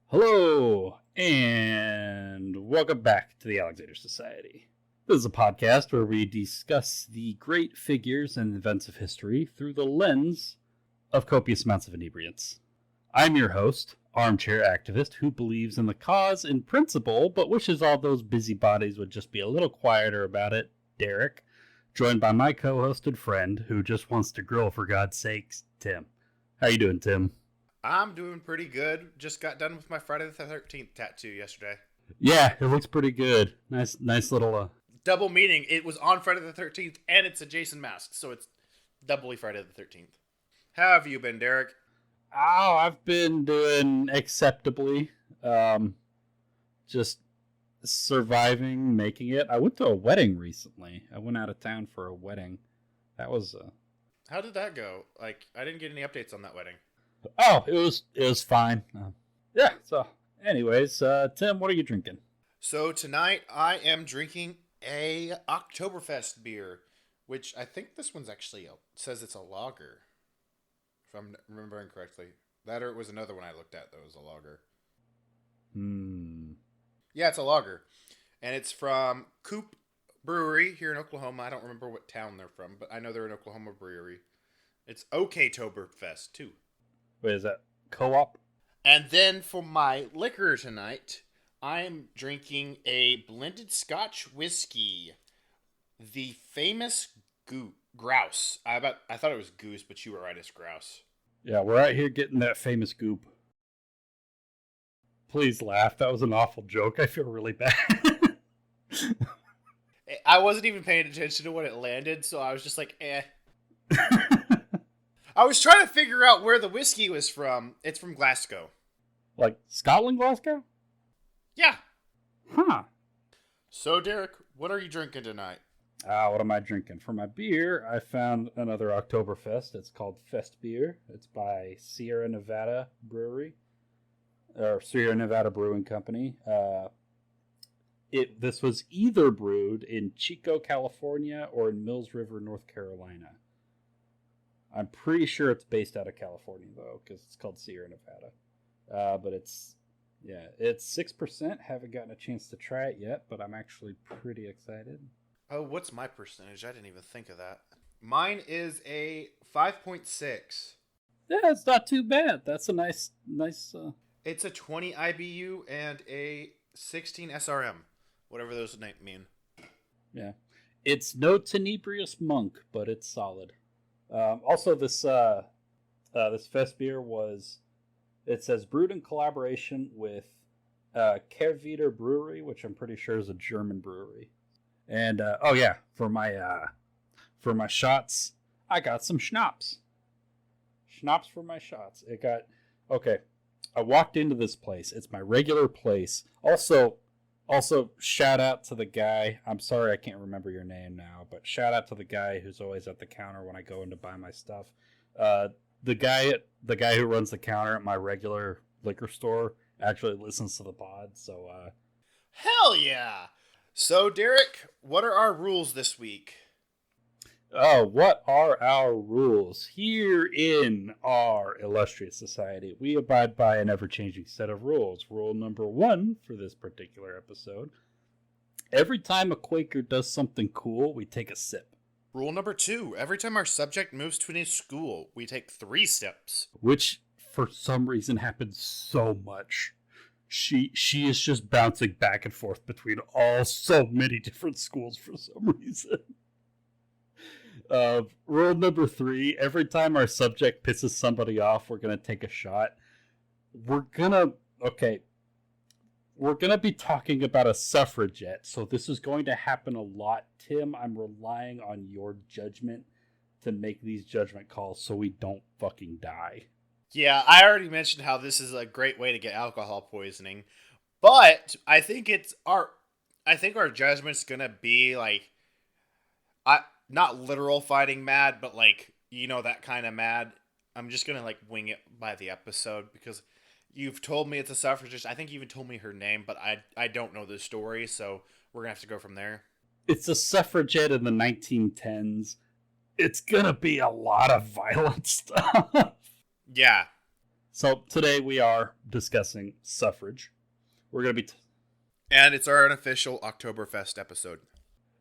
Hello, and welcome back to the Alexander Society. This is a podcast where we discuss the great figures and events of history through the lens of copious amounts of inebriants. I'm your host, armchair activist who believes in the cause in principle, but wishes all those busybodies would just be a little quieter about it, Derek, joined by my co-host and friend who just wants to grill for God's sakes, Tim. How you doing, Tim? I'm doing pretty good. Just got done with my Friday the 13th tattoo yesterday. Yeah, it looks pretty good. Nice little... Double meaning. It was on Friday the 13th, and it's a Jason mask, so it's doubly Friday the 13th. How have you been, Derek? Oh, I've been doing acceptably. Just surviving, making it. I went to a wedding recently. I went out of town for a wedding. That was... How did that go? I didn't get any updates on that wedding. Oh, it was fine. Yeah, so anyways, Tim, what are you drinking? So tonight I am drinking a Oktoberfest beer, which I think this one's actually says it's a lager, if I'm remembering correctly. That or it was another one I looked at that was a lager. Yeah, it's a lager. And it's from Coop Brewery here in Oklahoma. I don't remember what town they're from, but I know they're an Oklahoma brewery. It's Oktoberfest, too. Wait, is that co-op? And then for my liquor tonight, I'm drinking a blended Scotch whiskey, the famous grouse. I thought it was goose, but you were right, it's grouse. Yeah, we're out here getting that famous goop. Please laugh. That was an awful joke. I feel really bad. I wasn't even paying attention to when it landed, so I was just like, eh. I was trying to figure out where the whiskey was from. It's from Glasgow. Like Scotland, Glasgow? Yeah. Huh. So, Derek, what are you drinking tonight? What am I drinking? For my beer, I found another Oktoberfest. It's called Fest Beer. It's by Sierra Nevada Brewery. Or Sierra Nevada Brewing Company. This was either brewed in Chico, California, or in Mills River, North Carolina. I'm pretty sure it's based out of California, though, because it's called Sierra Nevada. But it's 6%. Haven't gotten a chance to try it yet, but I'm actually pretty excited. Oh, what's my percentage? I didn't even think of that. Mine is a 5.6. Yeah, it's not too bad. That's a nice. It's a 20 IBU and a 16 SRM, whatever those mean. Yeah, it's no Tenebrious Monk, but it's solid. Also, this Fest beer it says brewed in collaboration with Kehrwieder Brewery, which I'm pretty sure is a German brewery. And for my shots, I got some schnapps. Schnapps for my shots. I walked into this place. It's my regular place. Also, shout out to the guy. I'm sorry I can't remember your name now, but shout out to the guy who's always at the counter when I go in to buy my stuff. The guy who runs the counter at my regular liquor store actually listens to the pod. So, hell yeah! So, Derek, what are our rules this week? Oh, what are our rules? Here in our illustrious society, we abide by an ever-changing set of rules. Rule number 1 for this particular episode: every time a Quaker does something cool, we take a sip. Rule number 2, every time our subject moves to a new school, we take 3 sips. Which, for some reason, happens so much. She is just bouncing back and forth between so many different schools for some reason. Rule number 3, every time our subject pisses somebody off, we're going to take a shot. We're going to be talking about a suffragette, so this is going to happen a lot. Tim, I'm relying on your judgment to make these judgment calls so we don't fucking die. Yeah, I already mentioned how this is a great way to get alcohol poisoning, but I think our judgment's going to be like, not literal fighting mad, but like, that kind of mad. I'm just going to like wing it by the episode because you've told me it's a suffragist. I think you even told me her name, but I don't know the story, so we're going to have to go from there. It's a suffragette in the 1910s. It's going to be a lot of violent stuff. Yeah. So today we are discussing suffrage. We're going to be... And it's our unofficial Oktoberfest episode.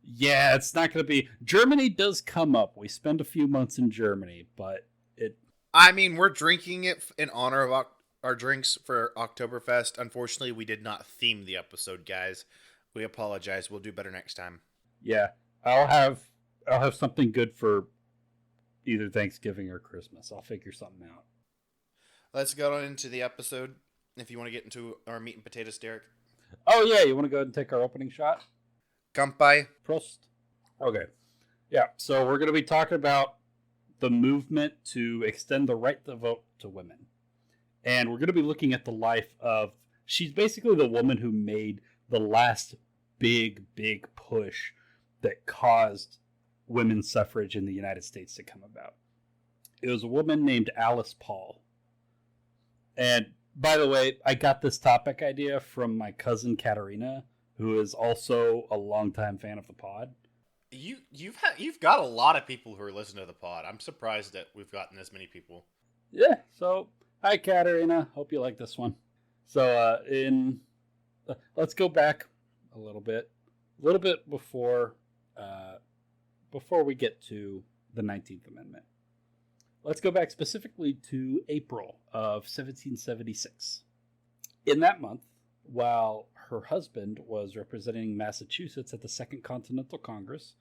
Yeah, it's not going to be... Germany does come up. We spend a few months in Germany, but it... I mean, we're drinking it in honor of our drinks for Oktoberfest. Unfortunately, we did not theme the episode, guys. We apologize. We'll do better next time. Yeah, I'll have something good for either Thanksgiving or Christmas. I'll figure something out. Let's go on into the episode. If you want to get into our meat and potatoes, Derek. Oh yeah, you want to go ahead and take our opening shot? Kampai. Prost. Okay. Yeah, so we're going to be talking about the movement to extend the right to vote to women. And we're going to be looking at the life of... She's basically the woman who made the last big push that caused women's suffrage in the United States to come about. It was a woman named Alice Paul. And by the way, I got this topic idea from my cousin Katerina, who is also a longtime fan of the pod. You've got a lot of people who are listening to the pod. I'm surprised that we've gotten this many people. Yeah, so hi Katerina, hope you like this one. So let's go back a little bit before we get to the 19th Amendment. Let's go back specifically to April of 1776. In that month, while her husband was representing Massachusetts at the Second Continental Congress,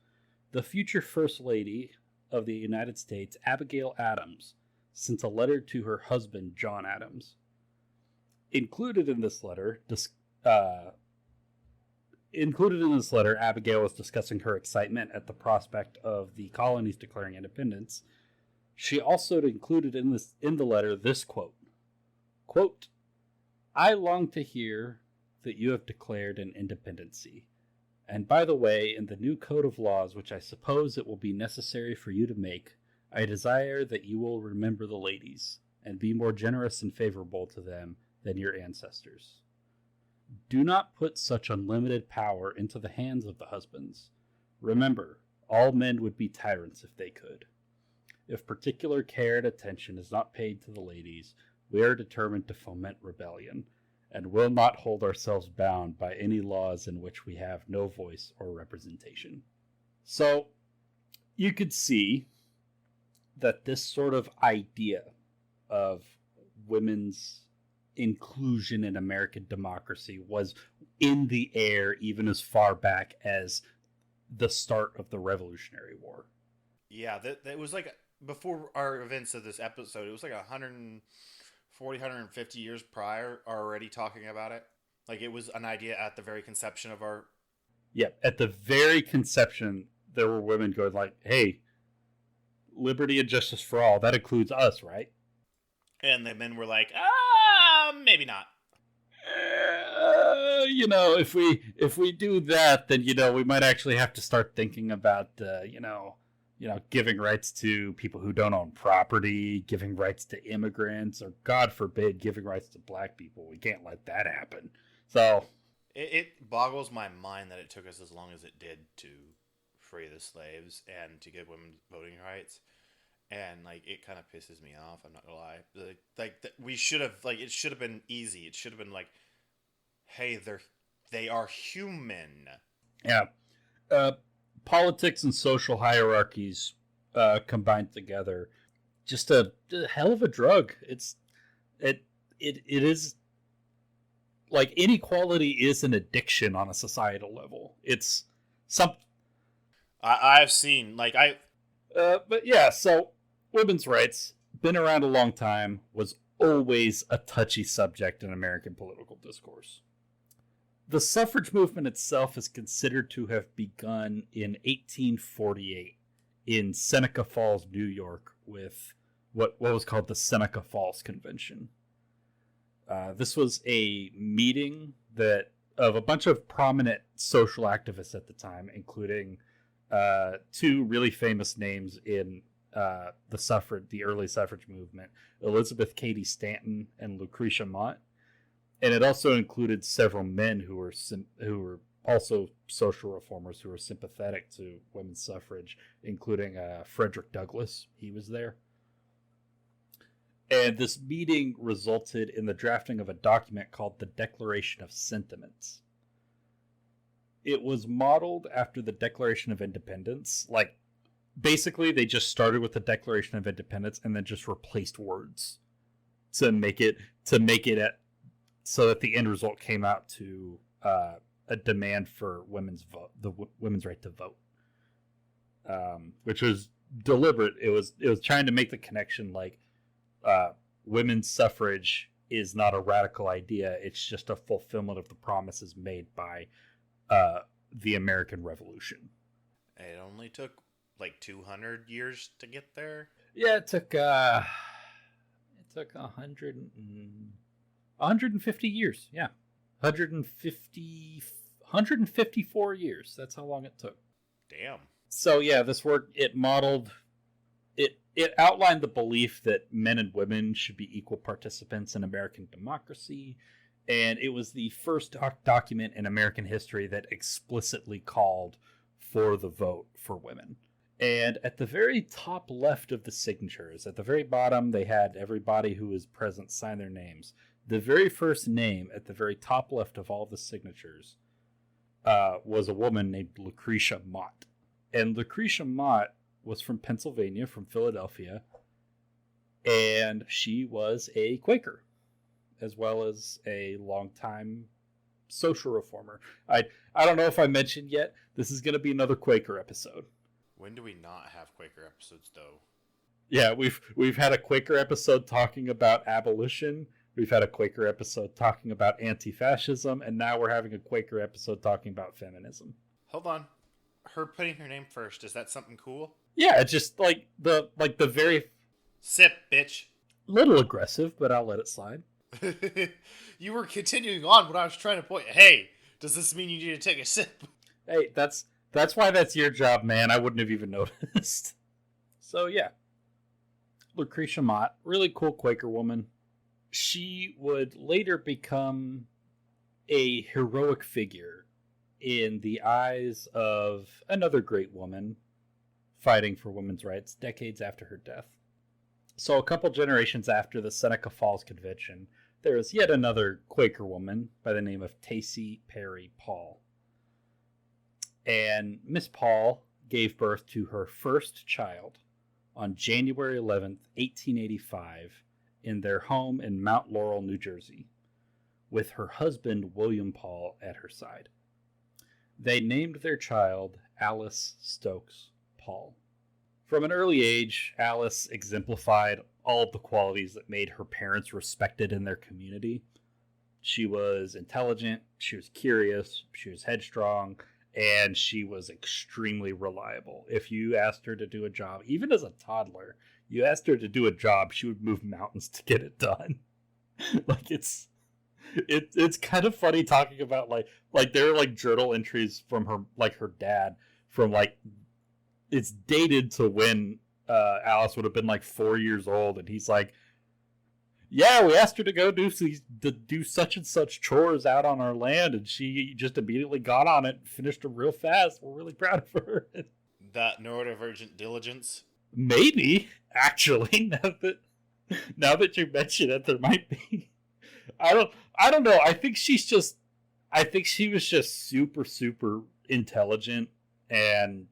the future First Lady of the United States, Abigail Adams, sent a letter to her husband, John Adams. Included in this letter, Abigail was discussing her excitement at the prospect of the colonies declaring independence. She also included in the letter this quote, "I long to hear that you have declared an independency. And by the way, in the new code of laws, which I suppose it will be necessary for you to make, I desire that you will remember the ladies, and be more generous and favorable to them than your ancestors. Do not put such unlimited power into the hands of the husbands. Remember, all men would be tyrants if they could. If particular care and attention is not paid to the ladies, we are determined to foment rebellion, and will not hold ourselves bound by any laws in which we have no voice or representation." So, you could see that this sort of idea of women's inclusion in American democracy was in the air even as far back as the start of the Revolutionary War. Yeah, that was like before our events of this episode. It was like 140, 150 years prior already talking about it. Like it was an idea at the very conception of our... Yeah, at the very conception, there were women going like, hey, liberty and justice for all, that includes us, right? And the men were like, maybe not. If we do that, then, we might actually have to start thinking about, giving rights to people who don't own property, giving rights to immigrants, or God forbid, giving rights to black people. We can't let that happen. So it boggles my mind that it took us as long as it did to free the slaves and to give women voting rights. And it kind of pisses me off. I'm not gonna lie. We should have it should have been easy. It should have been hey, they are human. Yeah. Politics and social hierarchies combined together, just a hell of a drug. It is inequality is an addiction on a societal level. It's something I've seen but yeah, so women's rights, been around a long time, was always a touchy subject in American political discourse. The suffrage movement itself is considered to have begun in 1848 in Seneca Falls, New York, with what was called the Seneca Falls Convention. This was a meeting of a bunch of prominent social activists at the time, including two really famous names in the early suffrage movement, Elizabeth Cady Stanton and Lucretia Mott. And it also included several men who were also social reformers who were sympathetic to women's suffrage, including Frederick Douglass. He was there. And this meeting resulted in the drafting of a document called the Declaration of Sentiments. It was modeled after the Declaration of Independence. Like, basically, they just started with the Declaration of Independence and then just replaced words to make it so that the end result came out to a demand for women's vote, the women's right to vote, which was deliberate. It was trying to make the connection like women's suffrage is not a radical idea. It's just a fulfillment of the promises made by the American Revolution. It only took like 200 years to get there. Yeah, it took 150 years. Yeah, 154 years. That's how long it took. Damn. So yeah, this work, it outlined the belief that men and women should be equal participants in American democracy, and it was the first document in American history that explicitly called for the vote for women. And at the very top left of the signatures, at the very bottom, they had everybody who was present sign their names. The very first name at the very top left of all the signatures was a woman named Lucretia Mott. And Lucretia Mott was from Pennsylvania, from Philadelphia, and she was a Quaker, as well as a longtime social reformer. I don't know if I mentioned yet, this is going to be another Quaker episode. When do we not have Quaker episodes, though? Yeah, we've had a Quaker episode talking about abolition. We've had a Quaker episode talking about anti-fascism, and now we're having a Quaker episode talking about feminism. Hold on. Her putting her name first, is that something cool? Yeah, it's just like the very Sip, bitch. little aggressive, but I'll let it slide. You were continuing on when I was trying to point. Hey, does this mean you need to take a sip? Hey, that's why that's your job, man. I wouldn't have even noticed. So yeah, Lucretia Mott, really cool Quaker woman. She would later become a heroic figure in the eyes of another great woman fighting for women's rights decades after her death. So a couple generations after the Seneca Falls Convention, there was yet another Quaker woman by the name of Tacy Perry Paul. And Miss Paul gave birth to her first child on January 11th, 1885, in their home in Mount Laurel, New Jersey, with her husband, William Paul, at her side. They named their child Alice Stokes Paul. From an early age, Alice exemplified all of the qualities that made her parents respected in their community. She was intelligent, she was curious, she was headstrong, and she was extremely reliable. If you asked her to do a job, even as a toddler, you asked her to do a job, she would move mountains to get it done. Like it's kind of funny talking about like there are like journal entries from her dad from like, it's dated to when Alice would have been like 4 years old, and he's like, yeah, we asked her to go do such and such chores out on our land, and she just immediately got on it and finished them real fast. We're really proud of her. That neurodivergent diligence? Maybe, actually, now that you mention it, there might be. I don't know. I think she was just super, super intelligent and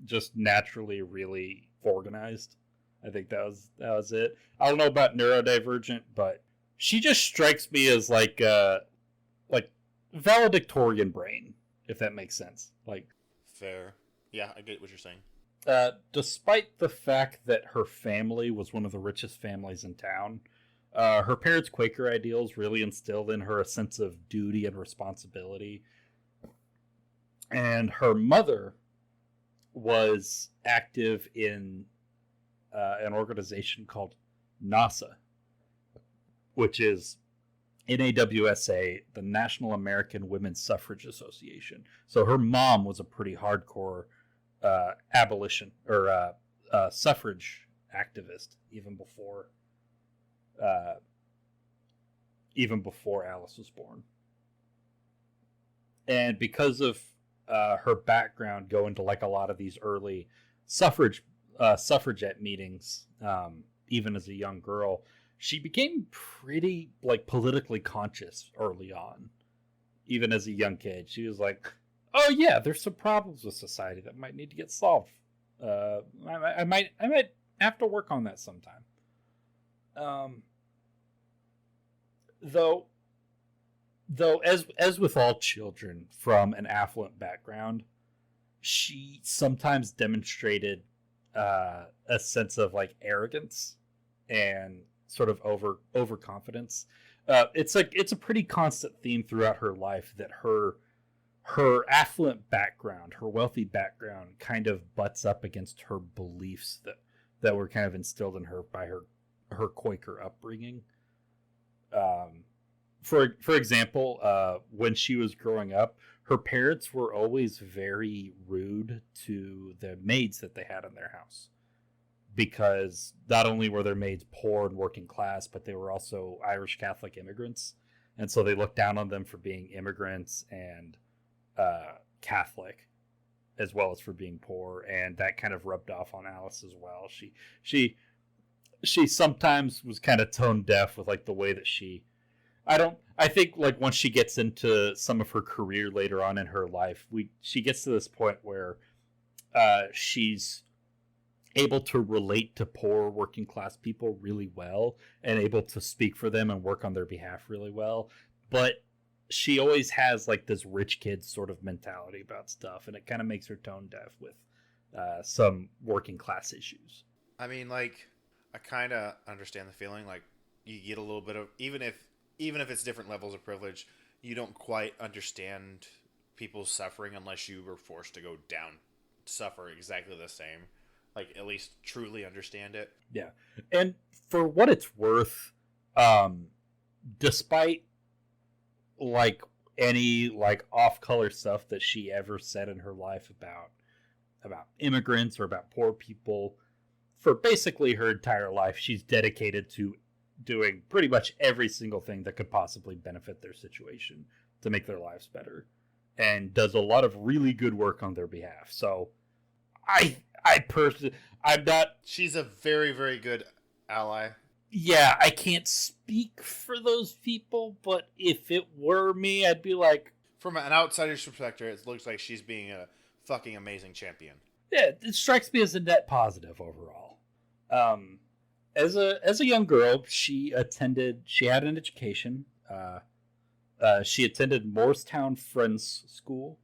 just naturally really organized. I think that was it. I don't know about neurodivergent, but she just strikes me as like valedictorian brain, if that makes sense. Like, fair. Yeah, I get what you're saying. Despite the fact that her family was one of the richest families in town, her parents' Quaker ideals really instilled in her a sense of duty and responsibility. And her mother was active in an organization called NASA, which is NAWSA, the National American Women's Suffrage Association. So her mom was a pretty hardcore abolition or suffrage activist even before Alice was born. And because of her background going to like a lot of these early suffragette meetings, even as a young girl, she became pretty like politically conscious early on. Even as a young kid, she was like, "Oh yeah, there's some problems with society that might need to get solved. I might have to work on that sometime." Though as with all children from an affluent background, she sometimes demonstrated a sense of like arrogance and sort of overconfidence. It's a pretty constant theme throughout her life that her affluent background, her wealthy background, kind of butts up against her beliefs that were kind of instilled in her by her Quaker upbringing. For example, when she was growing up, her parents were always very rude to the maids that they had in their house, because not only were their maids poor and working class, but they were also Irish Catholic immigrants, and so they looked down on them for being immigrants and Catholic, as well as for being poor, and that kind of rubbed off on Alice as well. She sometimes was kind of tone deaf with like the way that I think like once she gets into some of her career later on in her life, she gets to this point where she's able to relate to poor working class people really well and able to speak for them and work on their behalf really well. But she always has like this rich kid sort of mentality about stuff, and it kind of makes her tone deaf with some working class issues. I mean, like, I kind of understand the feeling. Like, you get a little bit of, even if it's different levels of privilege, you don't quite understand people's suffering unless you were forced to go down, suffer exactly the same. Like, at least truly understand it. Yeah. And for what it's worth, despite like any like off-color stuff that she ever said in her life about immigrants or about poor people, for basically her entire life, she's dedicated to doing pretty much every single thing that could possibly benefit their situation to make their lives better, and does a lot of really good work on their behalf. So I'm not. She's a very, very good ally. Yeah, I can't speak for those people, but if it were me, I'd be like, from an outsider's perspective, it looks like she's being a fucking amazing champion. Yeah, it strikes me as a net positive overall. As a young girl, she had an education. She attended Morristown Friends School,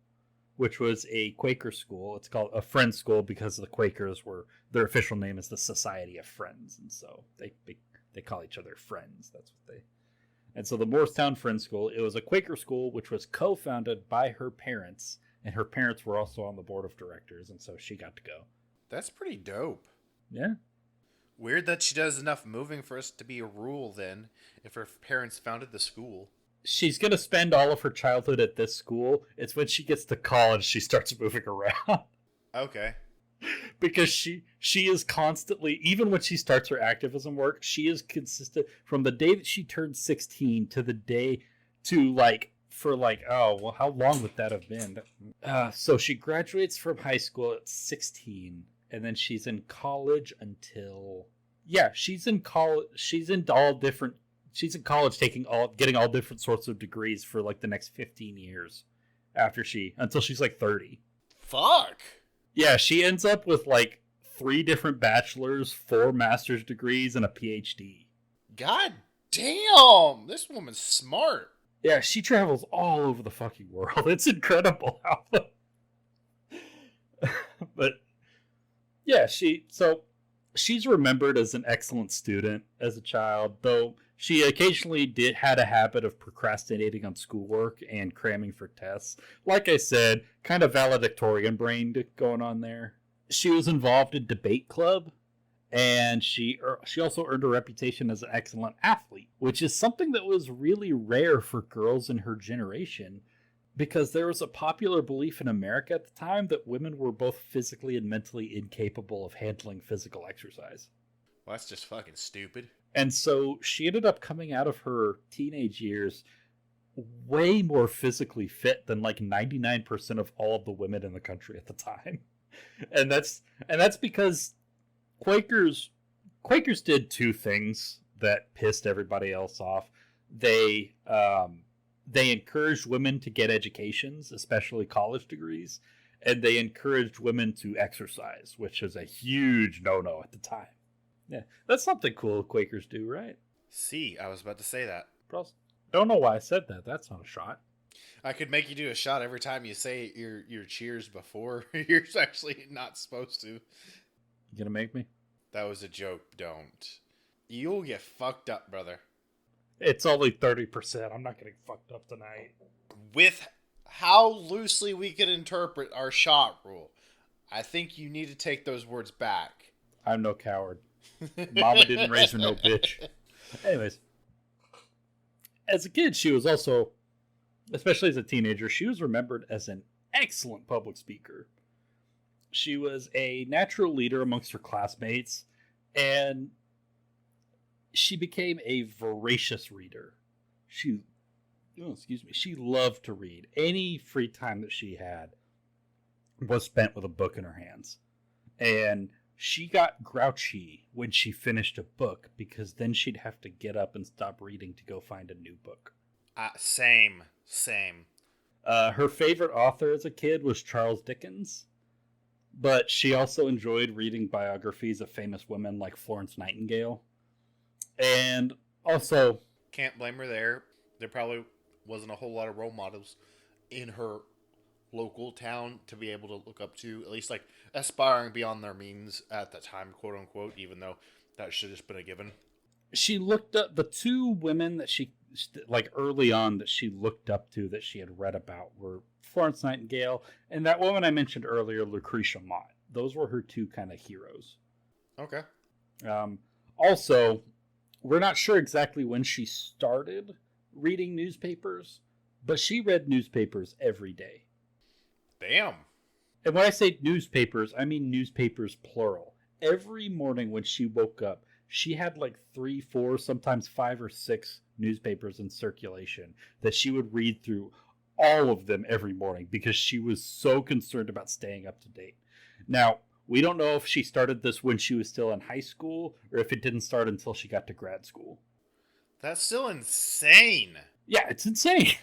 which was a Quaker school. It's called a Friends School because the Quakers their official name is the Society of Friends, and so they call each other friends. And so the Morristown Friends School, it was a Quaker school which was co-founded by her parents, and her parents were also on the board of directors, and so she got to go. That's pretty dope. Yeah. Weird that she does enough moving for us to be a rule then, if her parents founded the school. She's going to spend all of her childhood at this school. It's when she gets to college she starts moving around. Okay. Because she is constantly, even when she starts her activism work, she is consistent from the day that she turned 16 to the day to how long would that have been? So she graduates from high school at 16, and then she's in college until she's in college. She's in college getting all different sorts of degrees for like the next 15 years until she's like 30. Fuck. Yeah, she ends up with like 3 different bachelor's, 4 master's degrees, and a PhD. God damn, this woman's smart. Yeah, she travels all over the fucking world. It's incredible how. But yeah, she's remembered as an excellent student as a child, though she occasionally had a habit of procrastinating on schoolwork and cramming for tests. Like I said, kind of valedictorian brain going on there. She was involved in debate club, and she also earned a reputation as an excellent athlete, which is something that was really rare for girls in her generation, because there was a popular belief in America at the time that women were both physically and mentally incapable of handling physical exercise. Well, that's just fucking stupid. And so she ended up coming out of her teenage years way more physically fit than like 99% of all of the women in the country at the time. And that's because Quakers Quakers did two things that pissed everybody else off. They encouraged women to get educations, especially college degrees, and they encouraged women to exercise, which is a huge no-no at the time. Yeah, that's something cool Quakers do, right? See, I was about to say that. Don't know why I said that. That's not a shot. I could make you do a shot every time you say your cheers before you're actually not supposed to. You gonna make me? That was a joke. Don't. You'll get fucked up, brother. It's only 30%. I'm not getting fucked up tonight. With how loosely we could interpret our shot rule, I think you need to take those words back. I'm no coward. Mama didn't raise her no bitch. Anyways, as a kid, she was also, especially as a teenager, she was remembered as an excellent public speaker. She was a natural leader amongst her classmates, and she became a voracious reader. She loved to read. Any free time that she had was spent with a book in her hands. And she got grouchy when she finished a book because then she'd have to get up and stop reading to go find a new book. Same. Her favorite author as a kid was Charles Dickens, but she also enjoyed reading biographies of famous women like Florence Nightingale. And also, can't blame her there. There probably wasn't a whole lot of role models in her local town to be able to look up to, at least like aspiring beyond their means at the time, quote unquote, even though that should have just been a given. She looked up the two women that she, like early on, that she looked up to that she had read about were Florence Nightingale and that woman I mentioned earlier, Lucretia Mott. Those were her two kind of heroes. Okay. Also, we're not sure exactly when she started reading newspapers, but she read newspapers every day. Damn. And when I say newspapers, I mean newspapers plural. Every morning when she woke up, she had like 3, 4, sometimes 5 or 6 newspapers in circulation that she would read through all of them every morning because she was so concerned about staying up to date. Now, we don't know if she started this when she was still in high school or if it didn't start until she got to grad school. That's still insane. Yeah, it's insane.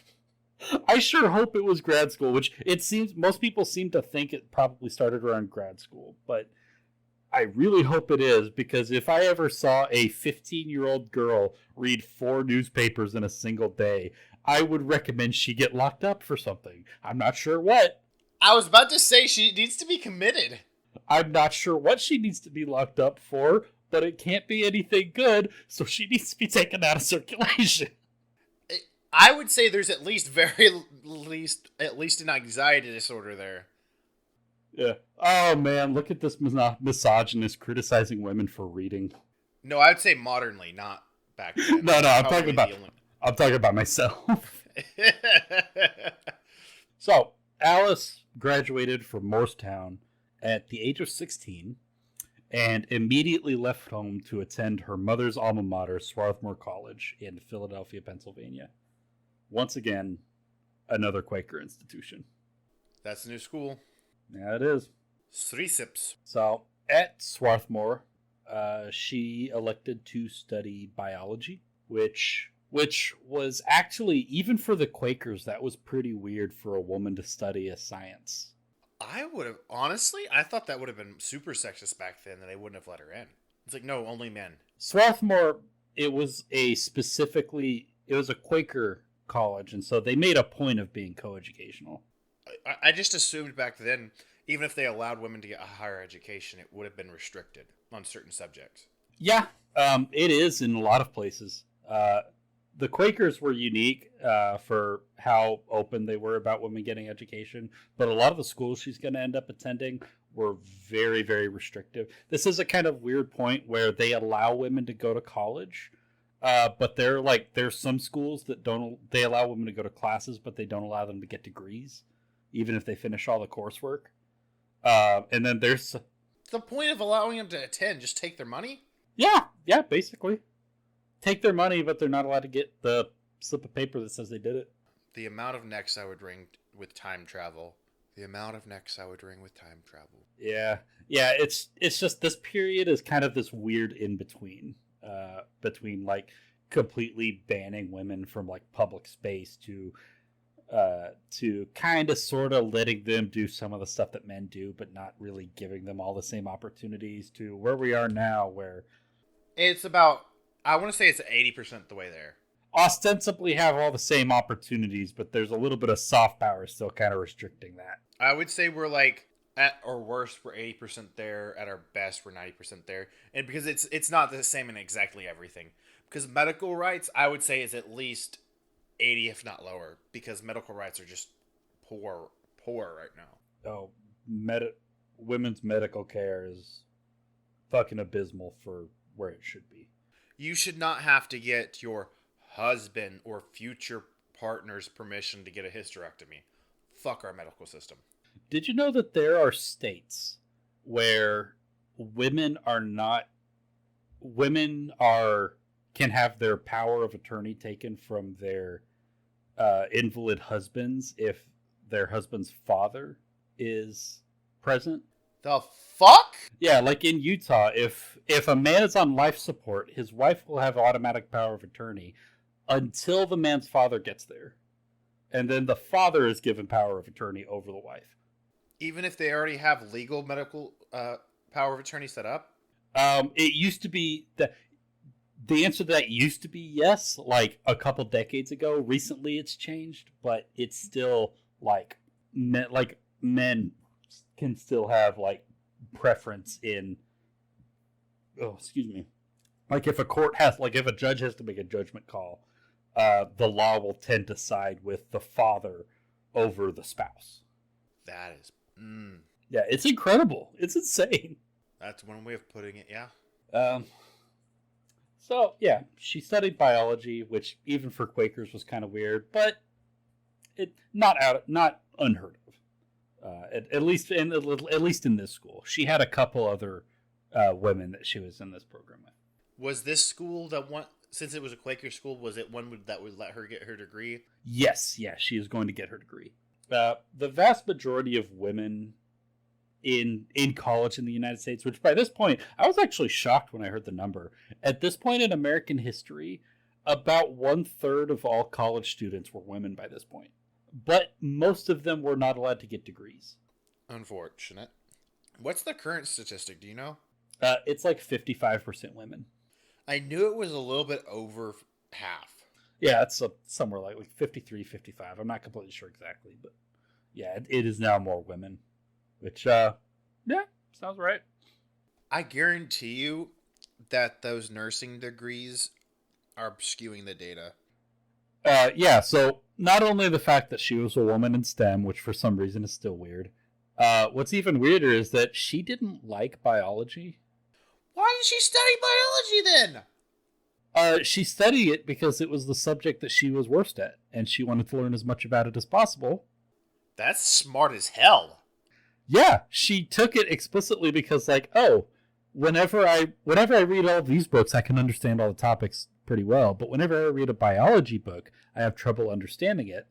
I sure hope it was grad school, which it seems most people seem to think it probably started around grad school, but I really hope it is, because if I ever saw a 15-year-old girl read 4 newspapers in a single day, I would recommend she get locked up for something. I'm not sure what. I was about to say she needs to be committed. I'm not sure what she needs to be locked up for, but it can't be anything good, so she needs to be taken out of circulation. I would say there's at least an anxiety disorder there. Yeah. Oh man, look at this misogynist criticizing women for reading. No, I would say modernly, not back then. No, I'm talking about myself. So, Alice graduated from Morristown at the age of 16 and immediately left home to attend her mother's alma mater, Swarthmore College in Philadelphia, Pennsylvania. Once again, another Quaker institution. That's a new school. Yeah, it is. Threesips. So, at Swarthmore, she elected to study biology, which was actually, even for the Quakers, that was pretty weird for a woman to study a science. I thought that would have been super sexist back then, and they wouldn't have let her in. It's like, no, only men. Swarthmore, it was a Quaker college, and so they made a point of being coeducational. I just assumed back then, even if they allowed women to get a higher education, it would have been restricted on certain subjects. Yeah, it is in a lot of places. The Quakers were unique for how open they were about women getting education, but a lot of the schools she's going to end up attending were very, very restrictive. This is a kind of weird point where they allow women to go to college, but there's some schools that they allow women to go to classes, but they don't allow them to get degrees, even if they finish all the coursework. And then there's the point of allowing them to attend, just take their money? Yeah, basically. Take their money, but they're not allowed to get the slip of paper that says they did it. The amount of necks I would wring with time travel The amount of necks I would wring with time travel. Yeah, yeah. It's just this period is kind of this weird in between, between like completely banning women from like public space to kind of sort of letting them do some of the stuff that men do, but not really giving them all the same opportunities, to where we are now, where It's about, I want to say it's 80% the way there. ostensibly have all the same opportunities, but there's a little bit of soft power still kind of restricting that. I would say we're like, at our worst, we're 80% there. At our best, we're 90% there. And because it's not the same in exactly everything. Because medical rights, I would say, is at least 80, if not lower. Because medical rights are just poor right now. Oh, women's medical care is fucking abysmal for where it should be. You should not have to get your husband or future partner's permission to get a hysterectomy. Fuck our medical system. Did you know that there are states where women can have their power of attorney taken from their invalid husbands if their husband's father is present? The fuck? Yeah, like in Utah, if a man is on life support, his wife will have automatic power of attorney until the man's father gets there. And then the father is given power of attorney over the wife. Even if they already have legal medical power of attorney set up? It used to be that the answer to that used to be yes, like a couple decades ago. Recently, it's changed, but it's still like men can still have like preference in. Oh, excuse me. Like if if a judge has to make a judgment call, the law will tend to side with the father over the spouse. That is. Yeah, it's incredible. It's insane. That's one way of putting it, yeah. So, yeah, she studied biology, which even for Quakers was kind of weird, but it not unheard of. At least in this school. She had a couple other women that she was in this program with. Was this school that one, since it was a Quaker school, was it one that would let her get her degree? Yes, she is going to get her degree. The vast majority of women in college in the United States, which by this point, I was actually shocked when I heard the number. At this point in American history, about 1/3 of all college students were women by this point. But most of them were not allowed to get degrees. Unfortunate. What's the current statistic? Do you know? It's like 55% women. I knew it was a little bit over half. Yeah, it's somewhere like 53, 55. I'm not completely sure exactly, but yeah, it is now more women. Which, yeah, sounds right. I guarantee you that those nursing degrees are skewing the data. Yeah, so not only the fact that she was a woman in STEM, which for some reason is still weird, what's even weirder is that she didn't like biology. Why did she study biology then? She studied it because it was the subject that she was worst at, and she wanted to learn as much about it as possible. That's smart as hell. Yeah, she took it explicitly because, like, oh, whenever I read all these books, I can understand all the topics pretty well. But whenever I read a biology book, I have trouble understanding it,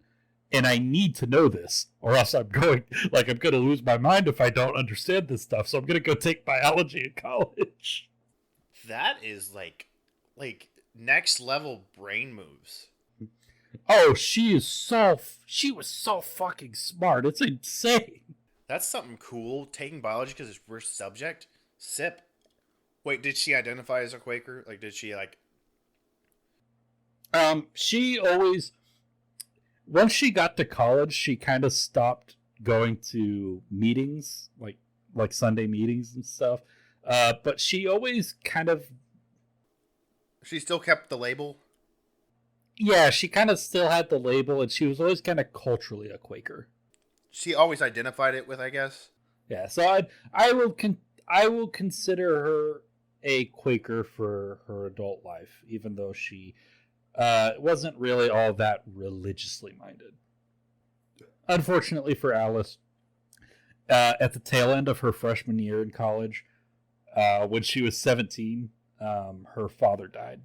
and I need to know this, or else I'm going to lose my mind if I don't understand this stuff. So I'm going to go take biology in college. That is like next level brain moves. Oh, she was so fucking smart. It's insane. That's something cool. Taking biology because it's worst subject. Sip. Wait, did she identify as a Quaker? Like, did she like? She always, once she got to college, she kind of stopped going to meetings, like Sunday meetings and stuff. But she always kind of. She still kept the label. Yeah, she kind of still had the label, and she was always kind of culturally a Quaker. She always identified it with, I guess. Yeah, so I will consider her a Quaker for her adult life, even though she wasn't really all that religiously minded. Unfortunately for Alice, at the tail end of her freshman year in college, when she was 17, her father died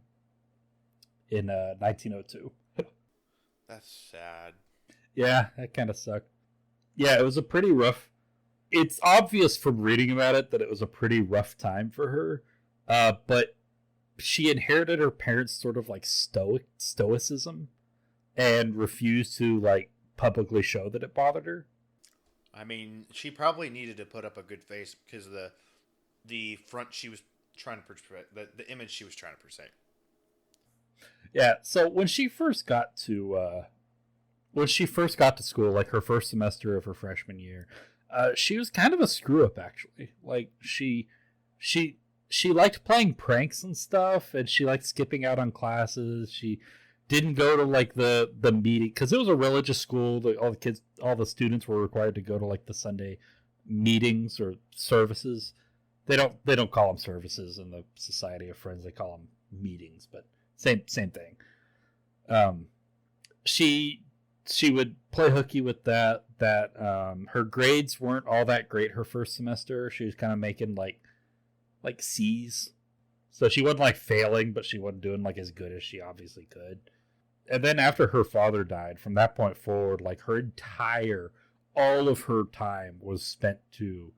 in 1902. That's sad. Yeah, that kind of sucked. Yeah, it was a pretty rough. It's obvious from reading about it that it was a pretty rough time for her, but she inherited her parents' sort of like stoicism and refused to like publicly show that it bothered her. I mean, she probably needed to put up a good face because of the front she was trying to portray, the image she was trying to portray. Yeah, so when she first got to school, like her first semester of her freshman year, she was kind of a screw up actually. Like she she liked playing pranks and stuff, and she liked skipping out on classes. She didn't go to like the meeting because it was a religious school. All the students were required to go to like the Sunday meetings or services. They don't call them services in the Society of Friends. They call them meetings, but same thing. Um, she she would play hooky with that. Her grades weren't all that great her first semester. She was kind of making like C's. So she wasn't like failing, but she wasn't doing like as good as she obviously could. And then after her father died, from that point forward, like all of her time was spent to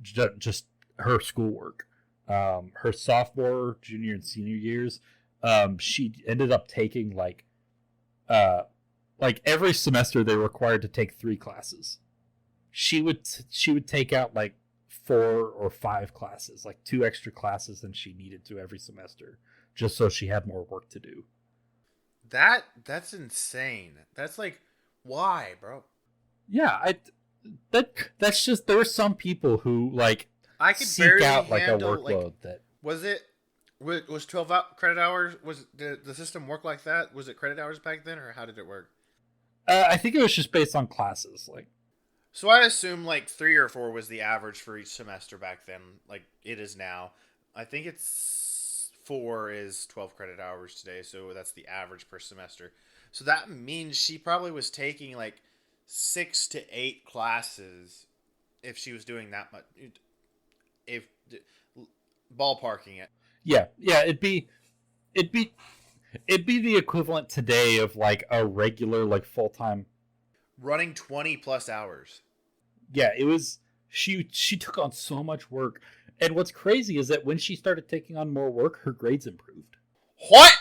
just her schoolwork. Her sophomore, junior, and senior years, she ended up taking uh, like every semester they were required to take 3 classes. She would take out like 4 or 5 classes, like 2 extra classes than she needed to every semester, just so she had more work to do. That's insane. That's like, why, bro? Yeah, that's just there are some people who like I could seek barely out like a handle workload that was it was 12 credit hours? Was the system work like that? Was it credit hours back then, or how did it work? I think it was just based on classes. Like, So I assume like 3 or 4 was the average for each semester back then, like it is now. I think it's 4 is 12 credit hours today, so that's the average per semester. So that means she probably was taking like 6 to 8 classes if she was doing that much. If ballparking it, yeah, it'd be it'd be the equivalent today of like a regular like full time. running 20 plus hours. Yeah, it was she took on so much work, and what's crazy is that when she started taking on more work, her grades improved. What?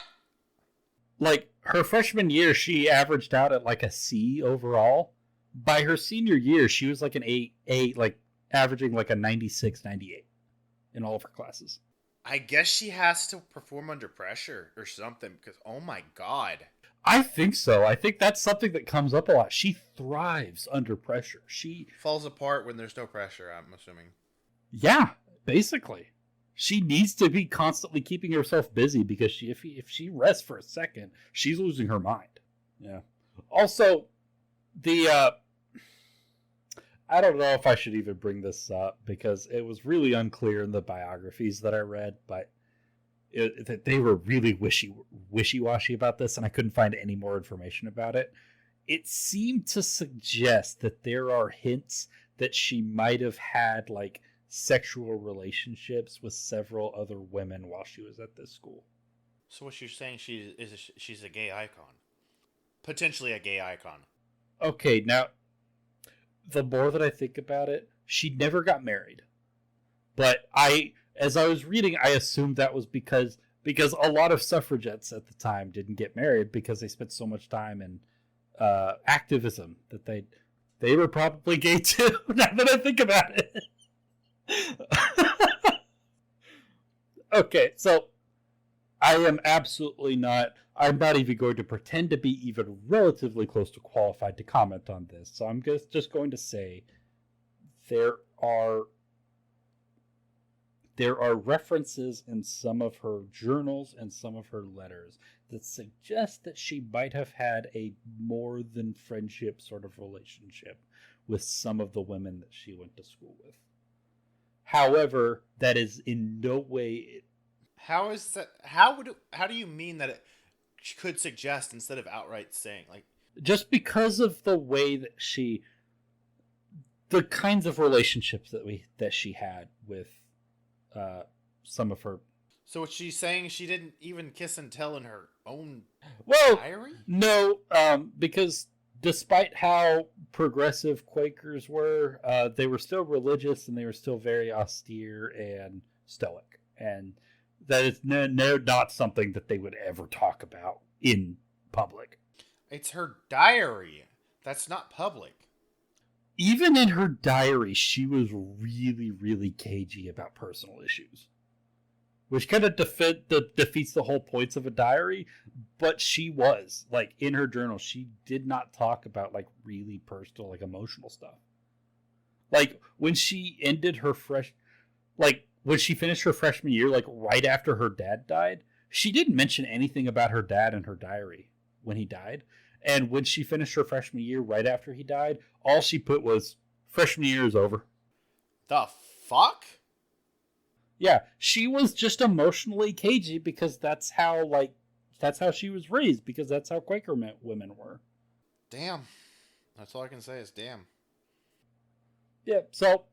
Like her freshman year, she averaged out at like a C overall. By her senior year, she was like an A, like averaging like a 96, 98 in all of her classes. I guess she has to perform under pressure or something because oh my god. I think so. I think that's something that comes up a lot. She thrives under pressure. Falls apart when there's no pressure, I'm assuming. Yeah, basically. She needs to be constantly keeping herself busy because if she rests for a second, she's losing her mind. Yeah. Also, the I don't know if I should even bring this up because it was really unclear in the biographies that I read, but they were really wishy-washy about this, and I couldn't find any more information about it. It seemed to suggest that there are hints that she might have had like sexual relationships with several other women while she was at this school. So what you're saying she's a gay icon. Potentially a gay icon. Okay, now the more that I think about it, she never got married. But as I was reading, I assumed that was because a lot of suffragettes at the time didn't get married because they spent so much time in activism that they were probably gay too. Now that I think about it. Okay, so I'm not even going to pretend to be even relatively close to qualified to comment on this. So I'm just going to say there are references in some of her journals and some of her letters that suggest that she might have had a more than friendship sort of relationship with some of the women that she went to school with. However, that is in no way. How is that? How do you mean that it could suggest instead of outright saying like Just because of the way that the kinds of relationships that she had with some of her. so what she's saying she didn't even kiss and tell in her own Well, diary? no, because despite how progressive Quakers were, they were still religious and they were still very austere and stoic. And that is not something that they would ever talk about in public. It's her diary. That's not public. Even in her diary, she was really, really cagey about personal issues, which kind of defeats the whole points of a diary. But she was, like, in her journal, she did not talk about, like, really personal, like, emotional stuff. Like, when she ended her when she finished her freshman year, like, right after her dad died, she didn't mention anything about her dad in her diary when he died. And when she finished her freshman year, right after he died, all she put was, freshman year is over. The fuck? Yeah, she was just emotionally cagey because that's how she was raised, because that's how Quaker women were. Damn. That's all I can say is damn. Yeah, so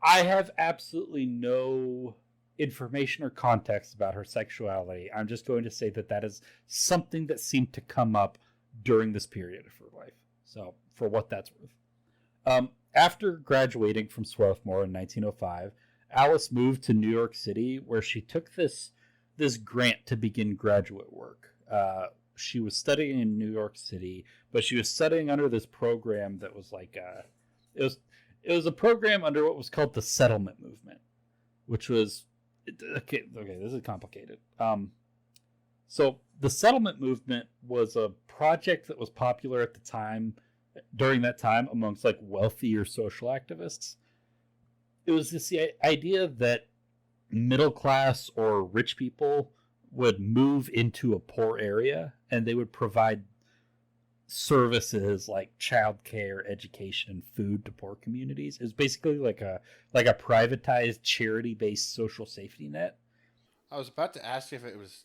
I have absolutely no information or context about her sexuality. I'm just going to say that is something that seemed to come up during this period of her life. So, for what that's worth. After graduating from Swarthmore in 1905, Alice moved to New York City, where she took this grant to begin graduate work. She was studying in New York City, but she was studying under this program that was like it was a program under what was called the settlement movement, which was okay. This is complicated. So the settlement movement was a project that was popular at the time, during that time, amongst like wealthier social activists. It was this idea that middle class or rich people would move into a poor area and they would provide services like childcare, education, and food to poor communities. It was basically like a privatized, charity-based social safety net. I was about to ask if it was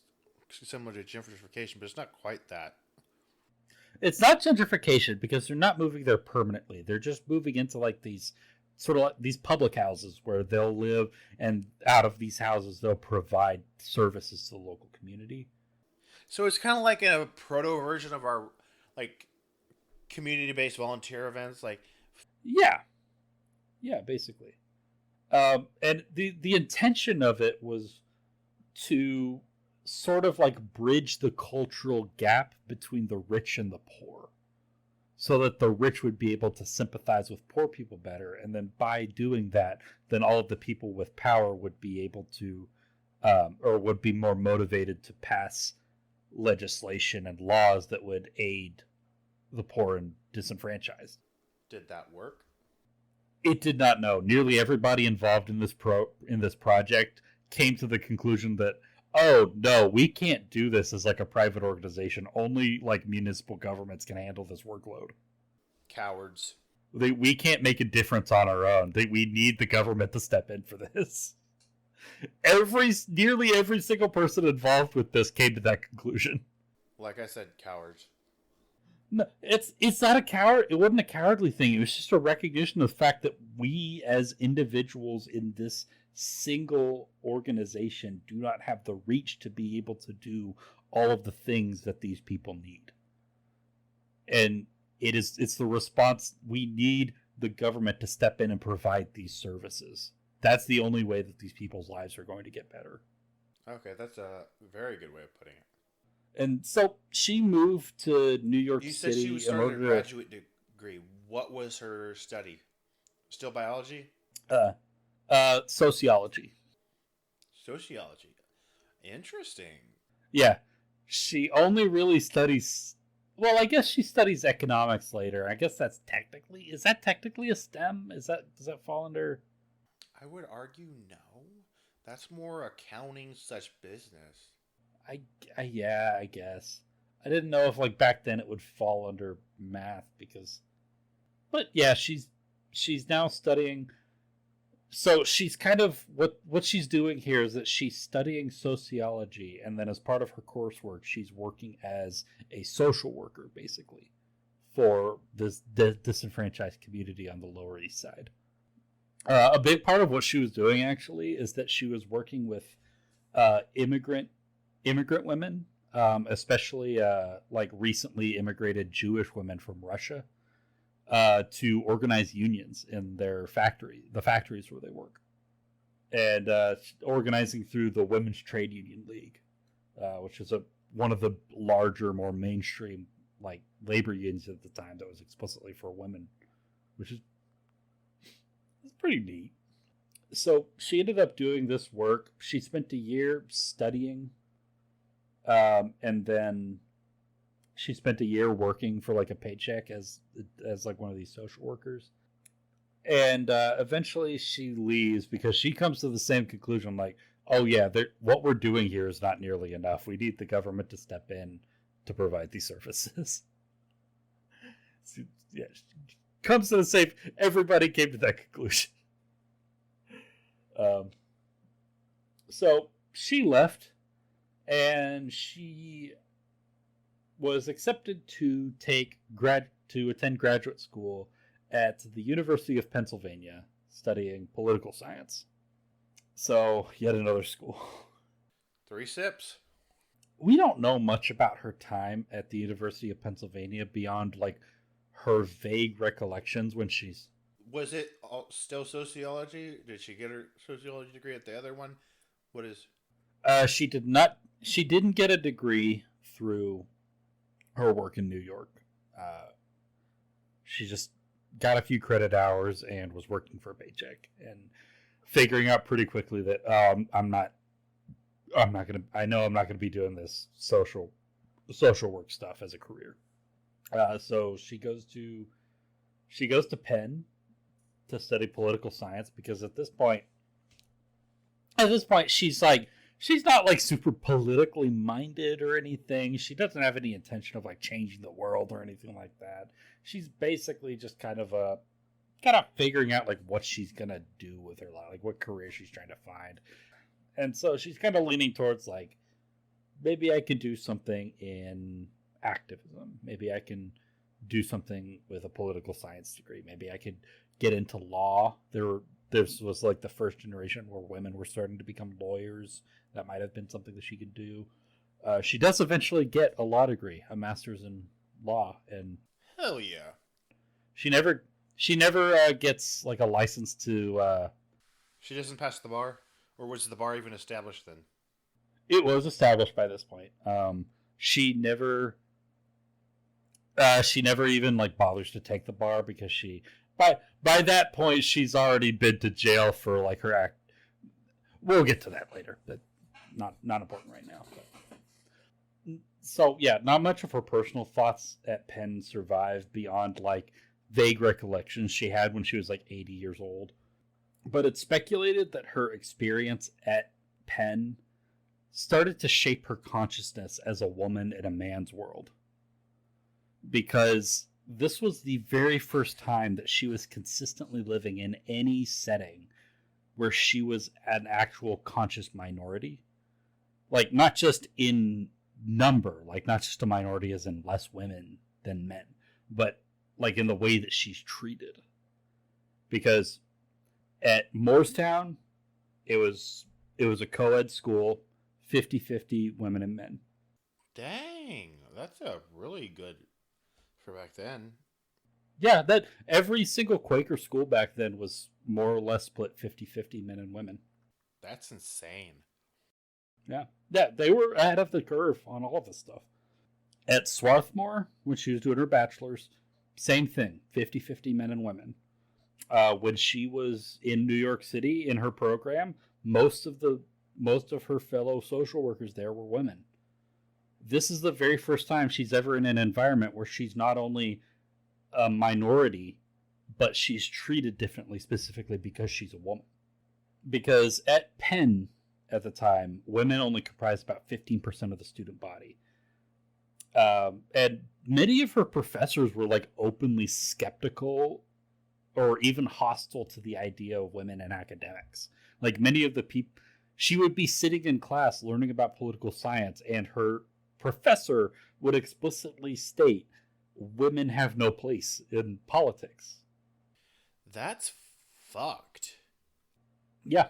similar to gentrification, but it's not quite that. It's not gentrification because they're not moving there permanently. They're just moving into like these sort of like these public houses where they'll live, and out of these houses they'll provide services to the local community. So it's kind of like a proto version of our like community-based volunteer events, like yeah, basically. And the intention of it was to sort of like bridge the cultural gap between the rich and the poor, so that the rich would be able to sympathize with poor people better, and then by doing that, then all of the people with power would be able to or would be more motivated to pass legislation and laws that would aid the poor and disenfranchised. Did that work? It did not. Know. Nearly everybody involved in this project came to the conclusion that, oh no, we can't do this as like a private organization. Only like municipal governments can handle this workload. Cowards. We can't make a difference on our own. We need the government to step in for this. Nearly every single person involved with this came to that conclusion. Like I said, cowards. No, it's not a coward. It wasn't a cowardly thing. It was just a recognition of the fact that we, as individuals in this single organization, do not have the reach to be able to do all of the things that these people need. And it's the response. We need the government to step in and provide these services. That's the only way that these people's lives are going to get better. Okay, that's a very good way of putting it. And so she moved to New York City. You said she was starting a graduate degree. What was her study? Still biology? Sociology. Sociology. Interesting. Yeah. She only really studies... Well, I guess she studies economics later. I guess that's technically... Is that technically a STEM? Does that fall under... I would argue no. That's more accounting such business. Yeah, I guess. I didn't know if like back then it would fall under math because... But yeah, she's now studying... So she's kind of... What she's doing here is that she's studying sociology, and then as part of her coursework, she's working as a social worker, basically, for this disenfranchised community on the Lower East Side. A big part of what she was doing, actually, is that she was working with immigrant women especially like recently immigrated Jewish women from Russia, to organize unions in the factories where they work, and organizing through the Women's Trade Union League, which is one of the larger, more mainstream like labor unions at the time that was explicitly for women, which is pretty neat. So she ended up doing this work. She spent a year studying, and then she spent a year working for like a paycheck as like one of these social workers. And eventually she leaves because she comes to the same conclusion, like, oh yeah, what we're doing here is not nearly enough. We need the government to step in to provide these services. So, yeah, she comes to the same. Everybody came to that conclusion. So she left, and she was accepted to attend graduate school at the University of Pennsylvania, studying political science. So yet another school. 3 sips. We don't know much about her time at the University of Pennsylvania beyond like her vague recollections when she's. Was it still sociology? Did she get her sociology degree at the other one? What is? She did not. She didn't get a degree through her work in New York. She just got a few credit hours and was working for a paycheck and figuring out pretty quickly that I'm not gonna be doing this social work stuff as a career. So she goes to Penn to study political science, because at this point she's not like super politically minded or anything. She doesn't have any intention of like changing the world or anything like that. She's basically just kind of figuring out like what she's gonna do with her life, like what career she's trying to find. And so she's kind of leaning towards like, maybe I could do something in activism. Maybe I can do something with a political science degree. Maybe I could get into law. This was like the first generation where women were starting to become lawyers. That might have been something that she could do. She does eventually get a law degree, a master's in law, and hell yeah. She never gets like a license to. She doesn't pass the bar, or was the bar even established then? It was established by this point. She never even like bothers to take the bar, because by that point she's already been to jail for like her act. We'll get to that later, but not important right now. But. So yeah, not much of her personal thoughts at Penn survive beyond like vague recollections she had when she was like 80 years old. But it's speculated that her experience at Penn started to shape her consciousness as a woman in a man's world. Because this was the very first time that she was consistently living in any setting where she was an actual conscious minority. Like, not just in number, like not just a minority as in less women than men, but like in the way that she's treated. Because at Moorestown, it was a co-ed school, 50-50 women and men. Dang, that's a really good for back then. Yeah, that every single Quaker school back then was more or less split 50-50 men and women. That's insane. Yeah, they were ahead of the curve on all of this stuff. At Swarthmore, when she was doing her bachelor's, same thing, 50-50 men and women. When she was in New York City in her program, most of her fellow social workers there were women. This is the very first time she's ever in an environment where she's not only a minority, but she's treated differently specifically because she's a woman. Because at Penn at the time, women only comprised about 15% of the student body. And many of her professors were like openly skeptical or even hostile to the idea of women in academics. Like many of the people, she would be sitting in class learning about political science, and her professor would explicitly state, women have no place in politics. That's fucked. Yeah.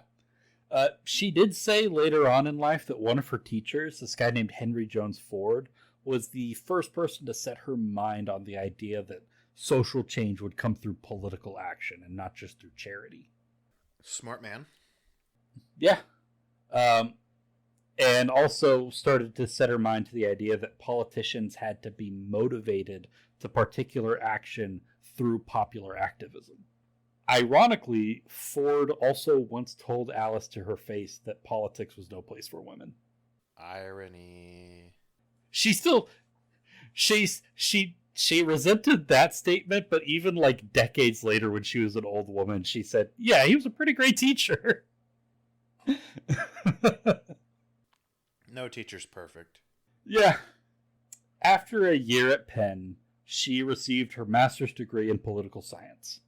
She did say later on in life that one of her teachers, this guy named Henry Jones Ford, was the first person to set her mind on the idea that social change would come through political action and not just through charity. Smart man. Yeah. And also started to set her mind to the idea that politicians had to be motivated to particular action through popular activism. Ironically, Ford also once told Alice to her face that politics was no place for women. Irony. She resented that statement, but even like decades later when she was an old woman, she said, yeah, he was a pretty great teacher. No teacher's perfect. Yeah. After a year at Penn, she received her master's degree in political science.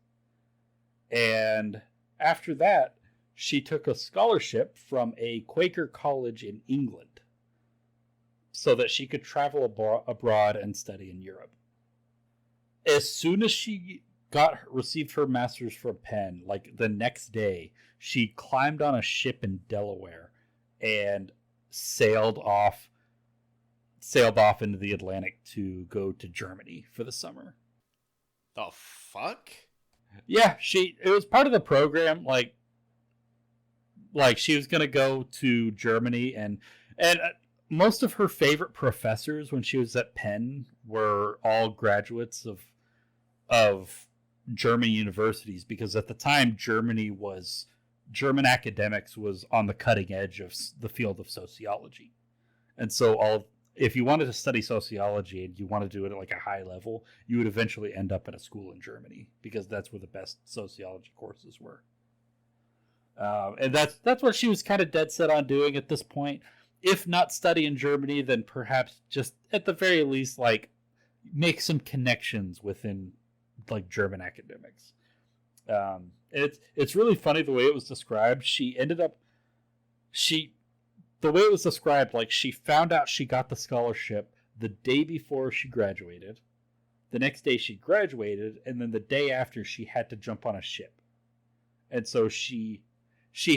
And after that, she took a scholarship from a Quaker college in England so that she could travel abroad and study in Europe. As soon as she received her master's from Penn, like the next day, she climbed on a ship in Delaware and sailed off into the Atlantic to go to Germany for the summer. The fuck? Yeah, it was part of the program. Like she was gonna go to Germany, and most of her favorite professors when she was at Penn were all graduates of German universities, because at the time German academics was on the cutting edge of the field of sociology. And so if you wanted to study sociology and you want to do it at like a high level, you would eventually end up at a school in Germany, because that's where the best sociology courses were. And that's what she was kind of dead set on doing at this point. If not study in Germany, then perhaps just at the very least like make some connections within like German academics. It's really funny the way it was described. The way it was described, like she found out she got the scholarship the day before she graduated. The next day she graduated, and then the day after she had to jump on a ship. And so she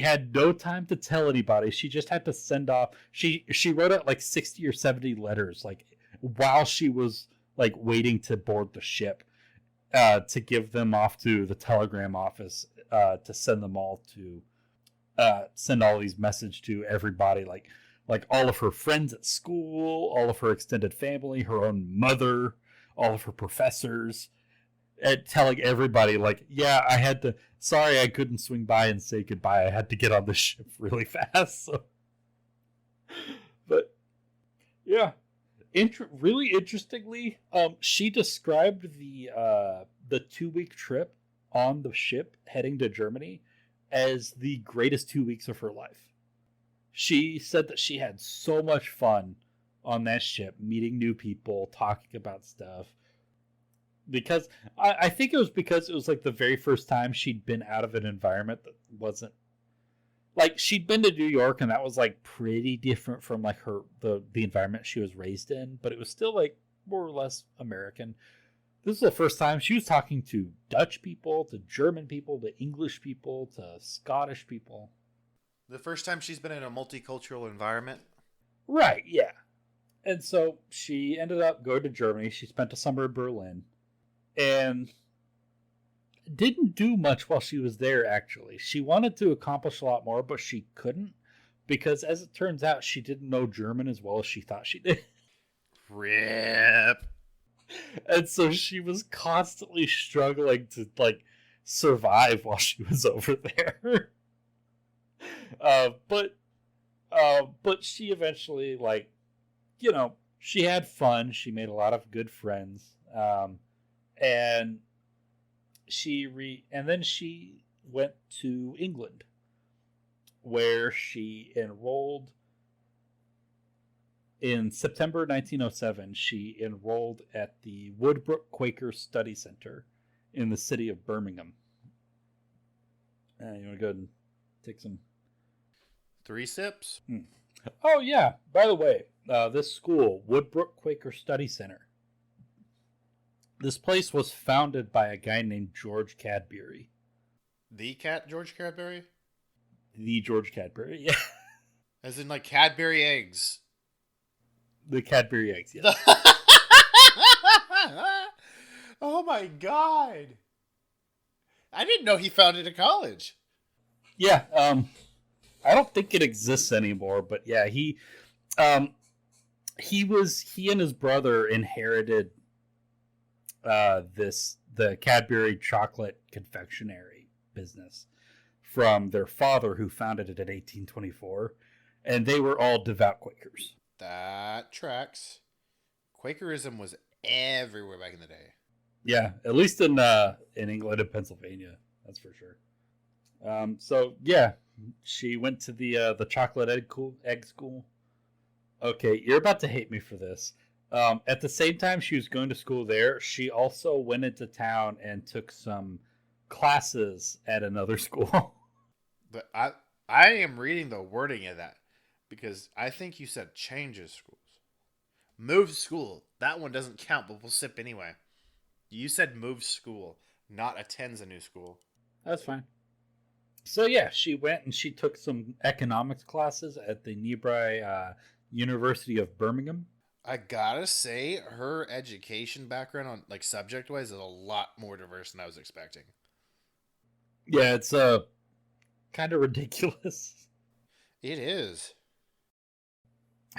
had no time to tell anybody. She just had to send off. She wrote out like 60 or 70 letters, like while she was like waiting to board the ship, to give them off to the telegram office, to send them all to send all these messages to everybody, like all of her friends at school, all of her extended family, her own mother, all of her professors, and telling everybody like, yeah, sorry I couldn't swing by and say goodbye. I had to get on the ship really fast. So. But yeah, really interestingly, she described the 2-week trip on the ship heading to Germany as the greatest 2 weeks of her life. She said that she had so much fun on that ship, meeting new people, talking about stuff. Because I think it was because it was like the very first time she'd been out of an environment that wasn't like, she'd been to New York, and that was like pretty different from like the environment she was raised in, but it was still like more or less American. This is the first time she was talking to Dutch people, to German people, to English people, to Scottish people. The first time she's been in a multicultural environment? Right, yeah. And so she ended up going to Germany. She spent a summer in Berlin. And didn't do much while she was there, actually. She wanted to accomplish a lot more, but she couldn't. Because as it turns out, she didn't know German as well as she thought she did. RIP. And so she was constantly struggling to like survive while she was over there. But she eventually, like, she had fun. She made a lot of good friends. And then she went to England, where she enrolled. In September 1907, she enrolled at the Woodbrook Quaker Study Center in the city of Birmingham. You want to go ahead and take some... 3 sips? Oh, yeah. By the way, this school, Woodbrook Quaker Study Center, this place was founded by a guy named George Cadbury. The cat George Cadbury? The George Cadbury, yeah. As in, like, Cadbury eggs. The Cadbury eggs, yeah. Oh my god. I didn't know he founded a college. Yeah, I don't think it exists anymore, but yeah, he and his brother inherited the Cadbury chocolate confectionery business from their father, who founded it in 1824, and they were all devout Quakers. That tracks. Quakerism was everywhere back in the day. Yeah, at least in England and Pennsylvania, that's for sure. So yeah, she went to the chocolate egg school. Okay, you're about to hate me for this. At the same time she was going to school there, she also went into town and took some classes at another school. But I am reading the wording of that because I think you said changes schools. Move school. That one doesn't count, but we'll sip anyway. You said move school, not attends a new school. That's fine. So yeah, she went and she took some economics classes at the Newbury University of Birmingham. I gotta say, her education background on like subject wise is a lot more diverse than I was expecting. Yeah, it's kind of ridiculous. It is.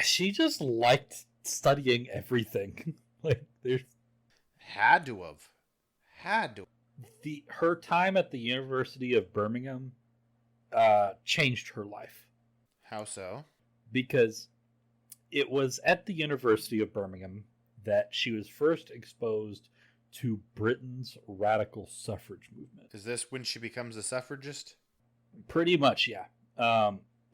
She just liked studying everything. Like there's Had to. Her time at the University of Birmingham changed her life. How so? Because it was at the University of Birmingham that she was first exposed to Britain's radical suffrage movement. Is this when she becomes a suffragist? Pretty much, yeah.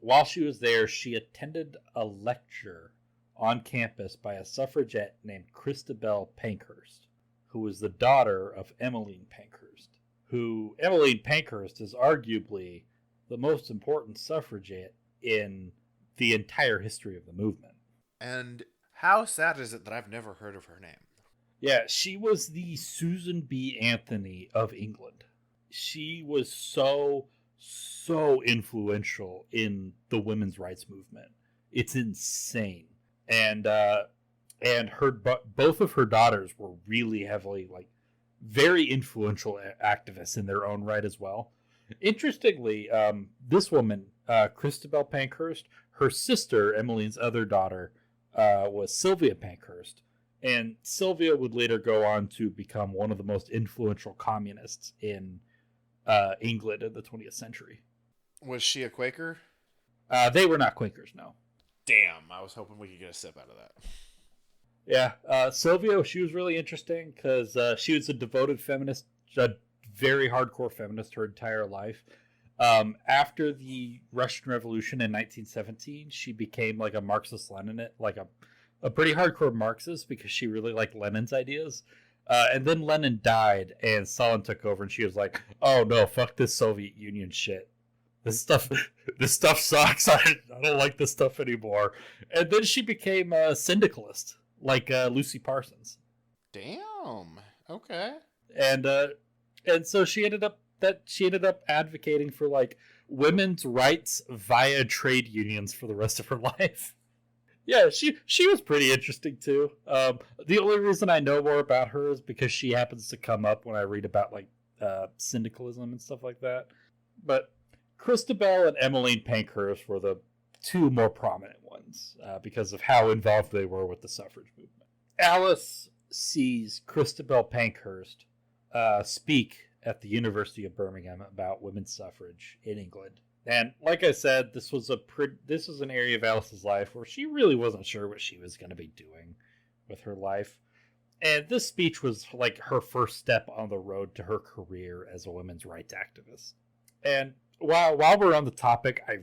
While she was there, she attended a lecture on campus by a suffragette named Christabel Pankhurst, who was the daughter of Emmeline Pankhurst, Emmeline Pankhurst is arguably the most important suffragette in the entire history of the movement. And how sad is it that I've never heard of her name? Yeah, she was the Susan B. Anthony of England. She was so influential in the women's rights movement. It's insane. And both of her daughters were really heavily, like, very influential activists in their own right as well. Interestingly, this woman, Christabel Pankhurst, her sister, Emmeline's other daughter, was Sylvia Pankhurst. And Sylvia would later go on to become one of the most influential communists in England in the 20th century. Was she a Quaker? They were not Quakers, no. Damn, I was hoping we could get a sip out of that. Yeah, Sylvia, she was really interesting because she was a devoted feminist, a very hardcore feminist her entire life. After the Russian Revolution in 1917, she became like a Marxist-Leninist, like a pretty hardcore Marxist because she really liked Lenin's ideas. And then Lenin died and Stalin took over and she was like, oh no, fuck this Soviet Union shit. This stuff sucks. I don't like this stuff anymore. And then she became a syndicalist, like Lucy Parsons. Damn. Okay. And so she ended up advocating for like women's rights via trade unions for the rest of her life. Yeah, she was pretty interesting too. The only reason I know more about her is because she happens to come up when I read about like syndicalism and stuff like that. But Christabel and Emmeline Pankhurst were the two more prominent ones because of how involved they were with the suffrage movement. Alice sees Christabel Pankhurst speak at the University of Birmingham about women's suffrage in England. And like I said, this was an area of Alice's life where she really wasn't sure what she was going to be doing with her life. And this speech was like her first step on the road to her career as a women's rights activist. And while we're on the topic, I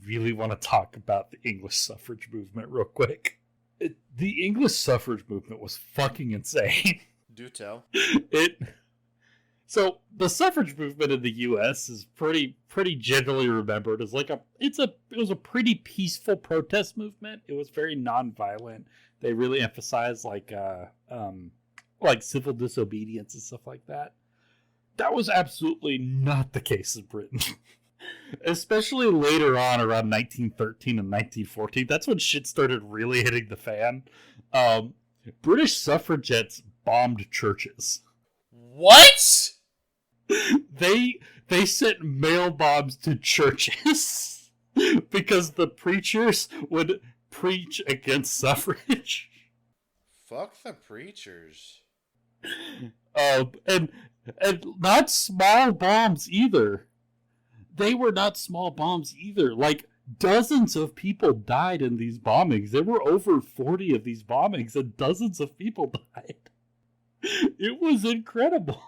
really want to talk about the English suffrage movement real quick. The English suffrage movement was fucking insane. Do tell. So the suffrage movement in the U.S. is pretty generally remembered as like it was a pretty peaceful protest movement. It was very nonviolent. They really emphasized like civil disobedience and stuff like that. That was absolutely not the case in Britain. Especially later on, around 1913 and 1914. That's when shit started really hitting the fan. Um, British suffragettes bombed churches. What? They they sent mail bombs to churches because the preachers would preach against suffrage. Fuck the preachers. And not small bombs either. They were not small bombs either. Like, dozens of people died in these bombings. There were over 40 of these bombings, and dozens of people died. It was incredible.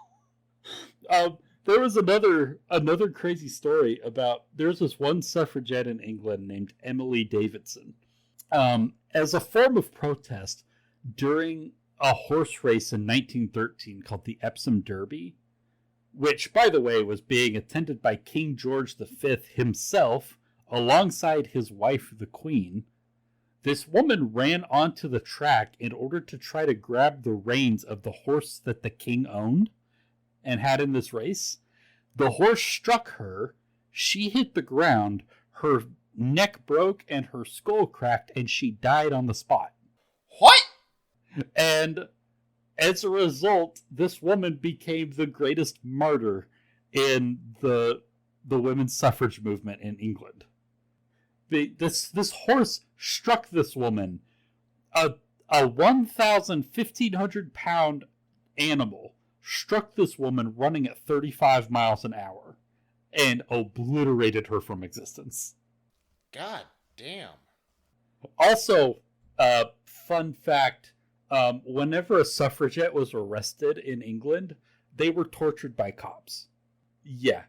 There was another crazy story about, there's this one suffragette in England named Emily Davidson. As a form of protest during a horse race in 1913 called the Epsom Derby, which, by the way, was being attended by King George V himself alongside his wife, the Queen, this woman ran onto the track in order to try to grab the reins of the horse that the king owned and had in this race. The horse struck her, she hit the ground, her neck broke and her skull cracked, and she died on the spot. What? And as a result, this woman became the greatest martyr in the women's suffrage movement in England. This horse struck this woman, a 1,500 pound animal struck this woman running at 35 miles an hour and obliterated her from existence. God damn. Also, fun fact, whenever a suffragette was arrested in England, they were tortured by cops. Yeah,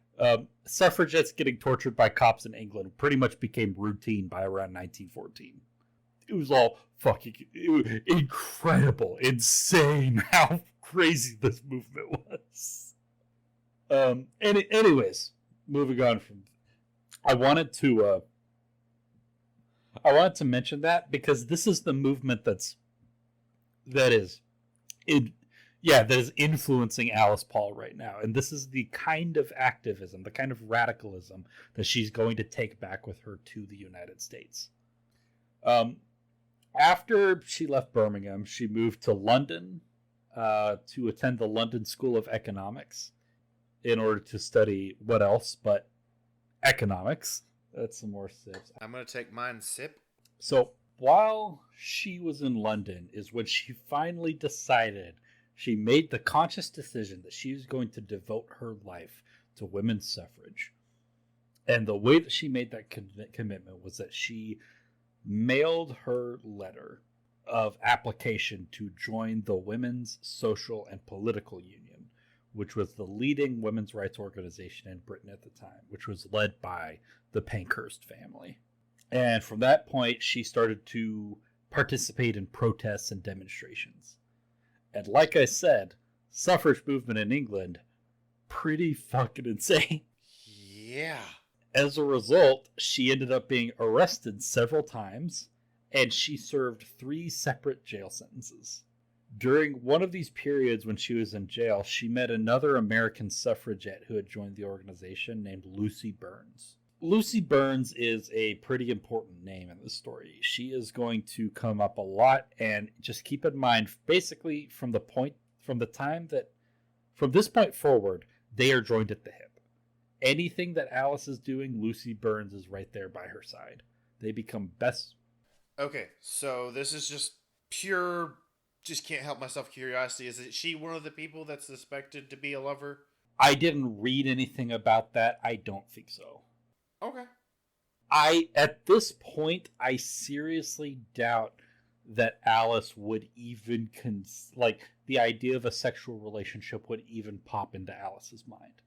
suffragettes getting tortured by cops in England pretty much became routine by around 1914. It was all fucking incredible, insane how crazy this movement was. Anyways, moving on from, I wanted to mention that because this is the movement that is influencing Alice Paul right now, and this is the kind of activism, the kind of radicalism that she's going to take back with her to the United States. After she left Birmingham, she moved to London to attend the London School of Economics in order to study what else but economics. That's some more sips. I'm going to take mine sip. So while she was in London is when she finally decided, she made the conscious decision that she was going to devote her life to women's suffrage. And the way that she made that commitment was that she mailed her letter of application to join the Women's Social and Political Union, which was the leading women's rights organization in Britain at the time, which was led by the Pankhurst family. And from that point, she started to participate in protests and demonstrations. And like I said, suffrage movement in England, pretty fucking insane. Yeah. As a result, she ended up being arrested several times, and she served 3 separate jail sentences. During one of these periods when she was in jail, she met another American suffragette who had joined the organization named Lucy Burns. Lucy Burns is a pretty important name in this story. She is going to come up a lot, and just keep in mind, basically from this point forward, they are joined at the hip. Anything that Alice is doing, Lucy Burns is right there by her side. They become best. Okay, so this is just pure, just can't help myself curiosity. Is she one of the people that's suspected to be a lover? I didn't read anything about that. I don't think so. Okay. At this point, I seriously doubt that Alice would even the idea of a sexual relationship would even pop into Alice's mind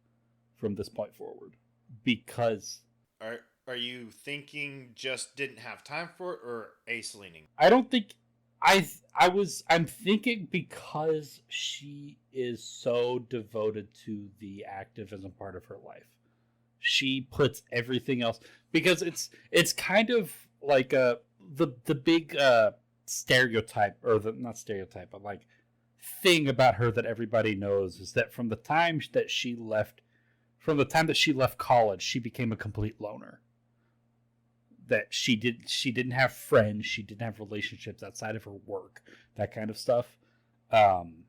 from this point forward, because are you thinking just didn't have time for it, or ace leaning? I don't think I'm thinking because she is so devoted to the activism part of her life. She puts everything else, because it's kind of like the big stereotype, or not stereotype, but like thing about her that everybody knows is that from the time that she left from the time that she left college, she became a complete loner. That she didn't have friends, she didn't have relationships outside of her work, that kind of stuff. And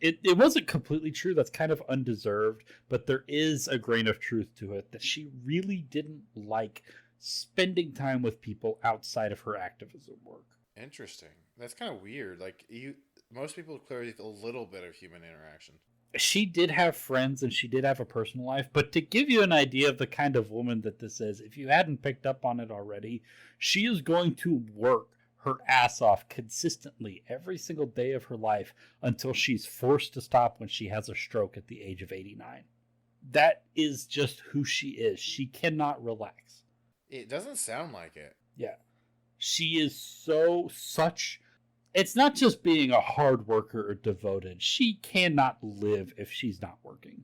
it wasn't completely true. That's kind of undeserved, but there is a grain of truth to it that she really didn't like spending time with people outside of her activism work. Interesting. That's kind of weird. Like, most people clearly feel a little bit of human interaction. She did have friends and she did have a personal life, but to give you an idea of the kind of woman that this is, if you hadn't picked up on it already, she is going to work her ass off consistently every single day of her life until she's forced to stop when she has a stroke at the age of 89. That is just who she is. She cannot relax. It doesn't sound like it. Yeah. She is such... It's not just being a hard worker or devoted. She cannot live if she's not working.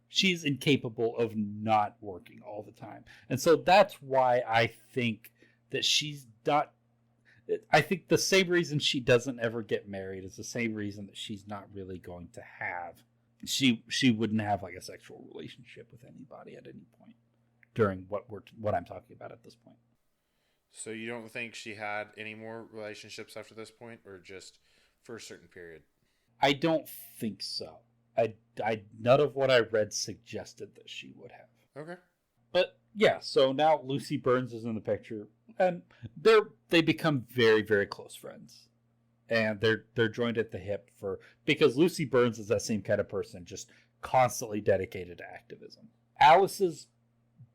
She's incapable of not working all the time. And so that's why I think that she's not... I think the same reason she doesn't ever get married is the same reason that she's not really going to have. She wouldn't have like a sexual relationship with anybody at any point during what I'm talking about at this point. So you don't think she had any more relationships after this point, or just for a certain period? I don't think so. I none of what I read suggested that she would have. Okay. But yeah, so now Lucy Burns is in the picture, and they become very, very close friends, and they're joined at the hip because Lucy Burns is that same kind of person, just constantly dedicated to activism. Alice's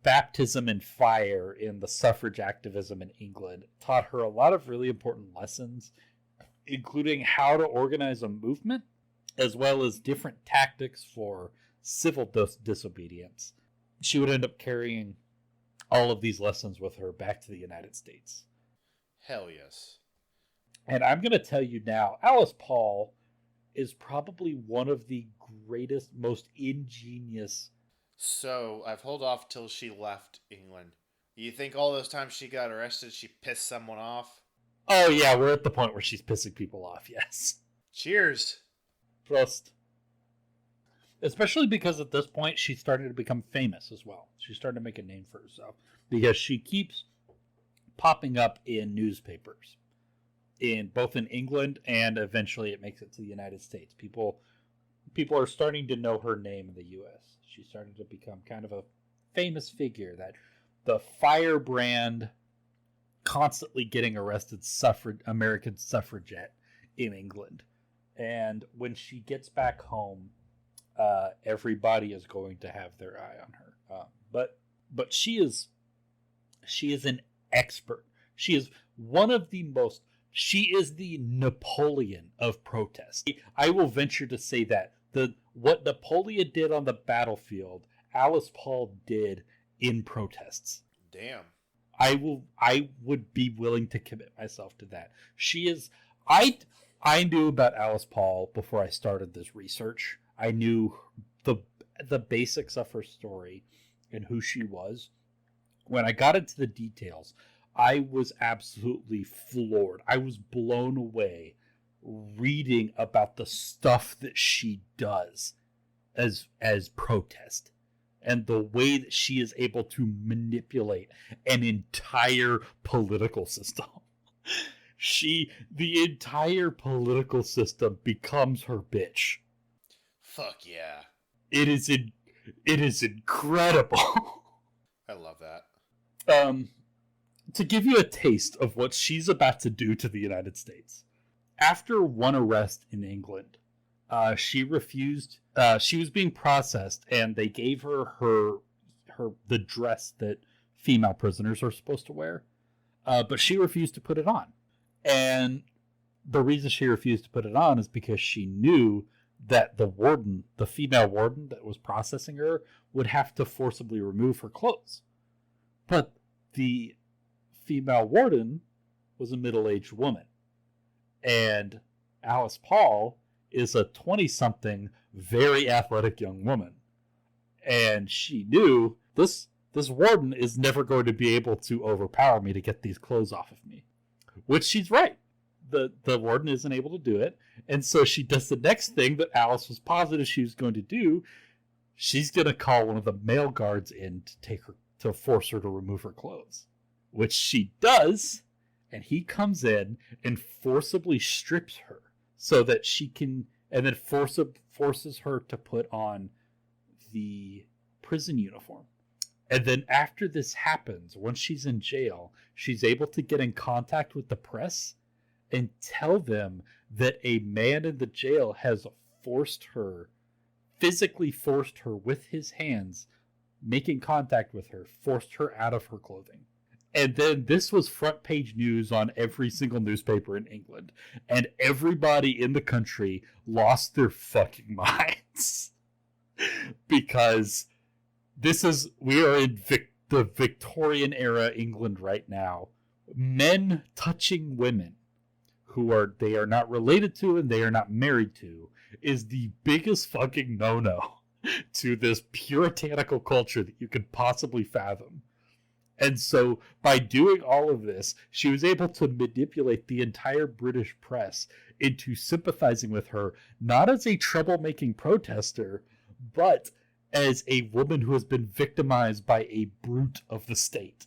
baptism in fire in the suffrage activism in England taught her a lot of really important lessons, including how to organize a movement, as well as different tactics for civil disobedience. She would end up carrying all of these lessons with her back to the United States. Hell yes. And I'm going to tell you now, Alice Paul is probably one of the greatest, most ingenious... So, I've held off till she left England. You think all those times she got arrested, she pissed someone off? Oh yeah, we're at the point where she's pissing people off, yes. Cheers. Prost. Especially because at this point, she's starting to become famous as well. She's starting to make a name for herself. Because she keeps popping up in newspapers. Both in England, and eventually it makes it to the United States. People are starting to know her name in the U.S. She's starting to become kind of a famous figure, that the firebrand, constantly getting arrested American suffragette in England. And when she gets back home, everybody is going to have their eye on her. But she is an expert. She is the Napoleon of protest. I will venture to say that what Napoleon did on the battlefield, Alice Paul did in protests. Damn. I would be willing to commit myself to that. She is... I knew about Alice Paul before I started this research. I knew the basics of her story and who she was. When I got into the details, I was absolutely floored. I was blown away reading about the stuff that she does as protest, and the way that she is able to manipulate an entire political system. The entire political system becomes her bitch. Fuck yeah. It is incredible. I love that. To give you a taste of what she's about to do to the United States. After one arrest in England, she refused. She was being processed, and they gave her the dress that female prisoners are supposed to wear, but she refused to put it on. And the reason she refused to put it on is because she knew that the female warden that was processing her, would have to forcibly remove her clothes. But the female warden was a middle-aged woman. And Alice Paul is a 20-something, very athletic young woman. And she knew this warden is never going to be able to overpower me to get these clothes off of me. Which she's right. The warden isn't able to do it. And so she does the next thing that Alice was positive she was going to do. she's going to call one of the male guards in to force her to remove her clothes, which she does. And he comes in and forcibly strips her so that she can, and then forces her to put on the prison uniform. And then after this happens, once she's in jail, she's able to get in contact with the press and tell them that a man in the jail has physically forced her with his hands, making contact with her, forced her out of her clothing. And then this was front page news on every single newspaper in England. And everybody in the country lost their fucking minds. Because we are in the Victorian era England right now. Men touching women who they are not related to and they are not married to is the biggest fucking no-no to this puritanical culture that you could possibly fathom. And so by doing all of this, she was able to manipulate the entire British press into sympathizing with her, not as a troublemaking protester, but as a woman who has been victimized by a brute of the state.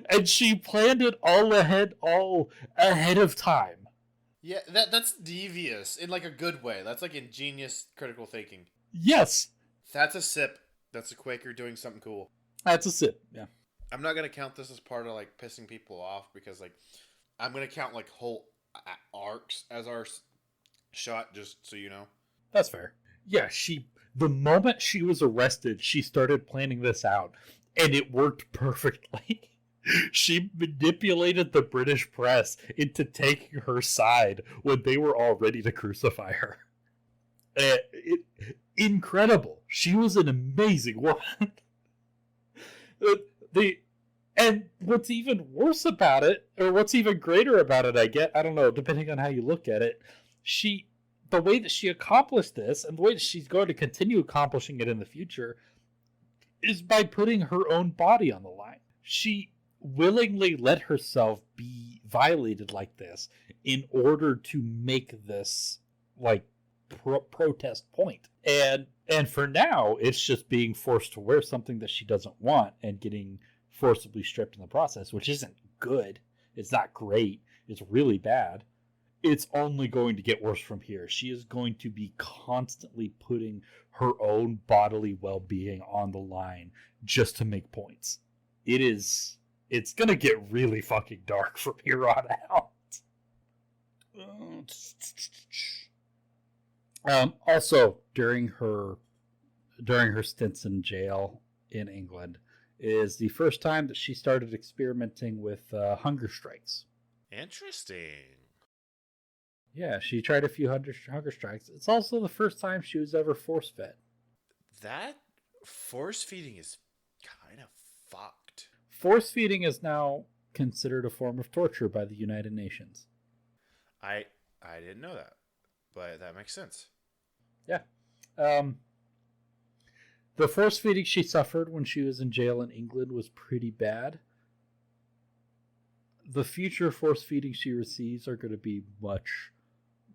And she planned it all ahead of time. Yeah, that's devious in like a good way. That's like ingenious critical thinking. Yes. That's a sip. That's a Quaker doing something cool. That's a sip, yeah. I'm not going to count this as part of like pissing people off because like I'm going to count like whole arcs as our shot, just so you know. That's fair. Yeah, the moment she was arrested, she started planning this out, and it worked perfectly. She manipulated the British press into taking her side when they were all ready to crucify her. Incredible. She was an amazing woman. And what's even worse about it, or what's even greater about it, I don't know, depending on how you look at it, the way that she accomplished this, and the way that she's going to continue accomplishing it in the future, is by putting her own body on the line. She willingly let herself be violated like this in order to make this, like, protest point. And for now, it's just being forced to wear something that she doesn't want and getting forcibly stripped in the process, which isn't good. It's not great. It's really bad. It's only going to get worse from here. She is going to be constantly putting her own bodily well-being on the line just to make points. It's going to get really fucking dark from here on out. Also, during her stints in jail in England is the first time that she started experimenting with hunger strikes. Interesting. Yeah, she tried a few hunger strikes. It's also the first time she was ever force-fed. That force feeding is kind of fucked. Force feeding is now considered a form of torture by the United Nations. I didn't know that, but that makes sense. Yeah. The force feeding she suffered when she was in jail in England was pretty bad. The future force feeding she receives are going to be much,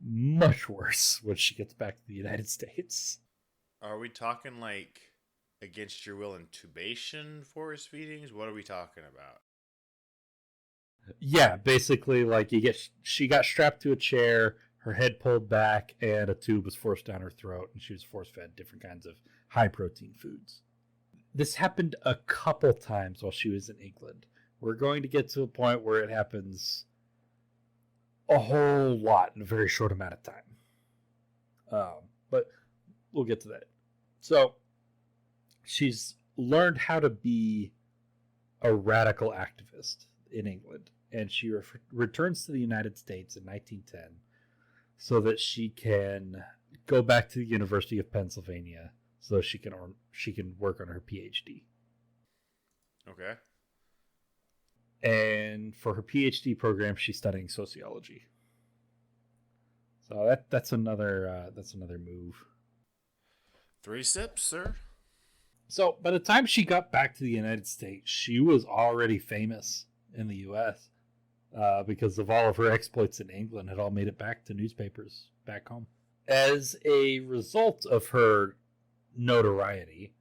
much worse when she gets back to the United States. Are we talking like against your will intubation force feedings? What are we talking about? Yeah, basically, like she got strapped to a chair, her head pulled back, and a tube was forced down her throat, and she was force-fed different kinds of high-protein foods. This happened a couple times while she was in England. We're going to get to a point where it happens a whole lot in a very short amount of time. But we'll get to that. So, she's learned how to be a radical activist in England, and she returns to the United States in 1910 so that she can go back to the University of Pennsylvania so she can work on her PhD. Okay. And for her PhD program, she's studying sociology. So that's another move. 3 sips, sir. So by the time she got back to the United States, she was already famous in the U.S. Because of all of her exploits in England had all made it back to newspapers back home. As a result of her notoriety,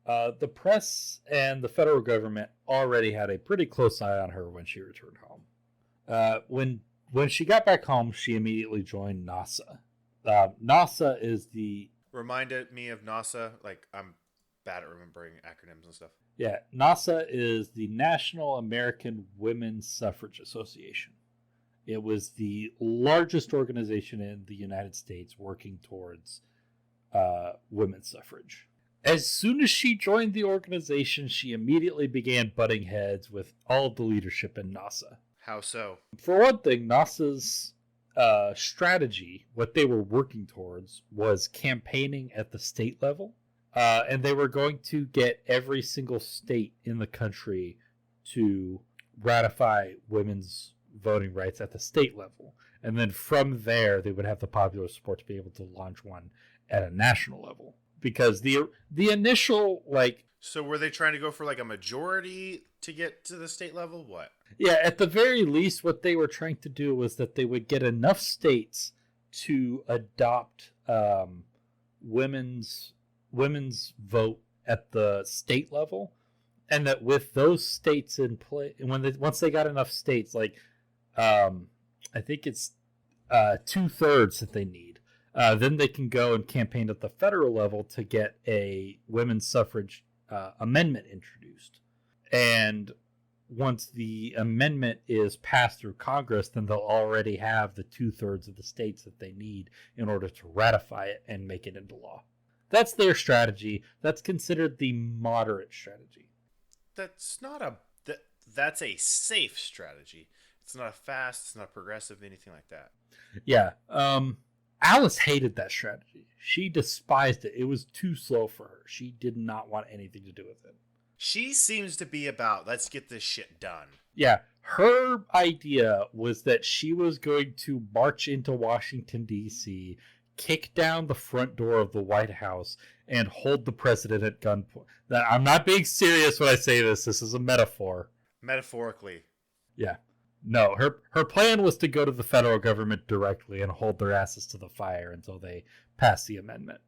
the press and the federal government already had a pretty close eye on her when she returned home. When she got back home, she immediately joined NASA. NASA is the Reminded me of NASA. Like, I'm bad at remembering acronyms and stuff. Yeah, NASA is the National American Women's Suffrage Association. It was the largest organization in the United States working towards women's suffrage. As soon as she joined the organization, she immediately began butting heads with all of the leadership in NASA. How so? For one thing, NASA's strategy, what they were working towards, was campaigning at the state level. And they were going to get every single state in the country to ratify women's voting rights at the state level. And then from there, they would have the popular support to be able to launch one at a national level. Because the initial, like... So were they trying to go for like a majority to get to the state level? What? Yeah, at the very least, what they were trying to do was that they would get enough states to adopt women's vote at the state level, and that with those states in play, once they got enough states, like I think it's 2/3 that they need, then they can go and campaign at the federal level to get a women's suffrage amendment introduced. And once the amendment is passed through Congress, then they'll already have the 2/3 of the states that they need in order to ratify it and make it into law. That's their strategy. That's considered the moderate strategy. That's not a... That's a safe strategy. It's not fast, it's not progressive, anything like that. Yeah. Alice hated that strategy. She despised it. It was too slow for her. She did not want anything to do with it. She seems to be about, let's get this shit done. Yeah. Her idea was that she was going to march into Washington, D.C., kick down the front door of the White House, and hold the president at gunpoint. I'm not being serious when I say this. This is a metaphor. Metaphorically. Yeah. No, her plan was to go to the federal government directly and hold their asses to the fire until they passed the amendment.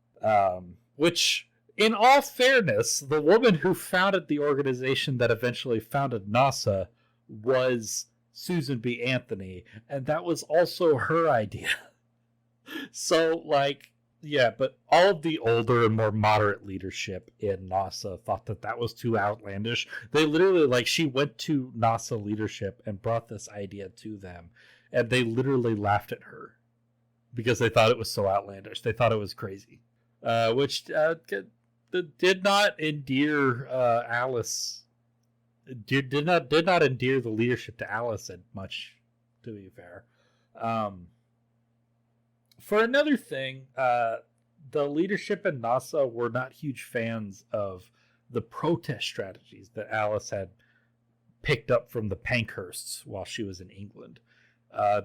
Which, in all fairness, the woman who founded the organization that eventually founded NASA was Susan B. Anthony, and that was also her idea. So, like, yeah, but all of the older and more moderate leadership in NASA thought that that was too outlandish. They literally, like, she went to NASA leadership and brought this idea to them, and they literally laughed at her because they thought it was so outlandish. They thought it was crazy, which did not endear Alice. Did not endear the leadership to Alice much, to be fair. For another thing, the leadership in NASA were not huge fans of the protest strategies that Alice had picked up from the Pankhursts while she was in England.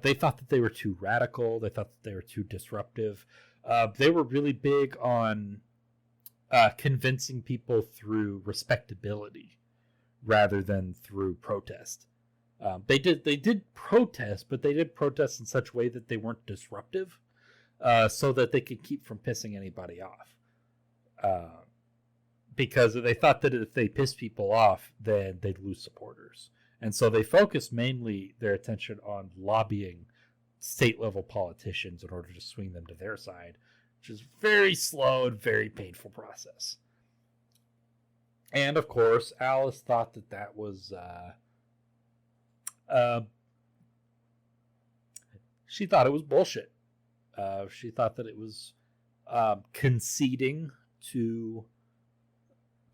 They thought that they were too radical. They thought that they were too disruptive. They were really big on convincing people through respectability rather than through protest. They did protest, but they did protest in such a way that they weren't disruptive. So that they could keep from pissing anybody off. Because they thought that if they pissed people off, then they'd lose supporters. And so they focused mainly their attention on lobbying state-level politicians in order to swing them to their side, which is very slow and very painful process. And, of course, Alice thought that that was... she thought it was bullshit. She thought that it was conceding to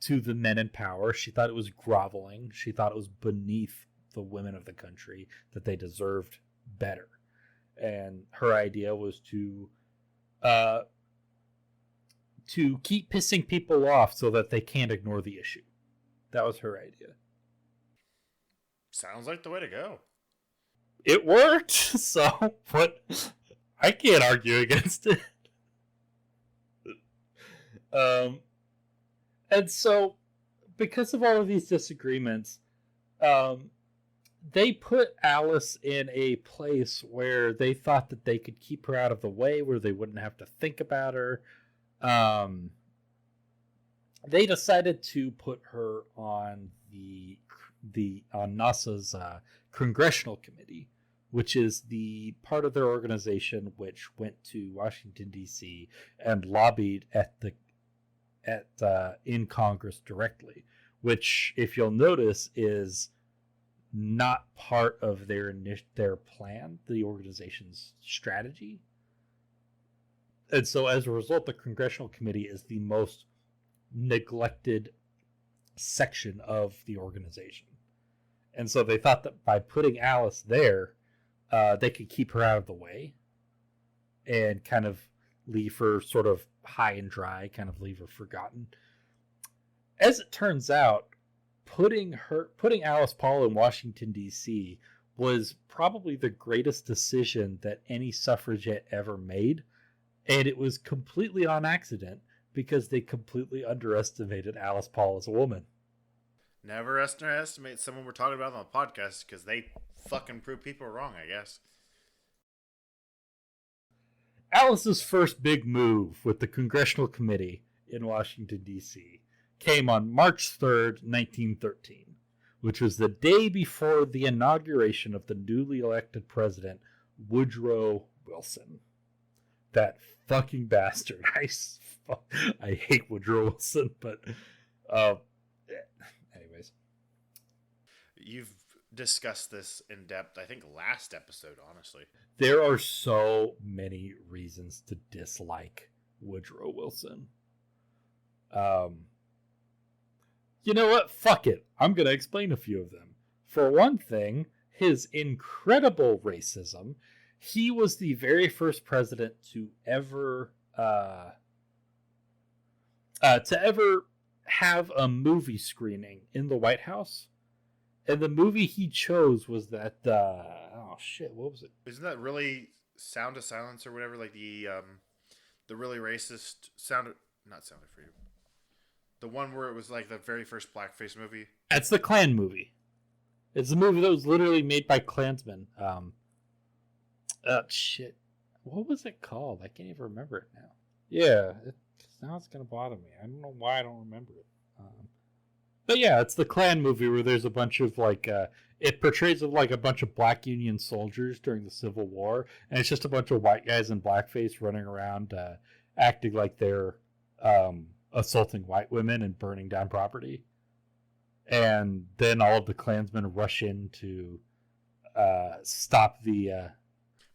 the men in power. She thought it was groveling. She thought it was beneath the women of the country, that they deserved better. And her idea was to keep pissing people off so that they can't ignore the issue. That was her idea. Sounds like the way to go. It worked. So what? I can't argue against it. And so, because of all of these disagreements, they put Alice in a place where they thought that they could keep her out of the way, where they wouldn't have to think about her. they decided to put her on on NASA's Congressional Committee, which is the part of their organization which went to Washington D.C. and lobbied in Congress directly, which, if you'll notice, is not part of their plan, the organization's strategy. And so as a result, the Congressional Committee is the most neglected section of the organization. And so they thought that by putting Alice there, they could keep her out of the way and kind of leave her sort of high and dry, kind of leave her forgotten. As it turns out, putting Alice Paul in Washington, D.C. was probably the greatest decision that any suffragette ever made. And it was completely on accident because they completely underestimated Alice Paul as a woman. Never underestimate someone we're talking about on the podcast because they fucking prove people wrong, I guess. Alice's first big move with the Congressional Committee in Washington, D.C. came on March 3rd, 1913, which was the day before the inauguration of the newly elected president, Woodrow Wilson. That fucking bastard. I hate Woodrow Wilson, but anyways. You've discussed this in depth, I think, last episode, honestly. There are so many reasons to dislike Woodrow Wilson. You know what? Fuck it. I'm going to explain a few of them. For one thing, his incredible racism. He was the very first president to ever have a movie screening in the White House. And the movie he chose was that, oh shit, what was it? Isn't that really Sound of Silence or whatever? Like the really racist not Sound of Freedom. The one where it was like the very first blackface movie. It's the Klan movie. It's a movie that was literally made by Klansmen. Shit. What was it called? I can't even remember it now. Yeah, now it's going to bother me. I don't know why I don't remember it. But yeah, it's the Klan movie where there's a bunch of it portrays like a bunch of black Union soldiers during the Civil War, and it's just a bunch of white guys in blackface running around acting like they're assaulting white women and burning down property. And then all of the Klansmen rush in to stop the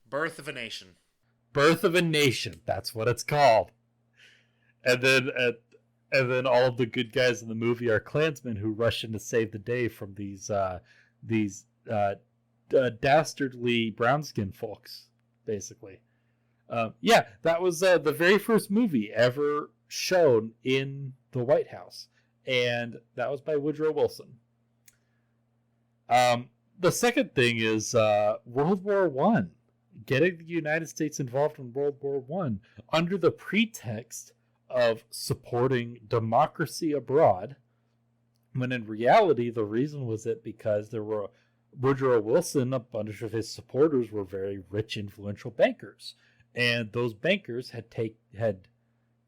Birth of a Nation. Birth of a Nation. That's what it's called. And then all of the good guys in the movie are Klansmen who rush in to save the day from these dastardly brown-skinned folks, basically. Yeah, that was the very first movie ever shown in the White House, and that was by Woodrow Wilson. The second thing is World War One. Getting the United States involved in World War One under the pretext of supporting democracy abroad, when in reality the reason was that because there were Woodrow Wilson, a bunch of his supporters were very rich, influential bankers, and those bankers had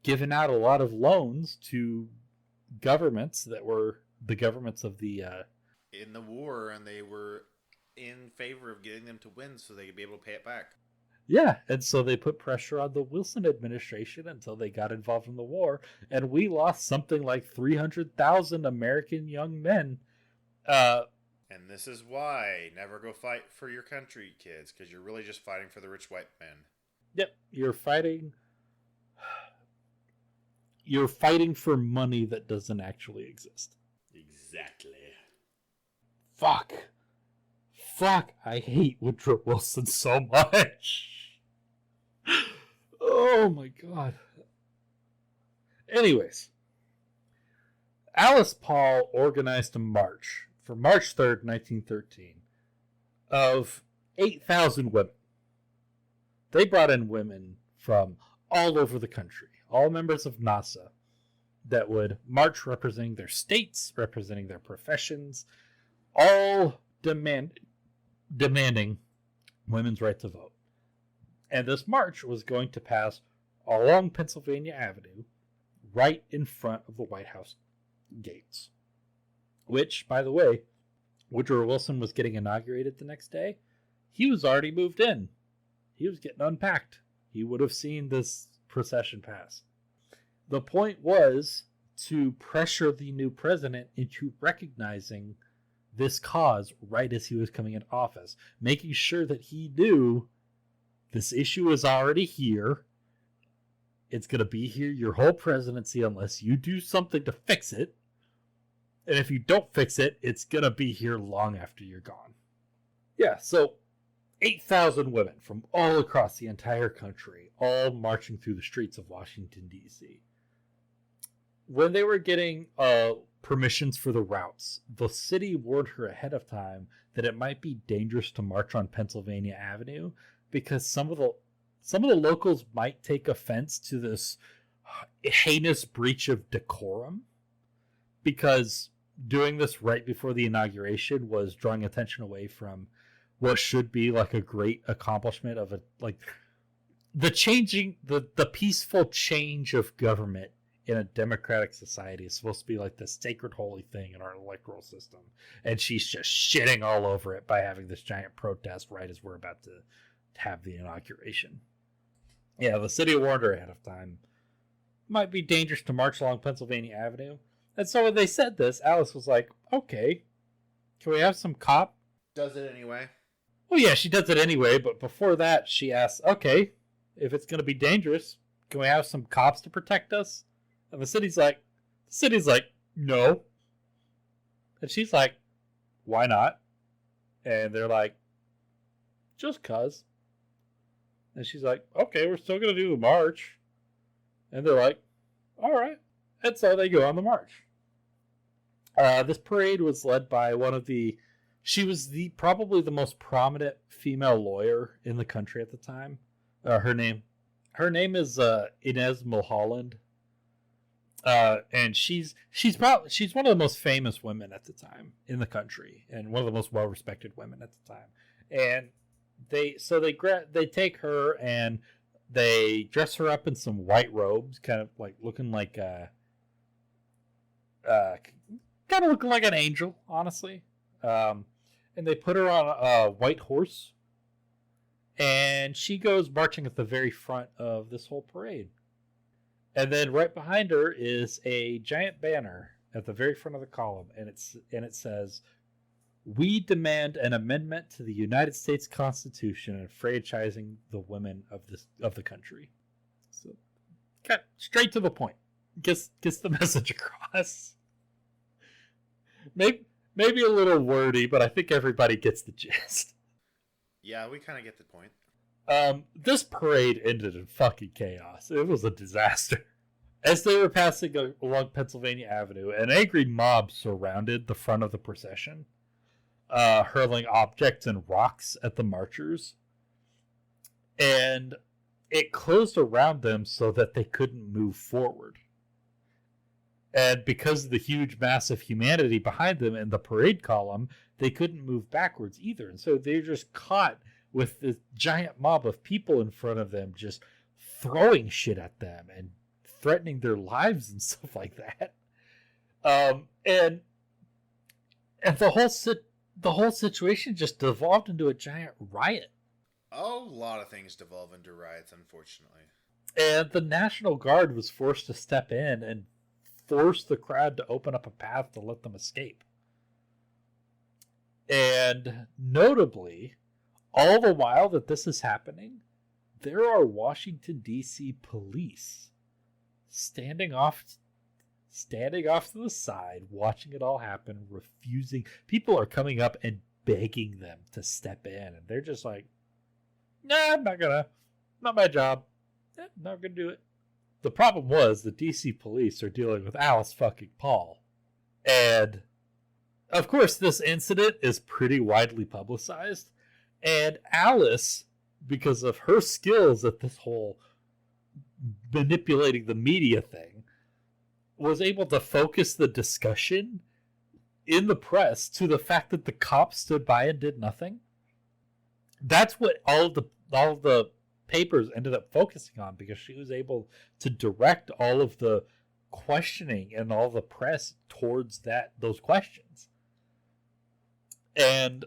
given out a lot of loans to governments that were the governments of the in the war, and they were in favor of getting them to win so they could be able to pay it back. Yeah, and so they put pressure on the Wilson administration until they got involved in the war, and we lost something like 300,000 American young men. And this is why never go fight for your country, kids, because you're really just fighting for the rich white men. Yep, you're fighting for money that doesn't actually exist. Exactly. Fuck, I hate Woodrow Wilson so much. Oh my god. Anyways, Alice Paul organized a march for March 3rd, 1913, of 8,000 women. They brought in women from all over the country, all members of NASA, that would march representing their states, representing their professions, all demanding women's right to vote. And this march was going to pass along Pennsylvania Avenue, right in front of the White House gates. Which, by the way, Woodrow Wilson was getting inaugurated the next day. He was already moved in. He was getting unpacked. He would have seen this procession pass. The point was to pressure the new president into recognizing this cause right as he was coming into office, making sure that he knew this issue is already here. It's going to be here your whole presidency unless you do something to fix it. And if you don't fix it, it's going to be here long after you're gone. Yeah, so 8,000 women from all across the entire country, all marching through the streets of Washington, D.C. When they were getting permissions for the routes, the city warned her ahead of time that it might be dangerous to march on Pennsylvania Avenue because some of the locals might take offense to this heinous breach of decorum, because doing this right before the inauguration was drawing attention away from what should be like a great accomplishment of the peaceful change of government in a democratic society is supposed to be like the sacred holy thing in our electoral system. And she's just shitting all over it by having this giant protest right as we're about to have the inauguration. Yeah, the city warned her ahead of time. Might be dangerous to march along Pennsylvania Avenue. And so when they said this, Alice was like, okay, can we have some cop? Does it anyway. Well, yeah, she does it anyway, but before that, she asks, okay, if it's going to be dangerous, can we have some cops to protect us? And the city's like, no. And she's like, why not? And they're like, just cuz. And she's like, okay, we're still going to do the march. And they're like, all right. And so they go on the march. This parade was led by she was probably the most prominent female lawyer in the country at the time. Her name is Inez Milholland. And she's one of the most famous women at the time in the country, and one of the most well-respected women at the time. And they take her and they dress her up in some white robes, kind of like looking like kind of looking like an angel, honestly. And they put her on a white horse, and she goes marching at the very front of this whole parade. And then right behind her is a giant banner at the very front of the column, and it says, "We demand an amendment to the United States Constitution enfranchising the women of the country." So, cut straight to the point. Gets the message across. Maybe a little wordy, but I think everybody gets the gist. Yeah, we kind of get the point. This parade ended in fucking chaos. It was a disaster. As they were passing along Pennsylvania Avenue, an angry mob surrounded the front of the procession, hurling objects and rocks at the marchers. And it closed around them so that they couldn't move forward. And because of the huge mass of humanity behind them in the parade column, they couldn't move backwards either. And so they're just caught with this giant mob of people in front of them, just throwing shit at them and threatening their lives and stuff like that. And the whole situation just devolved into a giant riot. A lot of things devolve into riots, unfortunately. And the National Guard was forced to step in and force the crowd to open up a path to let them escape. And notably, all the while that this is happening, there are Washington, D.C. police standing off to the side, watching it all happen, refusing. People are coming up and begging them to step in, and they're just like, nah, I'm not gonna. Not my job. Not gonna do it. The problem was the DC police are dealing with Alice fucking Paul. And, of course, this incident is pretty widely publicized. And Alice, because of her skills at this whole manipulating the media thing, was able to focus the discussion in the press to the fact that the cops stood by and did nothing. That's what all of the papers ended up focusing on, because she was able to direct all of the questioning and all the press towards those questions. And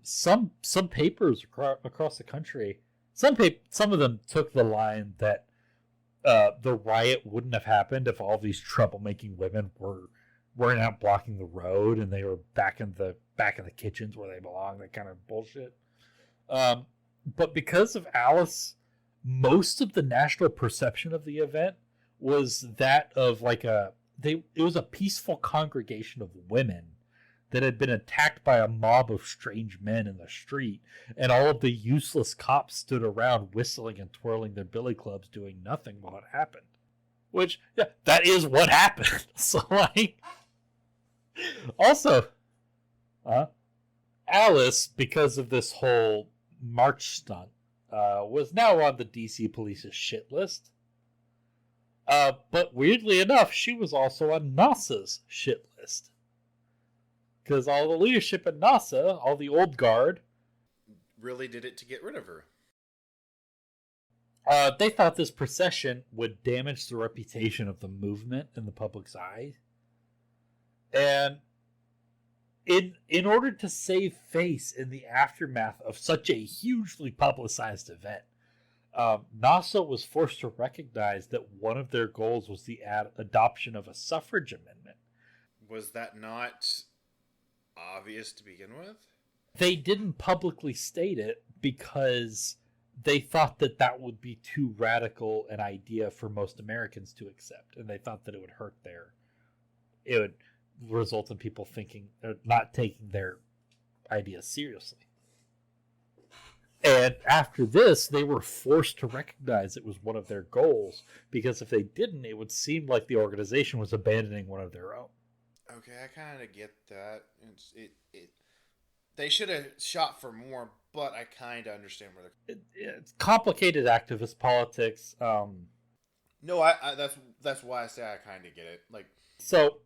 some papers across the country, some of them took the line that the riot wouldn't have happened if all these troublemaking women weren't out blocking the road and they were back in the kitchens where they belong. That kind of bullshit. But because of Alice, most of the national perception of the event was that of it was a peaceful congregation of women that had been attacked by a mob of strange men in the street, and all of the useless cops stood around whistling and twirling their billy clubs doing nothing while it happened. Which, yeah, that is what happened. So, also, Alice, because of this whole march stunt, was now on the DC police's shit list. But weirdly enough, she was also on NASA's shit list. Because all the leadership at NASA, all the old guard, really did it to get rid of her. They thought this procession would damage the reputation of the movement in the public's eye. And in order to save face in the aftermath of such a hugely publicized event, NASA was forced to recognize that one of their goals was the adoption of a suffrage amendment. Was that not obvious to begin with? They didn't publicly state it because they thought that would be too radical an idea for most Americans to accept, and they thought that it would result in people thinking or not taking their ideas seriously. And after this, they were forced to recognize it was one of their goals, because if they didn't, it would seem like the organization was abandoning one of their own. Okay, I kind of get that. They should have shot for more, but I kind of understand where they're. It's complicated activist politics. No, I that's why I say I kind of get it. So,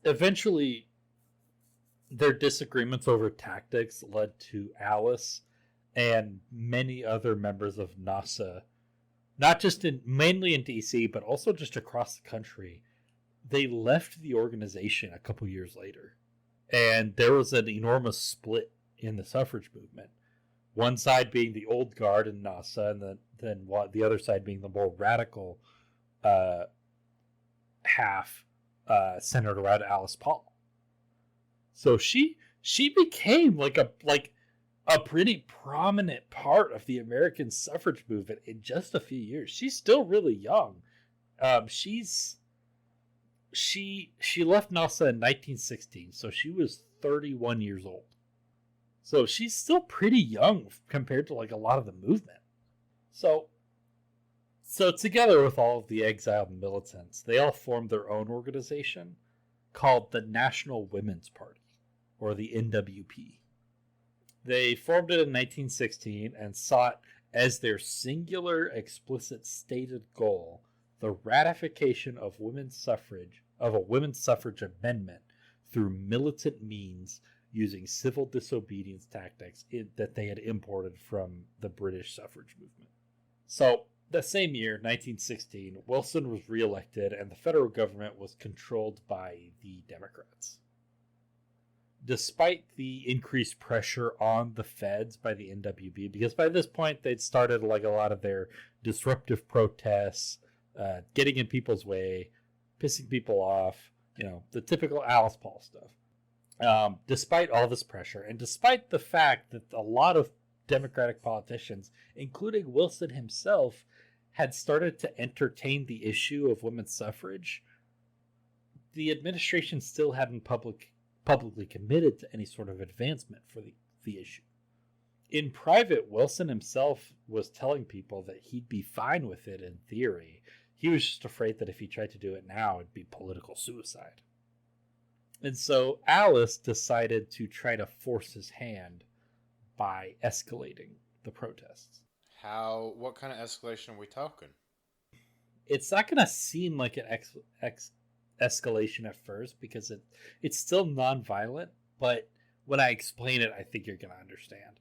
eventually, their disagreements over tactics led to Alice and many other members of NASA, not just mainly in DC, but also just across the country. They left the organization a couple years later, and there was an enormous split in the suffrage movement. One side being the old guard in NASA, and then the other side being the more radical half, centered around Alice Paul. So she became like a pretty prominent part of the American suffrage movement in just a few years. She's still really young. She left NASA in 1916, so she was 31 years old. So she's still pretty young compared to a lot of the movement. So together with all of the exiled militants, they all formed their own organization called the National Women's Party, or the NWP. They formed it in 1916 and sought as their singular, explicit stated goal the ratification of a women's suffrage amendment through militant means using civil disobedience tactics that they had imported from the British suffrage movement. So, the same year, 1916, Wilson was reelected and the federal government was controlled by the Democrats. Despite the increased pressure on the feds by the NWP, because by this point they'd started a lot of their disruptive protests, getting in people's way, pissing people off, the typical Alice Paul stuff. Despite all this pressure, and despite the fact that a lot of Democratic politicians, including Wilson himself, had started to entertain the issue of women's suffrage, the administration still hadn't publicly committed to any sort of advancement for the issue. In private, Wilson himself was telling people that he'd be fine with it in theory. He was just afraid that if he tried to do it now, it'd be political suicide. And so Alice decided to try to force his hand by escalating the protests. What kind of escalation are we talking? It's not going to seem like an escalation at first because it's still non-violent, but when I explain it, I think you're going to understand.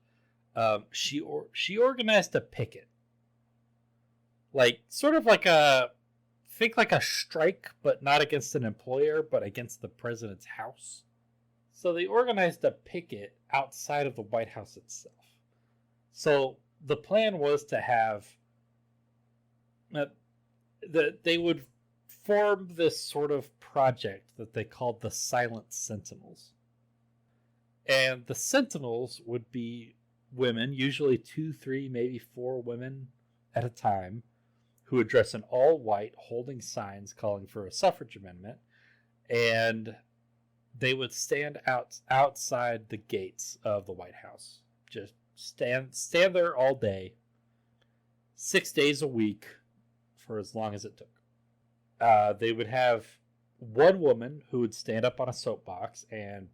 She organized a picket, sort of like a think like a strike, but not against an employer, but against the president's house. So they organized a picket outside of the White House itself. So the plan was to have they would form this sort of project that they called the Silent Sentinels. And the Sentinels would be women, usually 2, 3, maybe 4 women at a time, who would dress in all white, holding signs calling for a suffrage amendment, and they would stand outside the gates of the White House. Just stand there all day, 6 days a week, for as long as it took. They would have one woman who would stand up on a soapbox and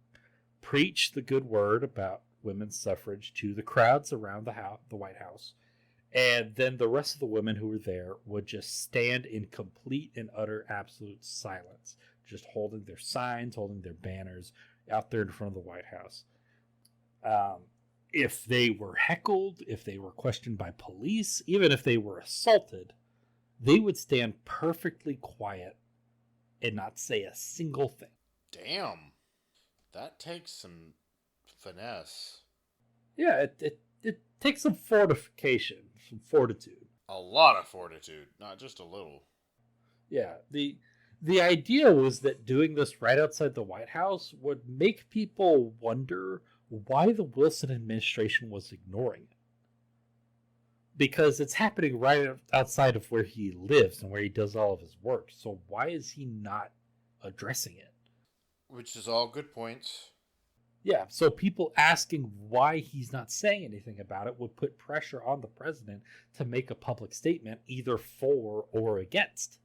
preach the good word about women's suffrage to the crowds around the White House. And then the rest of the women who were there would just stand in complete and utter absolute silence, just holding their signs, holding their banners out there in front of the White House. If they were heckled, if they were questioned by police, even if they were assaulted, they would stand perfectly quiet and not say a single thing. Damn. That takes some finesse. Yeah, it takes some fortification, some fortitude. A lot of fortitude, not just a little. Yeah, the idea was that doing this right outside the White House would make people wonder why the Wilson administration was ignoring it. Because it's happening right outside of where he lives and where he does all of his work. So why is he not addressing it? Which is all good points. Yeah, so people asking why he's not saying anything about it would put pressure on the president to make a public statement either for or against.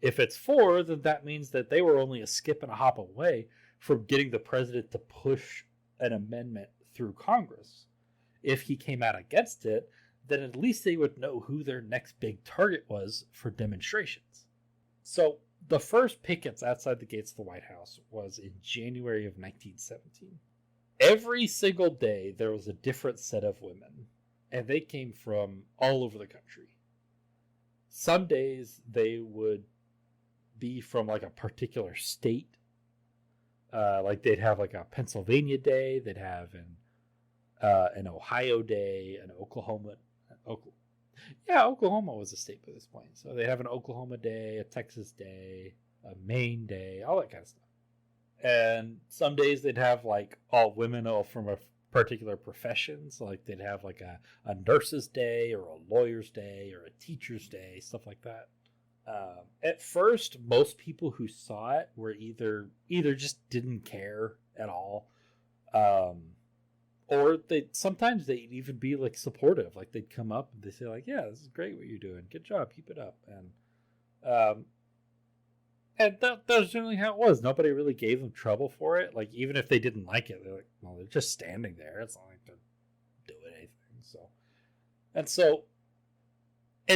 If it's for, then that means that they were only a skip and a hop away from getting the president to push an amendment through Congress. If he came out against it, then at least they would know who their next big target was for demonstrations. So the first pickets outside the gates of the White House was in January of 1917. Every single day there was a different set of women, and they came from all over the country. Some days they would be from like a particular state. Like they'd have like a Pennsylvania day, they'd have an Ohio day, an Oklahoma. Oklahoma was a state by this point. So they have an Oklahoma day, a Texas day, a Maine day, all that kind of stuff. And some days they'd have like all women all from a particular profession. So like they'd have like a nurse's day or a lawyer's day or a teacher's day, stuff like that. At first, most people who saw it were either just didn't care at all, or sometimes they'd even be like supportive. Like they'd come up and they say like, "Yeah, this is great what you're doing. Good job, keep it up." And that was generally how it was. Nobody really gave them trouble for it. Like even if they didn't like it, they're like, "Well, they're just standing there. It's not like they're doing anything."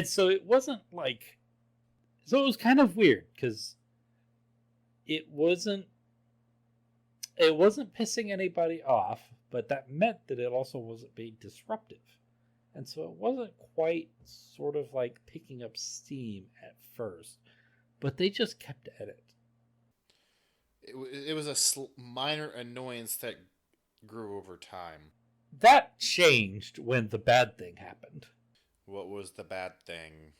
So it wasn't like. So it was kind of weird because it wasn't pissing anybody off, but that meant that it also wasn't being disruptive. And so it wasn't quite sort of like picking up steam at first, but they just kept at it. It was a minor annoyance that grew over time. That changed when the bad thing happened. What was the bad thing?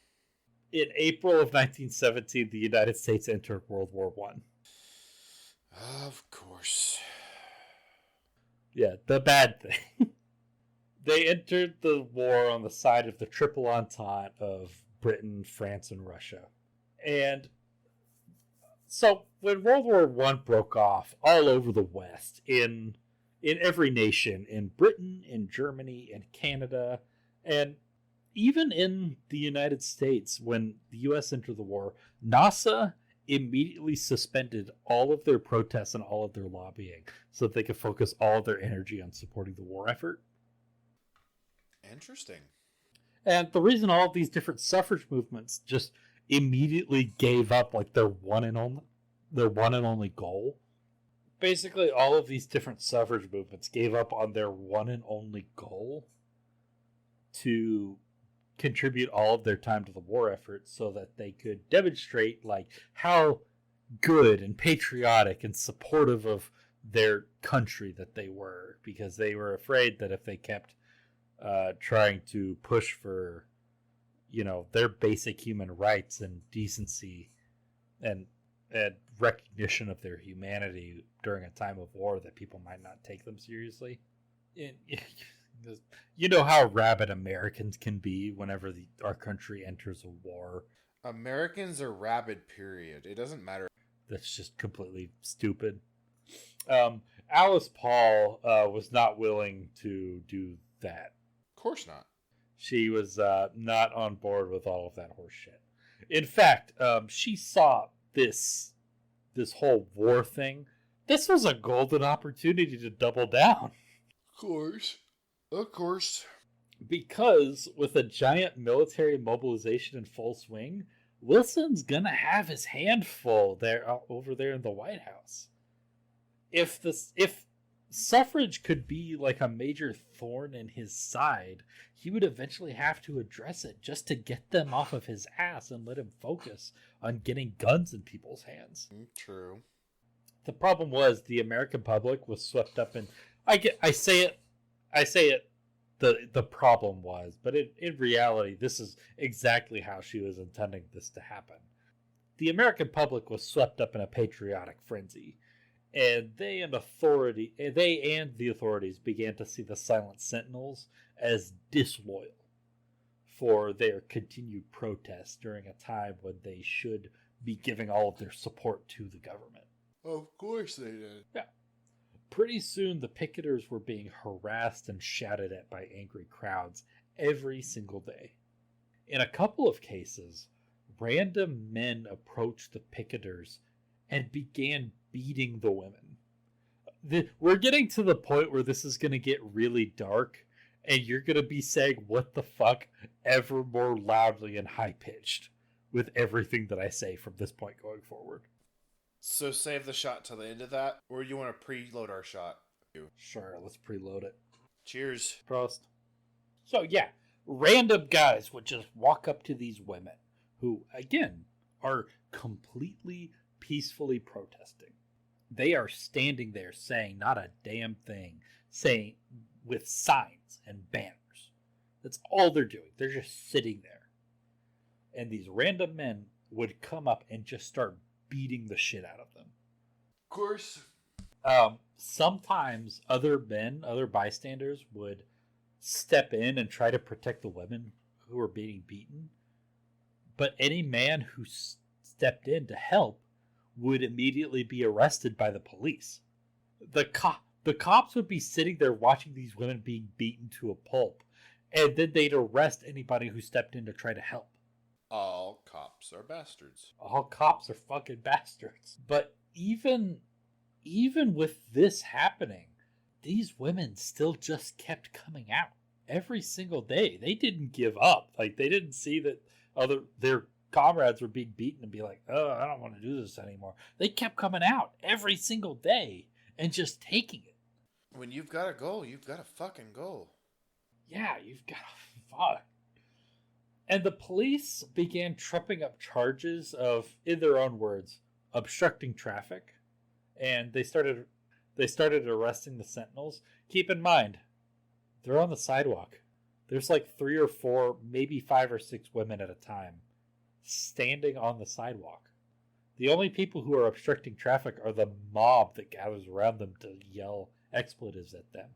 In April of 1917, the United States entered World War I. Of course. Yeah, the bad thing. They entered the war on the side of the Triple Entente of Britain, France, and Russia. And so when World War I broke off all over the West, in every nation, in Britain, in Germany, in Canada, and even in the United States, when the U.S. entered the war, NASA immediately suspended all of their protests and all of their lobbying so that they could focus all of their energy on supporting the war effort. Interesting. And the reason all of these different suffrage movements just immediately gave up like their one and only goal. Basically, all of these different suffrage movements gave up on their one and only goal to contribute all of their time to the war effort so that they could demonstrate like how good and patriotic and supportive of their country that they were, because they were afraid that if they kept trying to push for, their basic human rights and decency and recognition of their humanity during a time of war, that people might not take them seriously. You know how rabid Americans can be whenever our country enters a war. Americans are rabid, period. It doesn't matter. That's just completely stupid. Alice Paul was not willing to do that. Of course not. She was not on board with all of that horse shit. In fact, she saw this whole war thing. This was a golden opportunity to double down. Of course. Because with a giant military mobilization in full swing, Wilson's gonna have his hand full over there in the White House. If suffrage could be like a major thorn in his side, he would eventually have to address it just to get them off of his ass and let him focus on getting guns in people's hands. True. The problem was the American public was swept up in. I say it. The problem was, but in reality, this is exactly how she was intending this to happen. The American public was swept up in a patriotic frenzy, and they and the authorities began to see the Silent Sentinels as disloyal for their continued protests during a time when they should be giving all of their support to the government. Of course they did. Yeah. Pretty soon, the picketers were being harassed and shouted at by angry crowds every single day. In a couple of cases, random men approached the picketers and began beating the women. We're getting to the point where this is going to get really dark, and you're going to be saying, what the fuck, ever more loudly and high-pitched with everything that I say from this point going forward. So save the shot till the end of that, or you want to preload our shot? Sure, let's preload it. Cheers. Prost. So yeah, random guys would just walk up to these women who, again, are completely peacefully protesting. They are standing there saying not a damn thing, saying with signs and banners. That's all they're doing. They're just sitting there. And these random men would come up and just start beating the shit out of them. Of course. Sometimes other bystanders would step in and try to protect the women who were being beaten. But any man who stepped in to help would immediately be arrested by the police. The cops would be sitting there watching these women being beaten to a pulp, and then they'd arrest anybody who stepped in to try to help. All cops are bastards. All cops are fucking bastards. But even with this happening, these women still just kept coming out every single day. They didn't give up. Like, they didn't see that their comrades were being beaten and be like, oh, I don't want to do this anymore. They kept coming out every single day and just taking it. When you've got a goal, you've got a fucking goal. Yeah, you've got to fuck. And the police began trumping up charges of, in their own words, obstructing traffic. And they started arresting the Sentinels. Keep in mind, they're on the sidewalk. There's like 3 or 4, maybe 5 or 6 women at a time standing on the sidewalk. The only people who are obstructing traffic are the mob that gathers around them to yell expletives at them.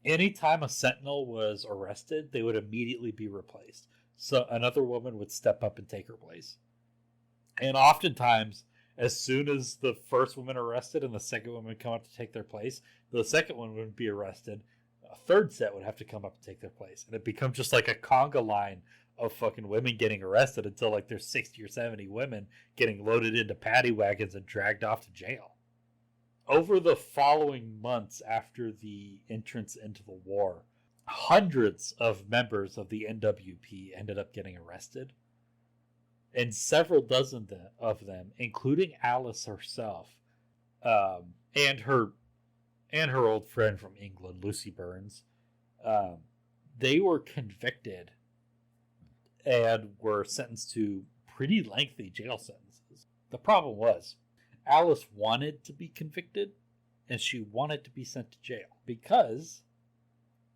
Anytime a Sentinel was arrested, they would immediately be replaced. So another woman would step up and take her place. And oftentimes, as soon as the first woman arrested and the second woman would come up to take their place, the second one would be arrested. A third set would have to come up and take their place. And it becomes just like a conga line of fucking women getting arrested until like there's 60 or 70 women getting loaded into paddy wagons and dragged off to jail. Over the following months after the entrance into the war, hundreds of members of the NWP ended up getting arrested. And several dozen of them, including Alice herself, and her old friend from England, Lucy Burns, they were convicted and were sentenced to pretty lengthy jail sentences. The problem was, Alice wanted to be convicted, and she wanted to be sent to jail because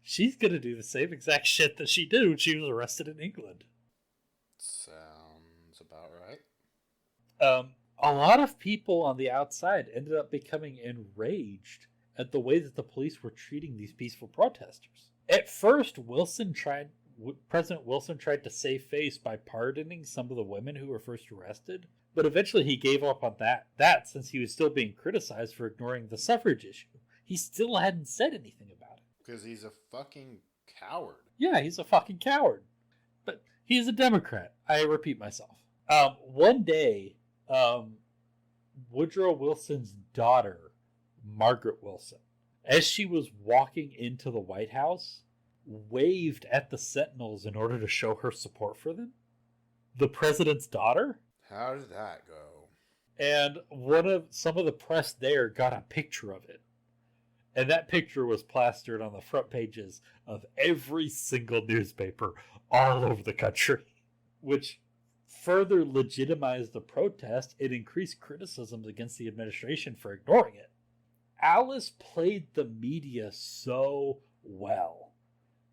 she's going to do the same exact shit that she did when she was arrested in England. Sounds about right. A lot of people on the outside ended up becoming enraged at the way that the police were treating these peaceful protesters. At first, President Wilson tried to save face by pardoning some of the women who were first arrested, but eventually he gave up on that since he was still being criticized for ignoring the suffrage issue. He still hadn't said anything about it. Because he's a fucking coward. Yeah, he's a fucking coward. But he's a Democrat. I repeat myself. One day, Woodrow Wilson's daughter, Margaret Wilson, as she was walking into the White House, waved at the Sentinels in order to show her support for them. The president's daughter. How did that go? And some of the press there got a picture of it. And that picture was plastered on the front pages of every single newspaper all over the country, which further legitimized the protest and increased criticisms against the administration for ignoring it. Alice played the media so well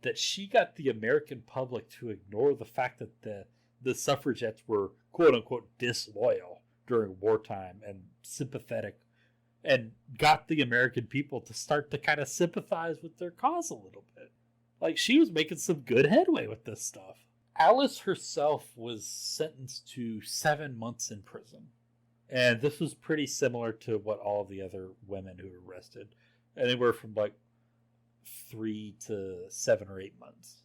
that she got the American public to ignore the fact that the suffragettes were quote-unquote disloyal during wartime and sympathetic, and got the American people to start to kind of sympathize with their cause a little bit. Like, she was making some good headway with this stuff. Alice herself was sentenced to 7 months in prison. And this was pretty similar to what all of the other women who were arrested. Anywhere from like 3 to 7 or 8 months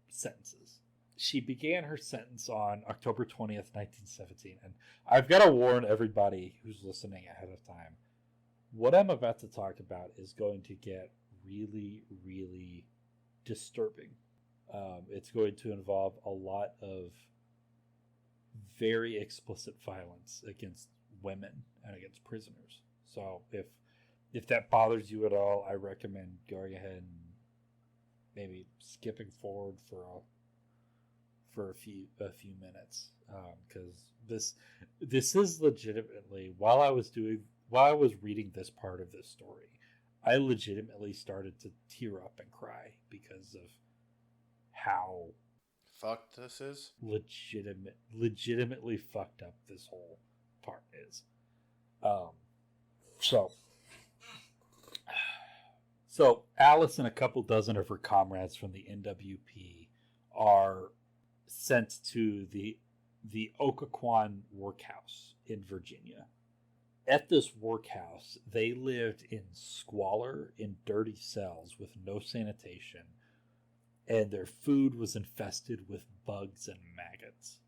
sentences. She began her sentence on October 20th, 1917. And I've got to warn everybody who's listening ahead of time. What I'm about to talk about is going to get really, really disturbing. It's going to involve a lot of very explicit violence against women and against prisoners. So if that bothers you at all, I recommend going ahead and maybe skipping forward for a few minutes, because this is legitimately, while I was reading this part of this story, I legitimately started to tear up and cry because of how fucked this is. Legitimately fucked up this whole part is. So Alice and a couple dozen of her comrades from the NWP are sent to the Occoquan workhouse in Virginia. At this workhouse, they lived in squalor in dirty cells with no sanitation, and their food was infested with bugs and maggots.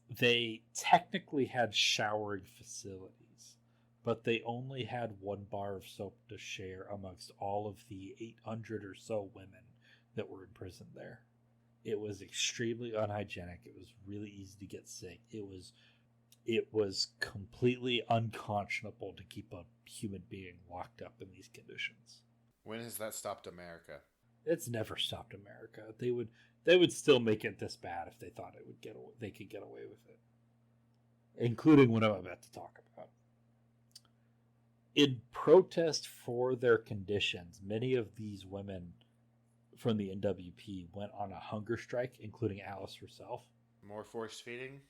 They technically had showering facilities, but they only had 1 bar of soap to share amongst all of the 800 or so women that were in prison there. It was extremely unhygienic. It was really easy to get sick. It was completely unconscionable to keep a human being locked up in these conditions. When has that stopped America? It's never stopped America. They would still make it this bad if they thought they could get away with it, including what I'm about to talk about. In protest for their conditions, many of these women from the NWP went on a hunger strike, including Alice herself. More force feeding?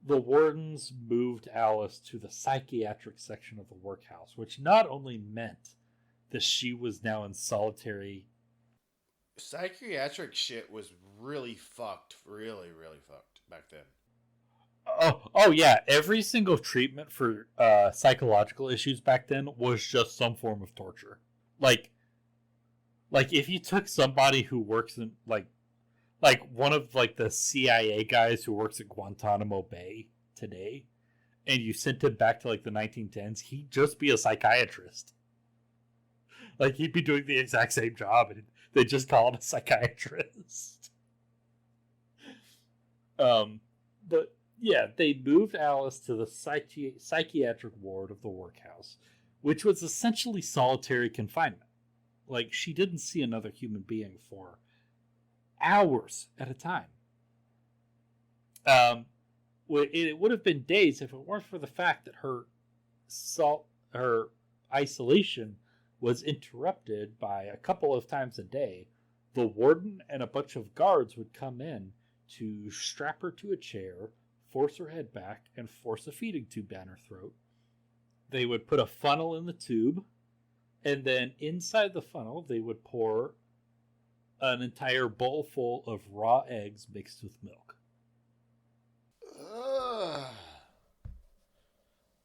The wardens moved Alice to the psychiatric section of the workhouse, which not only meant that she was now in solitary... Psychiatric shit was really fucked. Really, really fucked back then. Oh yeah. Every single treatment for psychological issues back then was just some form of torture. Like if you took somebody who works in like one of like the CIA guys who works at Guantanamo Bay today, and you sent him back to like the 1910s, he'd just be a psychiatrist. Like, he'd be doing the exact same job, and they just call him a psychiatrist. But yeah, they moved Alice to the psychiatric ward of the workhouse, which was essentially solitary confinement. Like, she didn't see another human being for hours at a time. Um, it would have been days if it weren't for the fact that her isolation was interrupted by a couple of times a day. The warden and a bunch of guards would come in to strap her to a chair, force her head back, and force a feeding tube down her throat. They would put a funnel in the tube, and then inside the funnel, they would pour an entire bowl full of raw eggs mixed with milk. Ugh.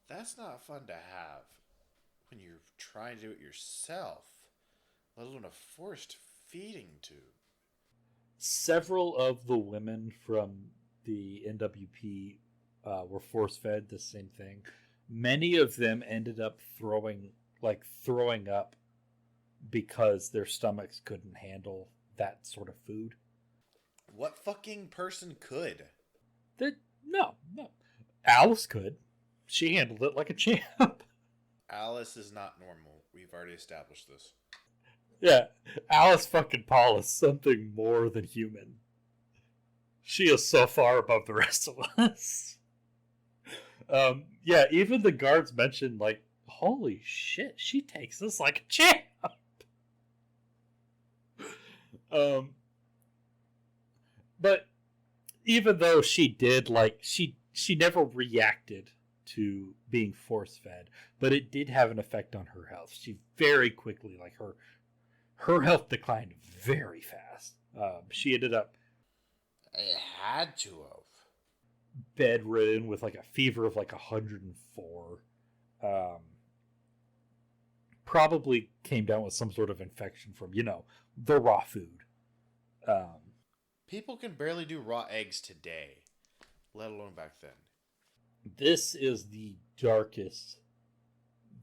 That's not fun to have when you're trying to do it yourself, let alone a forced feeding tube. Several of the women from the NWP were force fed the same thing. Many of them ended up throwing up because their stomachs couldn't handle that sort of food. What fucking person could? No. Alice could. She handled it like a champ. Alice is not normal. We've already established this. Yeah, Alice fucking Paul is something more than human. She is so far above the rest of us. Yeah, even the guards mentioned, like, holy shit, she takes this like a champ. But even though she did, like, she never reacted to being force fed, but it did have an effect on her health. She very quickly, like, her health declined very fast. She ended up It had to have. bedridden with like a fever of like 104. Probably came down with some sort of infection from, the raw food. People can barely do raw eggs today, let alone back then. This is the darkest.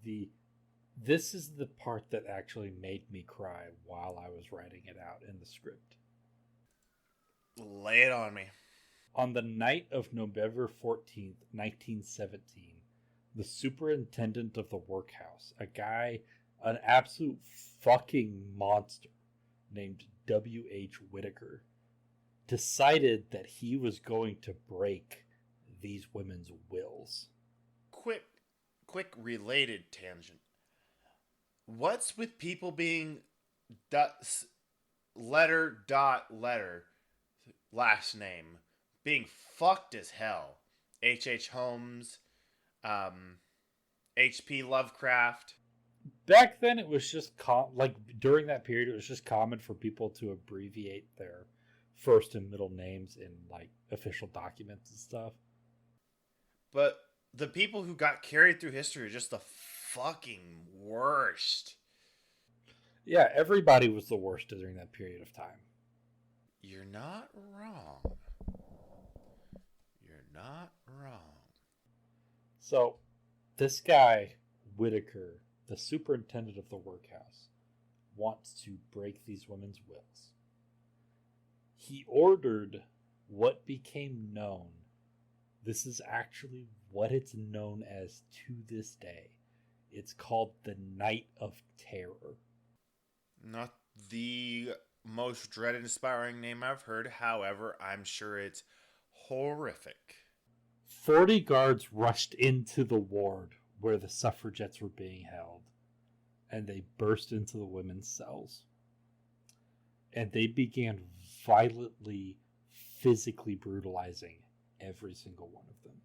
This is the part that actually made me cry while I was writing it out in the script. Lay it on me. On the night of November 14th, 1917, the superintendent of the workhouse, an absolute fucking monster named W.H. Whitaker, decided that he was going to break these women's wills. Quick related tangent. What's with people being letter last name being fucked as hell? H.H. Holmes, H.P. Lovecraft. Back then, it was just during that period, it was just common for people to abbreviate their first and middle names in like official documents and stuff. But the people who got carried through history are just the fucking worst. Yeah, everybody was the worst during that period of time. You're not wrong. You're not wrong. So, this guy, Whitaker, the superintendent of the workhouse, wants to break these women's wills. He ordered what became known. This is actually what it's known as to this day. It's called the Night of Terror. Not the most dread-inspiring name I've heard. However, I'm sure it's horrific. 40 guards rushed into the ward where the suffragettes were being held, and they burst into the women's cells. And they began violently, physically brutalizing every single one of them.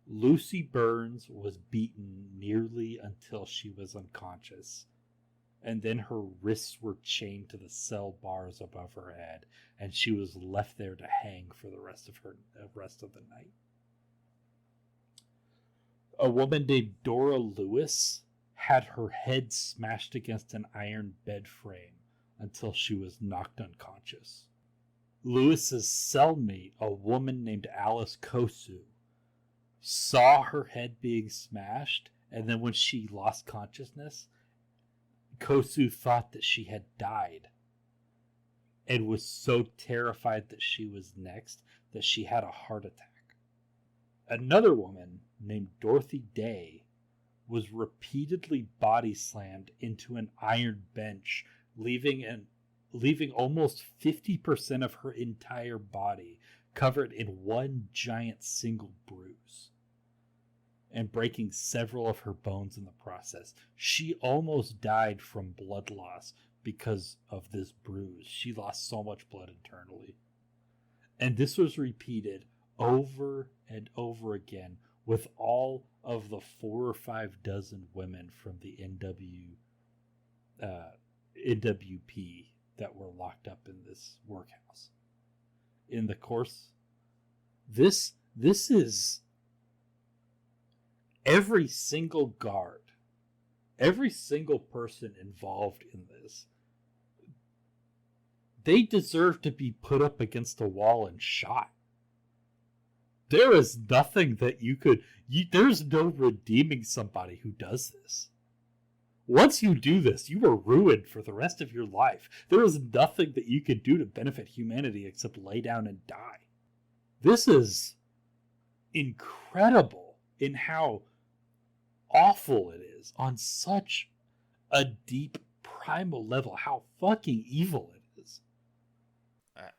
Lucy Burns was beaten nearly until she was unconscious, and then her wrists were chained to the cell bars above her head, and she was left there to hang for the rest of the night. A woman named Dora Lewis had her head smashed against an iron bed frame until she was knocked unconscious. Lewis's cellmate, a woman named Alice Kosu, saw her head being smashed, and then when she lost consciousness, Kosu thought that she had died and was so terrified that she was next that she had a heart attack. Another woman named Dorothy Day was repeatedly body slammed into an iron bench, leaving leaving almost 50% of her entire body covered in one giant single bruise, and breaking several of her bones in the process. She almost died from blood loss because of this bruise. She lost so much blood internally. And this was repeated over and over again with all of the 4 or 5 dozen women from the NWP that were locked up in this workhouse. In the course, this is every single guard, every single person involved in this. They deserve to be put up against a wall and shot. There is nothing that there's no redeeming somebody who does this. Once you do this, you are ruined for the rest of your life. There is nothing that you can do to benefit humanity except lay down and die. This is incredible in how awful it is on such a deep primal level, how fucking evil it is.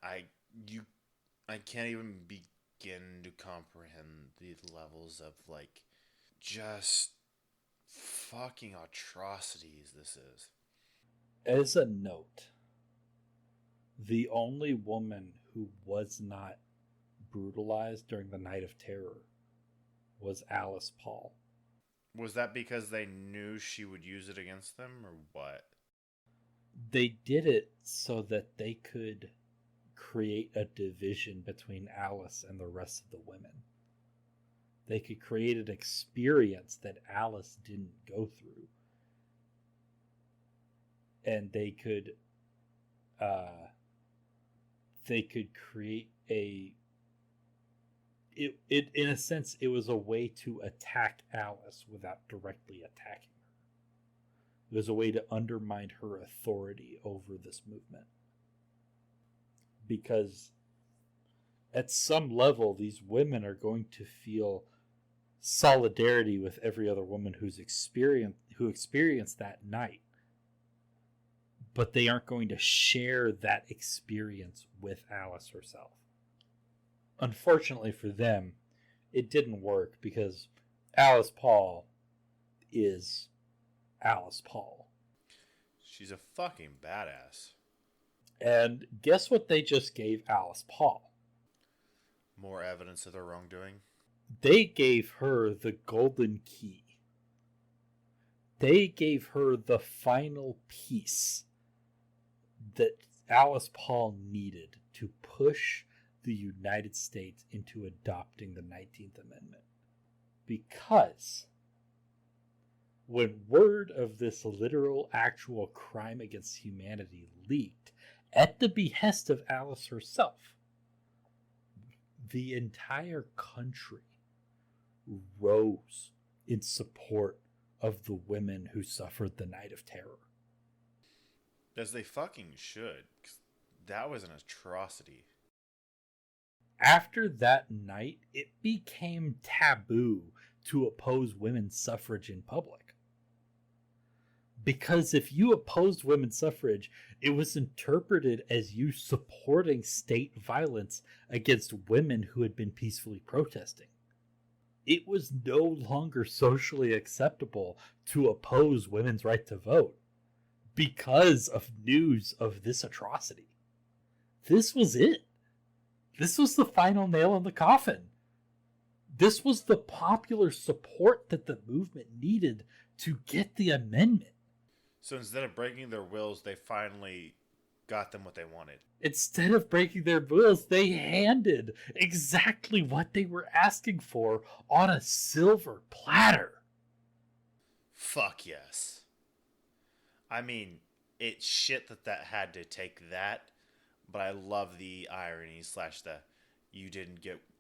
I can't even begin to comprehend the levels of like just fucking atrocities this is. As a note, the only woman who was not brutalized during the Night of Terror was Alice Paul. Was that because they knew she would use it against them, or what? They did it so that they could create a division between Alice and the rest of the women. They could create an experience that Alice didn't go through. And they could create it in a sense, it was a way to attack Alice without directly attacking her. It was a way to undermine her authority over this movement. Because at some level, these women are going to feel solidarity with every other woman who experienced that night. But they aren't going to share that experience with Alice herself. Unfortunately for them, it didn't work because Alice Paul is Alice Paul. She's a fucking badass. And guess what they just gave Alice Paul? More evidence of their wrongdoing? They gave her the golden key. They gave her the final piece that Alice Paul needed to push the United States into adopting the 19th Amendment. Because when word of this literal, actual crime against humanity leaked at the behest of Alice herself, the entire country rose in support of the women who suffered the Night of Terror. As they fucking should. 'Cause that was an atrocity. After that night, it became taboo to oppose women's suffrage in public. Because if you opposed women's suffrage, it was interpreted as you supporting state violence against women who had been peacefully protesting. It was no longer socially acceptable to oppose women's right to vote because of news of this atrocity. This was it. This was the final nail in the coffin. This was the popular support that the movement needed to get the amendment. So instead of breaking their wills, they finally got them what they wanted. Instead of breaking their wills, they handed exactly what they were asking for on a silver platter. Fuck yes. I mean, it's shit that had to take that, but I love the irony /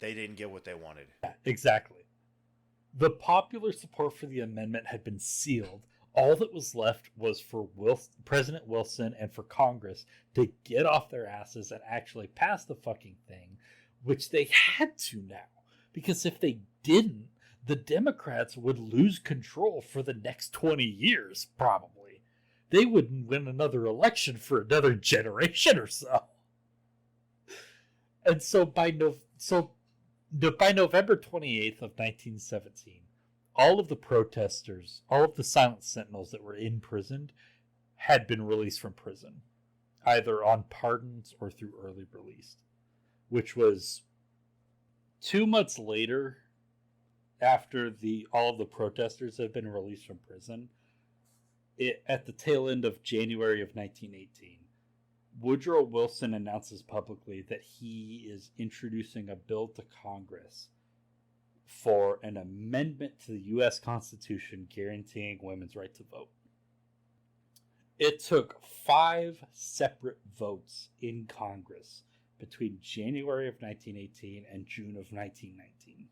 they didn't get what they wanted. Yeah, exactly. The popular support for the amendment had been sealed. All that was left was for President Wilson and for Congress to get off their asses and actually pass the fucking thing, which they had to now. Because if they didn't, the Democrats would lose control for the next 20 years, probably. they wouldn't win another election for another generation or so. And so by November 28th of 1917, all of the protesters, all of the Silent Sentinels that were imprisoned had been released from prison, either on pardons or through early release, which was 2 months later after all of the protesters had been released from prison. At the tail end of January of 1918, Woodrow Wilson announces publicly that he is introducing a bill to Congress for an amendment to the U.S. Constitution guaranteeing women's right to vote. It took 5 separate votes in Congress between January of 1918 and June of 1919,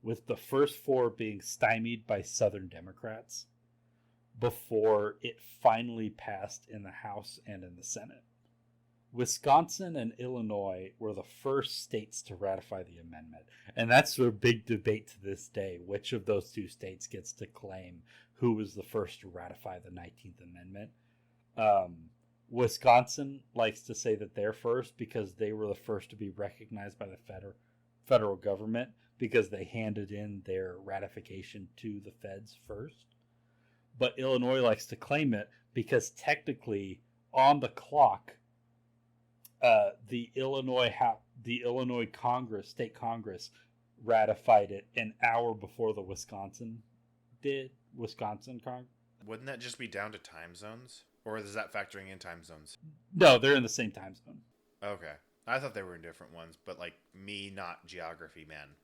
with the first 4 being stymied by Southern Democrats before it finally passed in the House and in the Senate. Wisconsin and Illinois were the first states to ratify the amendment, and that's a big debate to this day. Which of those 2 states gets to claim who was the first to ratify the 19th Amendment? Wisconsin likes to say that they're first because they were the first to be recognized by the federal government because they handed in their ratification to the feds first. But Illinois likes to claim it because technically, on the clock, the Illinois Congress, state Congress, ratified it an hour before the Wisconsin Congress. Wouldn't that just be down to time zones? Or is that factoring in time zones? No, they're in the same time zone. Okay. I thought they were in different ones, but like me, not geography man.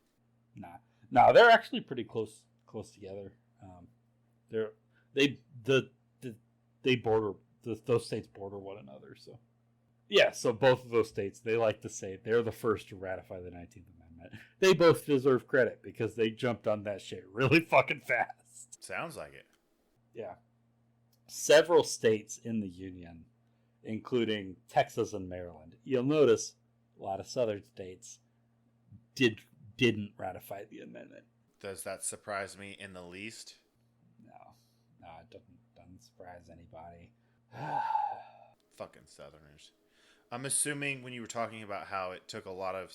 Nah, they're actually pretty close together. Those states border one another, so. Yeah, so both of those states, they like to say they're the first to ratify the 19th Amendment. They both deserve credit because they jumped on that shit really fucking fast. Sounds like it. Yeah. Several states in the Union, including Texas and Maryland, you'll notice a lot of southern states didn't ratify the amendment. Does that surprise me in the least? No, it doesn't surprise anybody. Fucking Southerners. I'm assuming when you were talking about how it took a lot of...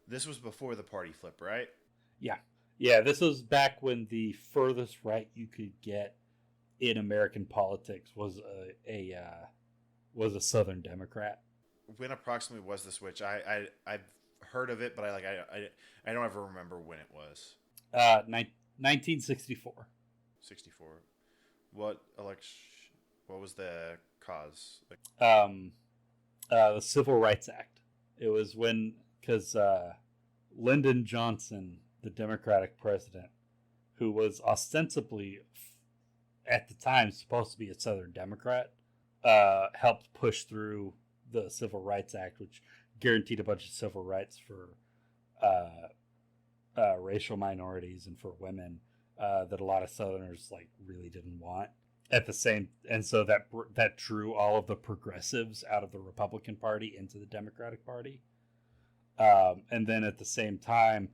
This was before the party flip, right? Yeah, this was back when the furthest right you could get in American politics was a Southern Democrat. When approximately was the switch? I've heard of it, but I don't ever remember when it was. 1964. 64. What was the cause? The Civil Rights Act. It was because Lyndon Johnson, the Democratic president, who was ostensibly at the time supposed to be a Southern Democrat, helped push through the Civil Rights Act, which guaranteed a bunch of civil rights for racial minorities and for women that a lot of Southerners really didn't want. And so that drew all of the progressives out of the Republican Party into the Democratic Party. And then at the same time,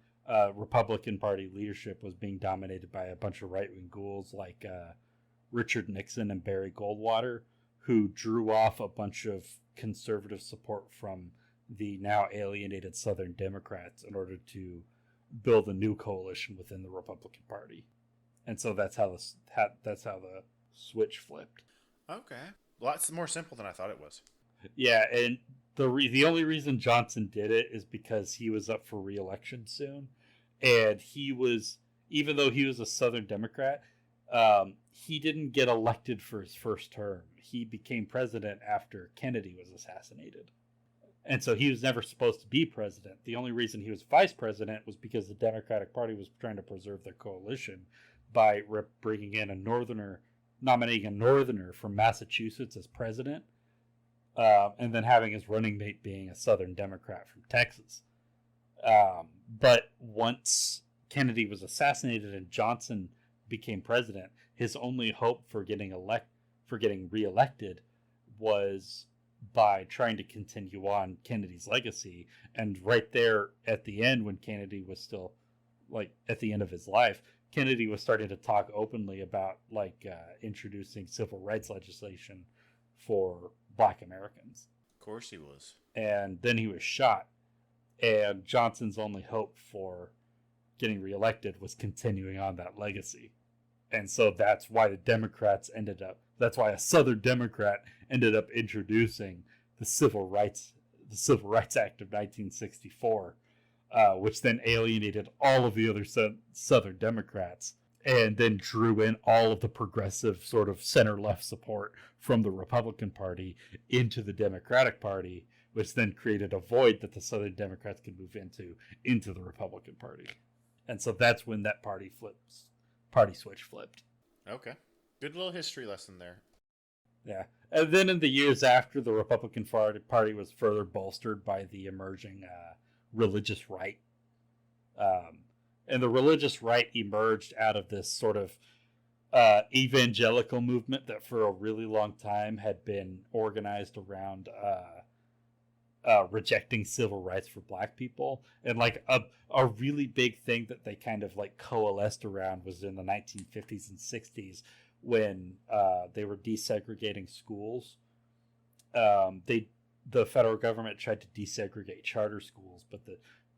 Republican Party leadership was being dominated by a bunch of right-wing ghouls like Richard Nixon and Barry Goldwater, who drew off a bunch of conservative support from the now alienated Southern Democrats in order to build a new coalition within the Republican Party. And so that's how the switch flipped. Okay. Lots more simple than I thought it was. Yeah, and the only reason Johnson did it is because he was up for re-election soon, and even though he was a Southern Democrat, he didn't get elected for his first term. He became president after Kennedy was assassinated. And so he was never supposed to be president. The only reason he was vice president was because the Democratic Party was trying to preserve their coalition by bringing in nominating a northerner from Massachusetts as president, and then having his running mate being a Southern Democrat from Texas. But once Kennedy was assassinated and Johnson became president, his only hope for getting reelected was by trying to continue on Kennedy's legacy. And right there at the end, when Kennedy was still like at the end of his life, Kennedy was starting to talk openly about introducing civil rights legislation for Black Americans. Of course he was. And then he was shot, and Johnson's only hope for getting reelected was continuing on that legacy. And so that's why that's why a Southern Democrat ended up introducing the Civil Rights Act of 1964, which then alienated all of the other Southern Democrats, and then drew in all of the progressive sort of center-left support from the Republican Party into the Democratic Party, which then created a void that the Southern Democrats could move into the Republican Party. And so that's when that party switch flipped. Okay. Good little history lesson there. Yeah. And then in the years after, the Republican Party was further bolstered by the emerging religious right. And the religious right emerged out of this sort of evangelical movement that for a really long time had been organized around rejecting civil rights for Black people. And like a really big thing that they kind of like coalesced around was in the 1950s and 60s when they were desegregating schools. The federal government tried to desegregate charter schools,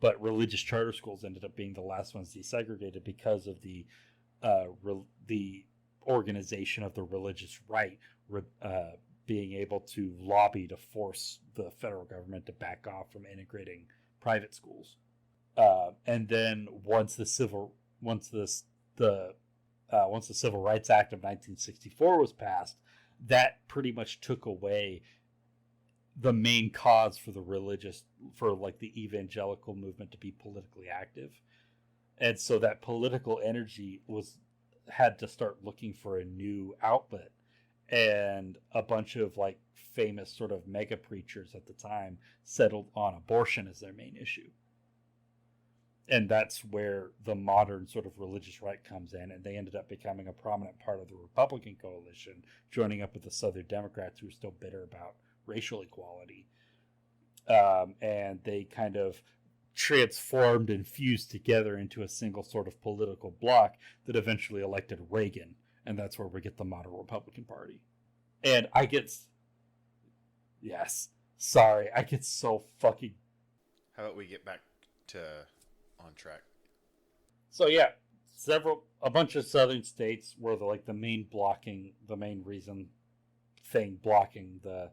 but religious charter schools ended up being the last ones desegregated because of the organization of the religious right being able to lobby to force the federal government to back off from integrating private schools. And then once the Civil Rights Act of 1964 was passed, that pretty much took away the main cause for the evangelical movement to be politically active. And so that political energy had to start looking for a new outlet. And a bunch of like famous sort of mega preachers at the time settled on abortion as their main issue. And that's where the modern sort of religious right comes in, and they ended up becoming a prominent part of the Republican coalition, joining up with the Southern Democrats, who were still bitter about racial equality. And they kind of transformed and fused together into a single sort of political bloc that eventually elected Reagan. And that's where we get the modern Republican Party. And I get so fucking... How about we get back to on track? So yeah, a bunch of southern states were the main thing blocking the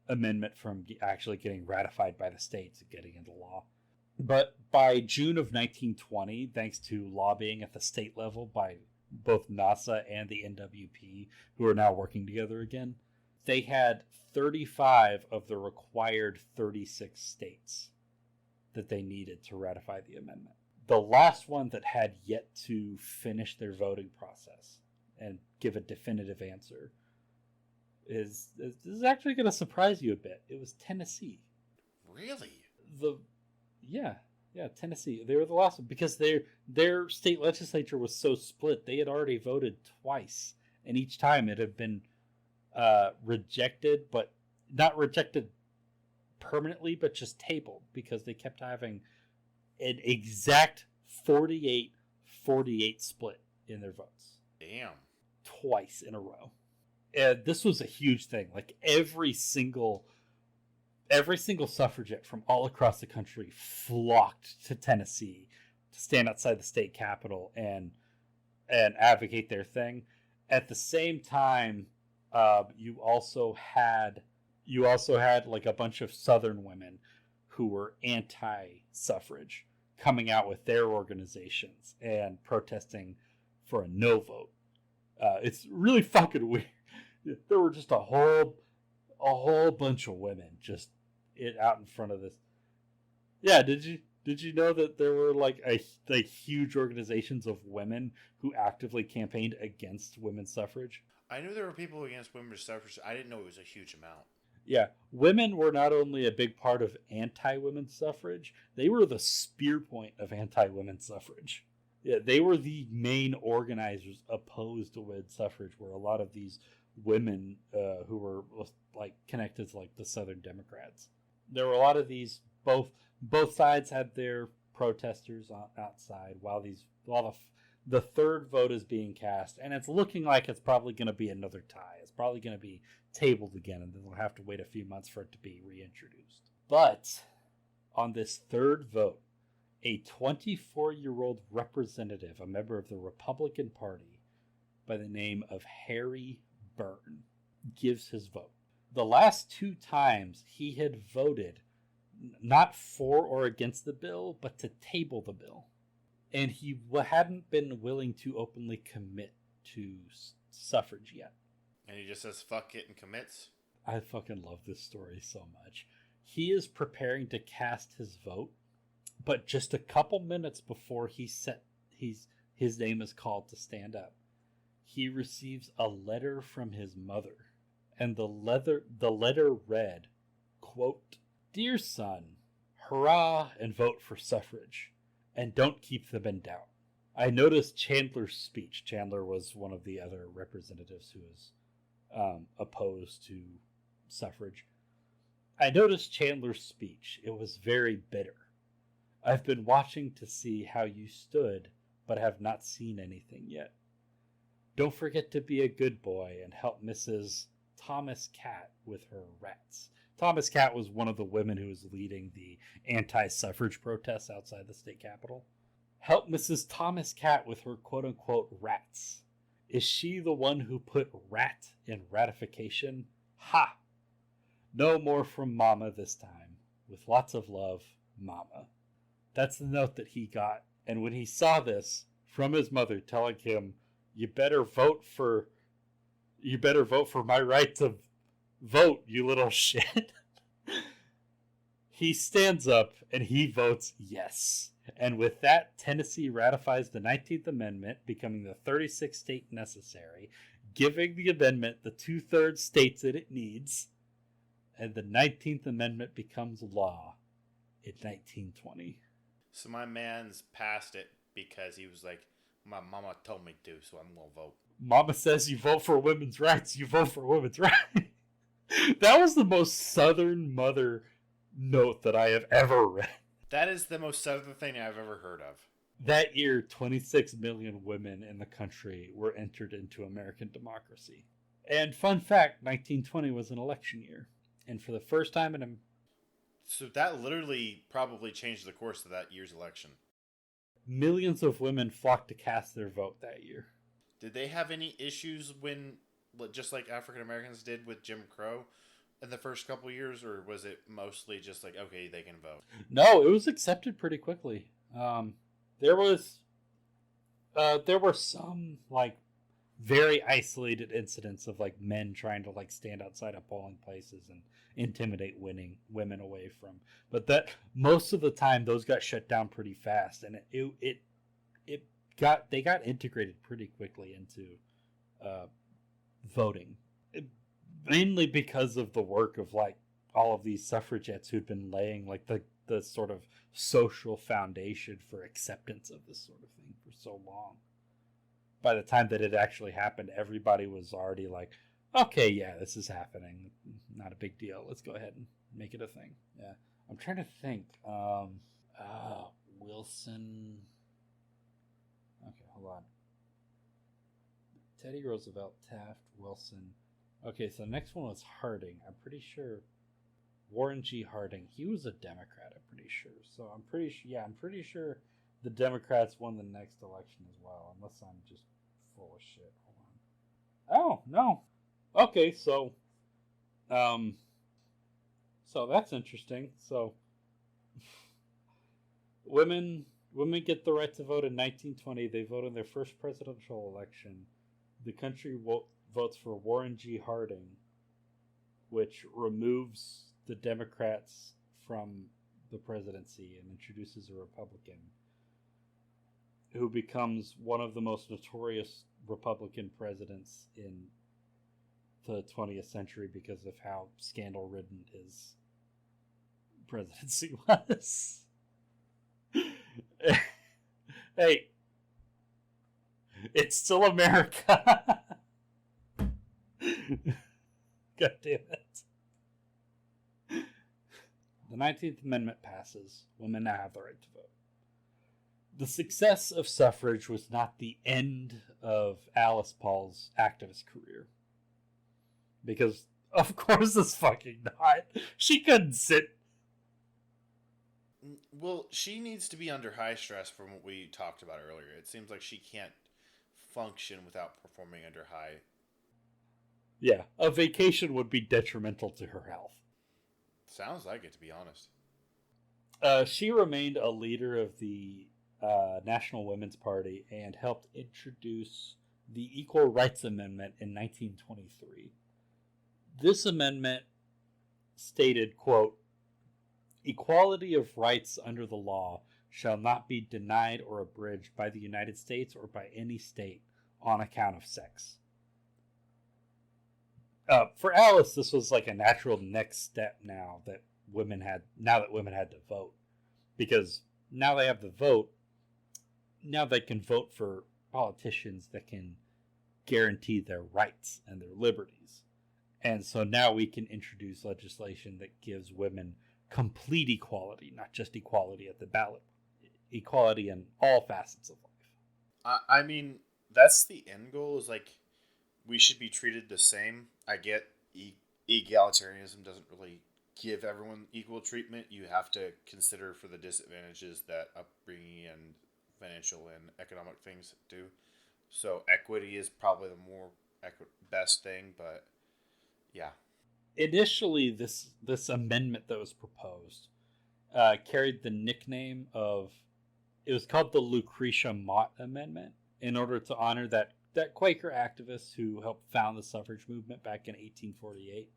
amendment from actually getting ratified by the states and getting into law. But by June of 1920, thanks to lobbying at the state level by both NASA and the NWP, who are now working together again, they had 35 of the required 36 states that they needed to ratify the amendment. The last one that had yet to finish their voting process and give a definitive answer is actually going to surprise you a bit. It was Tennessee. Really? Yeah, Tennessee. They were the last one because their state legislature was so split. They had already voted twice, and each time it had been rejected, but not rejected permanently, but just tabled because they kept having an exact 48-48 split in their votes. Damn. Twice in a row. And this was a huge thing. Like every single suffragette from all across the country flocked to Tennessee to stand outside the state capitol and advocate their thing. At the same time, you also had like a bunch of Southern women who were anti-suffrage coming out with their organizations and protesting for a no vote. It's really fucking weird. There were just a whole bunch of women just out in front of this. Yeah, did you know that there were like huge organizations of women who actively campaigned against women's suffrage? I knew there were people against women's suffrage. I didn't know it was a huge amount. Yeah, women were not only a big part of anti-women's suffrage, they were the spear point of anti-women's suffrage. Yeah, they were the main organizers opposed to women's suffrage, where a lot of these women who were like connected to like the Southern Democrats. There were a lot of these, both sides had their protesters outside while the third vote is being cast, and it's looking like it's probably going to be another tie. It's probably going to be tabled again, and then they'll have to wait a few months for it to be reintroduced. But on this third vote, a 24-year-old representative, a member of the Republican Party by the name of Harry Byrne, gives his vote. The last two times he had voted not for or against the bill, but to table the bill. And he hadn't been willing to openly commit to suffrage yet. And he just says fuck it and commits? I fucking love this story so much. He is preparing to cast his vote, but just a couple minutes before his name is called to stand up, he receives a letter from his mother. And the letter read, quote, "Dear son, hurrah and vote for suffrage, and don't keep them in doubt. I noticed Chandler's speech." Chandler was one of the other representatives who was opposed to suffrage. "I noticed Chandler's speech. It was very bitter. I've been watching to see how you stood, but have not seen anything yet. Don't forget to be a good boy and help Mrs. Thomas Cat with her rats." Thomas Cat was one of the women who was leading the anti-suffrage protests outside the state capitol. "Help Mrs. Thomas Cat with her quote-unquote rats. Is she the one who put rat in ratification? Ha! No more from Mama this time. With lots of love, Mama." That's the note that he got. And when he saw this from his mother telling him, you better vote for my right to vote, you little shit. He stands up and he votes yes. And with that, Tennessee ratifies the 19th Amendment, becoming the 36th state necessary, giving the amendment the 2/3 states that it needs. And the 19th Amendment becomes law in 1920. So my man's passed it because he was like, my mama told me to, so I'm going to vote. Mama says you vote for women's rights, you vote for women's rights. That was the most Southern mother note that I have ever read. That is the most Southern thing I've ever heard of. That year, 26 million women in the country were entered into American democracy. And fun fact, 1920 was an election year. And for the first time in So that literally probably changed the course of that year's election. Millions of women flocked to cast their vote that year. Did they have any issues when, just like African Americans did with Jim Crow in the first couple of years, or was it mostly just like, okay, they can vote? No, it was accepted pretty quickly. There were some like very isolated incidents of like men trying to like stand outside of polling places and intimidate women away from, but that most of the time those got shut down pretty fast, and they got integrated pretty quickly into voting, mainly because of the work of like all of these suffragettes who'd been laying like the sort of social foundation for acceptance of this sort of thing for so long. By the time that it actually happened, everybody was already like, okay, yeah, this is happening. Not a big deal. Let's go ahead and make it a thing. Yeah. I'm trying to think. Wilson. Okay, hold on. Teddy Roosevelt, Taft, Wilson. Okay, so the next one was Harding. I'm pretty sure Warren G. Harding. He was a Democrat, I'm pretty sure. So I'm pretty sure the Democrats won the next election as well, unless I'm just full of shit. Hold on. Oh, no. Okay, so that's interesting. So women get the right to vote in 1920. They vote in their first presidential election. The country votes for Warren G. Harding, which removes the Democrats from the presidency and introduces a Republican, who becomes one of the most notorious Republican presidents in the 20th century because of how scandal-ridden his presidency was. Hey, it's still America. God damn it. The 19th Amendment passes. Women now have the right to vote. The success of suffrage was not the end of Alice Paul's activist career. Because, of course it's fucking not. She couldn't sit. Well, she needs to be under high stress from what we talked about earlier. It seems like she can't function without performing under high. Yeah, a vacation would be detrimental to her health. Sounds like it, to be honest. She remained a leader of the National Women's Party and helped introduce the Equal Rights Amendment in 1923. This amendment stated, quote, "Equality of rights under the law shall not be denied or abridged by the United States or by any state on account of sex." For Alice, this was like a natural next step now that women had to vote, because now they have the vote. Now they can vote for politicians that can guarantee their rights and their liberties. And so now we can introduce legislation that gives women complete equality, not just equality at the ballot, equality in all facets of life. I mean, that's the end goal, is like, we should be treated the same. I get egalitarianism doesn't really give everyone equal treatment. You have to consider for the disadvantages that upbringing and financial and economic things do. So equity is probably the more best thing, but yeah. Initially, this amendment that was proposed carried the nickname of, it was called the Lucretia Mott Amendment, in order to honor that Quaker activist who helped found the suffrage movement back in 1848.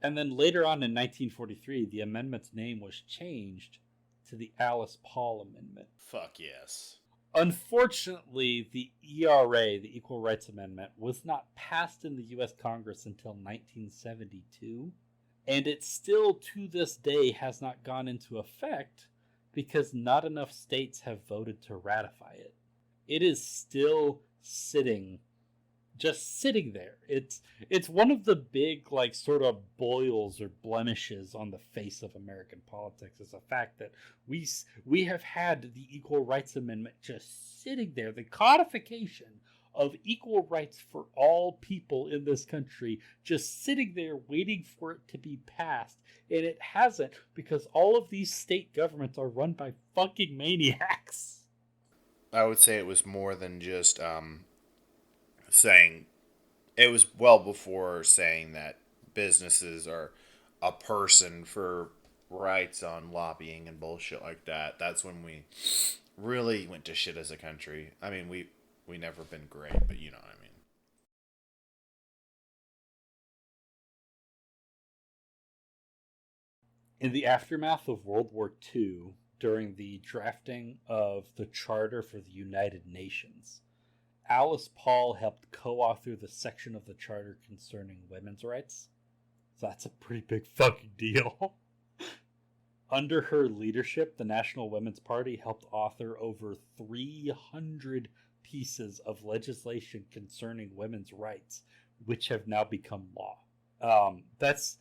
And then later on in 1943, the amendment's name was changed to the Alice Paul Amendment. Fuck yes. Unfortunately, the ERA, the Equal Rights Amendment, was not passed in the U.S. Congress until 1972, and it still, to this day, has not gone into effect because not enough states have voted to ratify it. It is still just sitting there. It's one of the big, like, sort of boils or blemishes on the face of American politics, is the fact that we have had the Equal Rights Amendment just sitting there, the codification of equal rights for all people in this country, just sitting there waiting for it to be passed, and it hasn't, because all of these state governments are run by fucking maniacs. I would say it was more than just saying, it was well before saying that businesses are a person for rights on lobbying and bullshit like that. That's when we really went to shit as a country. I mean, we never been great, but you know what I mean. In the aftermath of World War II, during the drafting of the Charter for the United Nations, Alice Paul helped co-author the section of the charter concerning women's rights. So that's a pretty big fucking deal. Under her leadership, the National Women's Party helped author over 300 pieces of legislation concerning women's rights, which have now become law. That's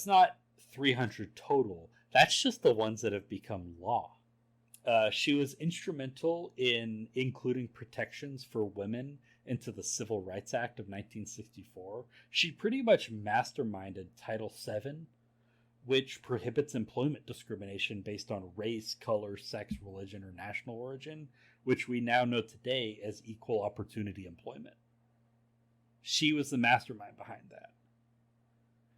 not 300 total. That's just the ones that have become law. She was instrumental in including protections for women into the Civil Rights Act of 1964. She pretty much masterminded Title VII, which prohibits employment discrimination based on race, color, sex, religion, or national origin, which we now know today as equal opportunity employment. She was the mastermind behind that.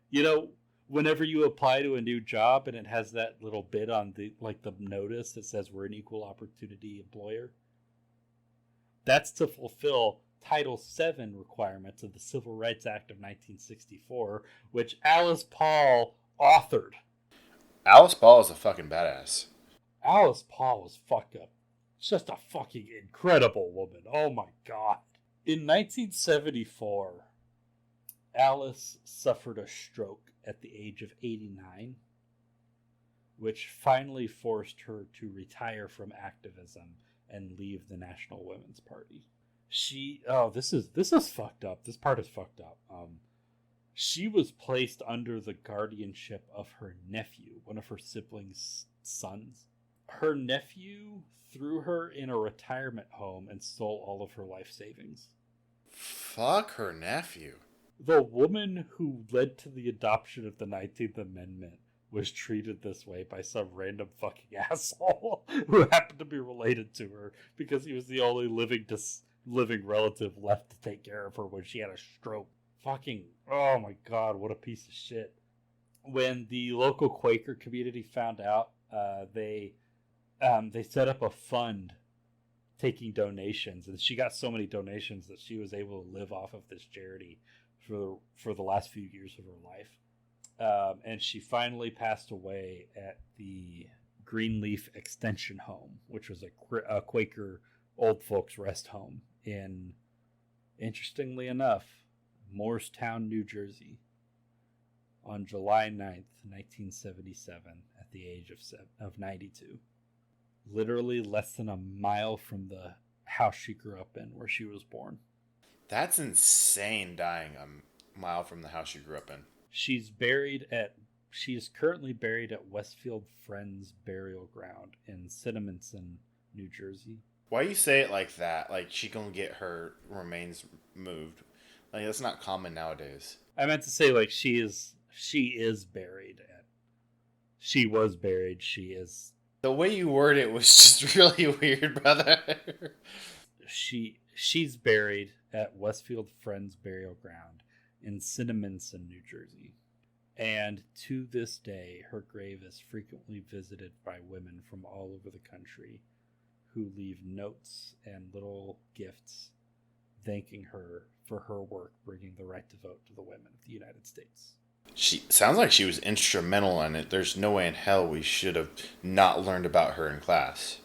You know, whenever you apply to a new job and it has that little bit on the notice that says we're an equal opportunity employer, that's to fulfill Title VII requirements of the Civil Rights Act of 1964, which Alice Paul authored. Alice Paul is a fucking badass. Alice Paul was fucked up. Just a fucking incredible woman. Oh my god. In 1974, Alice suffered a stroke at the age of 89, which finally forced her to retire from activism and leave the National Women's Party. This is fucked up. This part is fucked up. She was placed under the guardianship of her nephew, one of her siblings' sons. Her nephew threw her in a retirement home and stole all of her life savings. Fuck her nephew. The woman who led to the adoption of the 19th Amendment was treated this way by some random fucking asshole who happened to be related to her because he was the only living relative left to take care of her when she had a stroke. Fucking, oh my god, what a piece of shit. When the local Quaker community found out, they set up a fund taking donations, and she got so many donations that she was able to live off of this charity for the last few years of her life. And she finally passed away at the Greenleaf Extension Home, which was a Quaker old folks rest home in, interestingly enough, Morristown, New Jersey, on July 9th, 1977, at the age of 92. Literally less than a mile from the house she grew up in, where she was born. That's insane, dying a mile from the house she grew up in. She is currently buried at Westfield Friends Burial Ground in Cinnaminson, New Jersey. Why you say it like that? Like she gonna get her remains moved? Like that's not common nowadays. I meant to say like she is buried at. She was buried. She is. The way you word it was just really weird, brother. She's buried at Westfield Friends Burial Ground in Cinnaminson, New Jersey. And to this day, her grave is frequently visited by women from all over the country who leave notes and little gifts thanking her for her work bringing the right to vote to the women of the United States. She sounds like she was instrumental in it. There's no way in hell we should have not learned about her in class.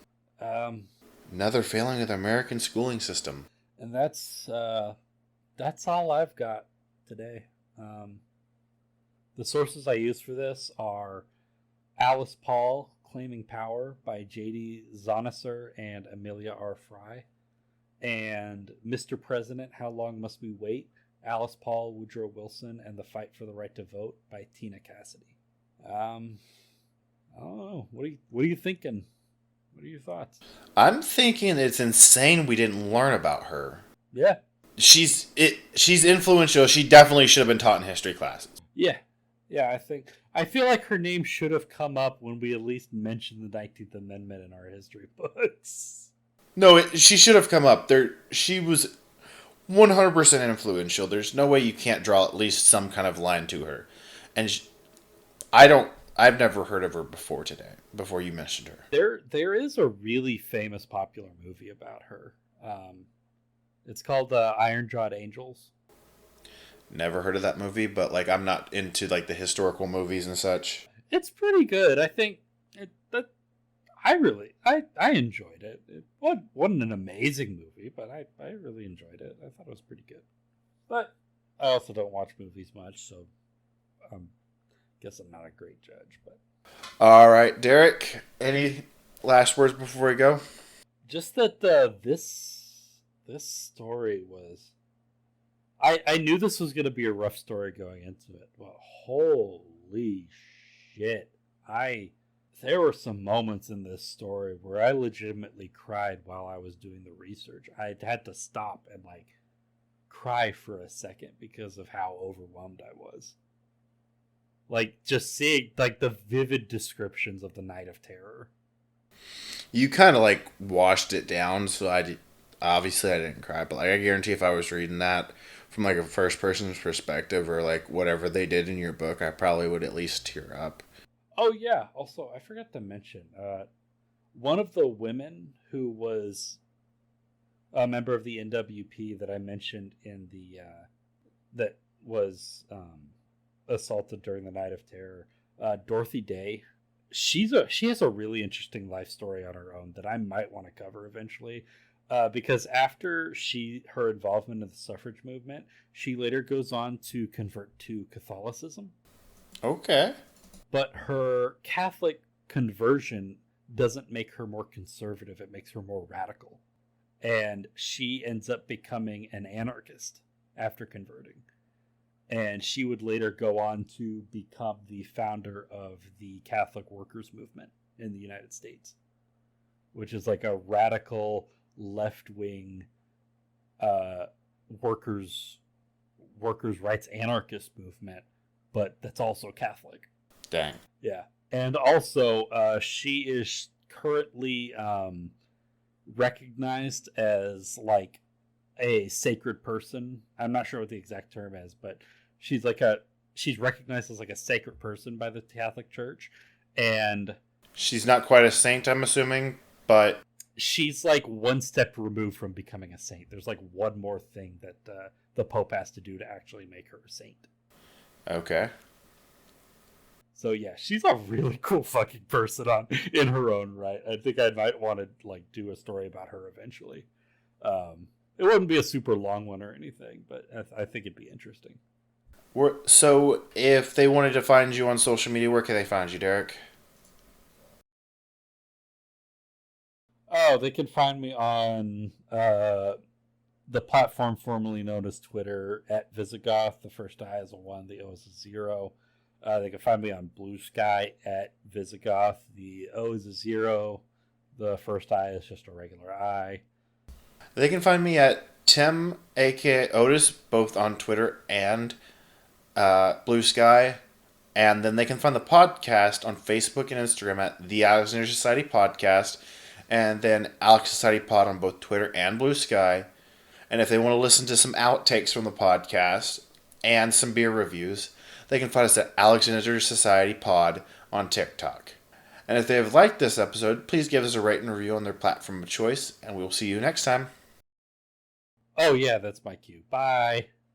Another failing of the American schooling system. And that's all I've got today. The sources I use for this are Alice Paul, Claiming Power by J.D. Zonisser and Amelia R. Fry, and Mr. President, How Long Must We Wait? Alice Paul, Woodrow Wilson, and the Fight for the Right to Vote by Tina Cassidy. I don't know. What are you thinking? What are your thoughts? I'm thinking it's insane we didn't learn about her. Yeah. She's influential. She definitely should have been taught in history classes. Yeah. Yeah, I feel like her name should have come up when we at least mentioned the 19th Amendment in our history books. No, she should have come up. She was 100% influential. There's no way you can't draw at least some kind of line to her. And I've never heard of her before today, before you mentioned her. There is a really famous popular movie about her. It's called Iron Jawed Angels. Never heard of that movie, but like I'm not into like the historical movies and such. It's pretty good. I think I enjoyed it. It wasn't an amazing movie, but I really enjoyed it. I thought it was pretty good. But I also don't watch movies much, so guess I'm not a great judge. But all right, Derek, any last words before we go? Just that this story was. I knew this was going to be a rough story going into it, but holy shit. There were some moments in this story where I legitimately cried while I was doing the research. I had to stop and cry for a second because of how overwhelmed I was. Just seeing the vivid descriptions of the Night of Terror. You kind of washed it down, so obviously I didn't cry, but I guarantee if I was reading that from a first person's perspective or whatever they did in your book, I probably would at least tear up. Oh yeah, also I forgot to mention one of the women who was a member of the NWP that I mentioned in the that was assaulted during the Night of Terror, Dorothy Day. She has a really interesting life story on her own that I might want to cover eventually. Because after her involvement in the suffrage movement, she later goes on to convert to Catholicism. Okay. But her Catholic conversion doesn't make her more conservative. It makes her more radical. And she ends up becoming an anarchist after converting. And she would later go on to become the founder of the Catholic Workers Movement in the United States. which is like a radical left wing uh, workers rights anarchist movement, but that's also Catholic. Dang. Yeah, and also she is currently recognized as like a sacred person. I'm not sure what the exact term is, but she's like a she's recognized as like a sacred person by the Catholic Church, and She's not quite a saint, I'm assuming, but she's like one step removed from becoming a saint. There's like one more thing that the Pope has to do to actually make her a saint. okay. So yeah, she's a really cool fucking person in her own right. I think I might want to like do a story about her eventually. It wouldn't be a super long one or anything, but I think it'd be interesting. So, if they wanted to find you on social media, where can they find you, Derek? Oh, they can find me on the platform formerly known as Twitter at Visigoth. The first I is a 1, the O is a 0. They can find me on Blue Sky at Visigoth. The O is a 0. The first I is just a regular I. They can find me at Tim, aka Otis, both on Twitter and Blue Sky. And then they can find the podcast on Facebook and Instagram at the Alexander Society Podcast. And then Alex Society Pod on both Twitter and Blue Sky. And if they want to listen to some outtakes from the podcast and some beer reviews, they can find us at Alexander Society Pod on TikTok. And if they have liked this episode, please give us a rate and review on their platform of choice, and we will see you next time. Oh, yeah, that's my cue. Bye.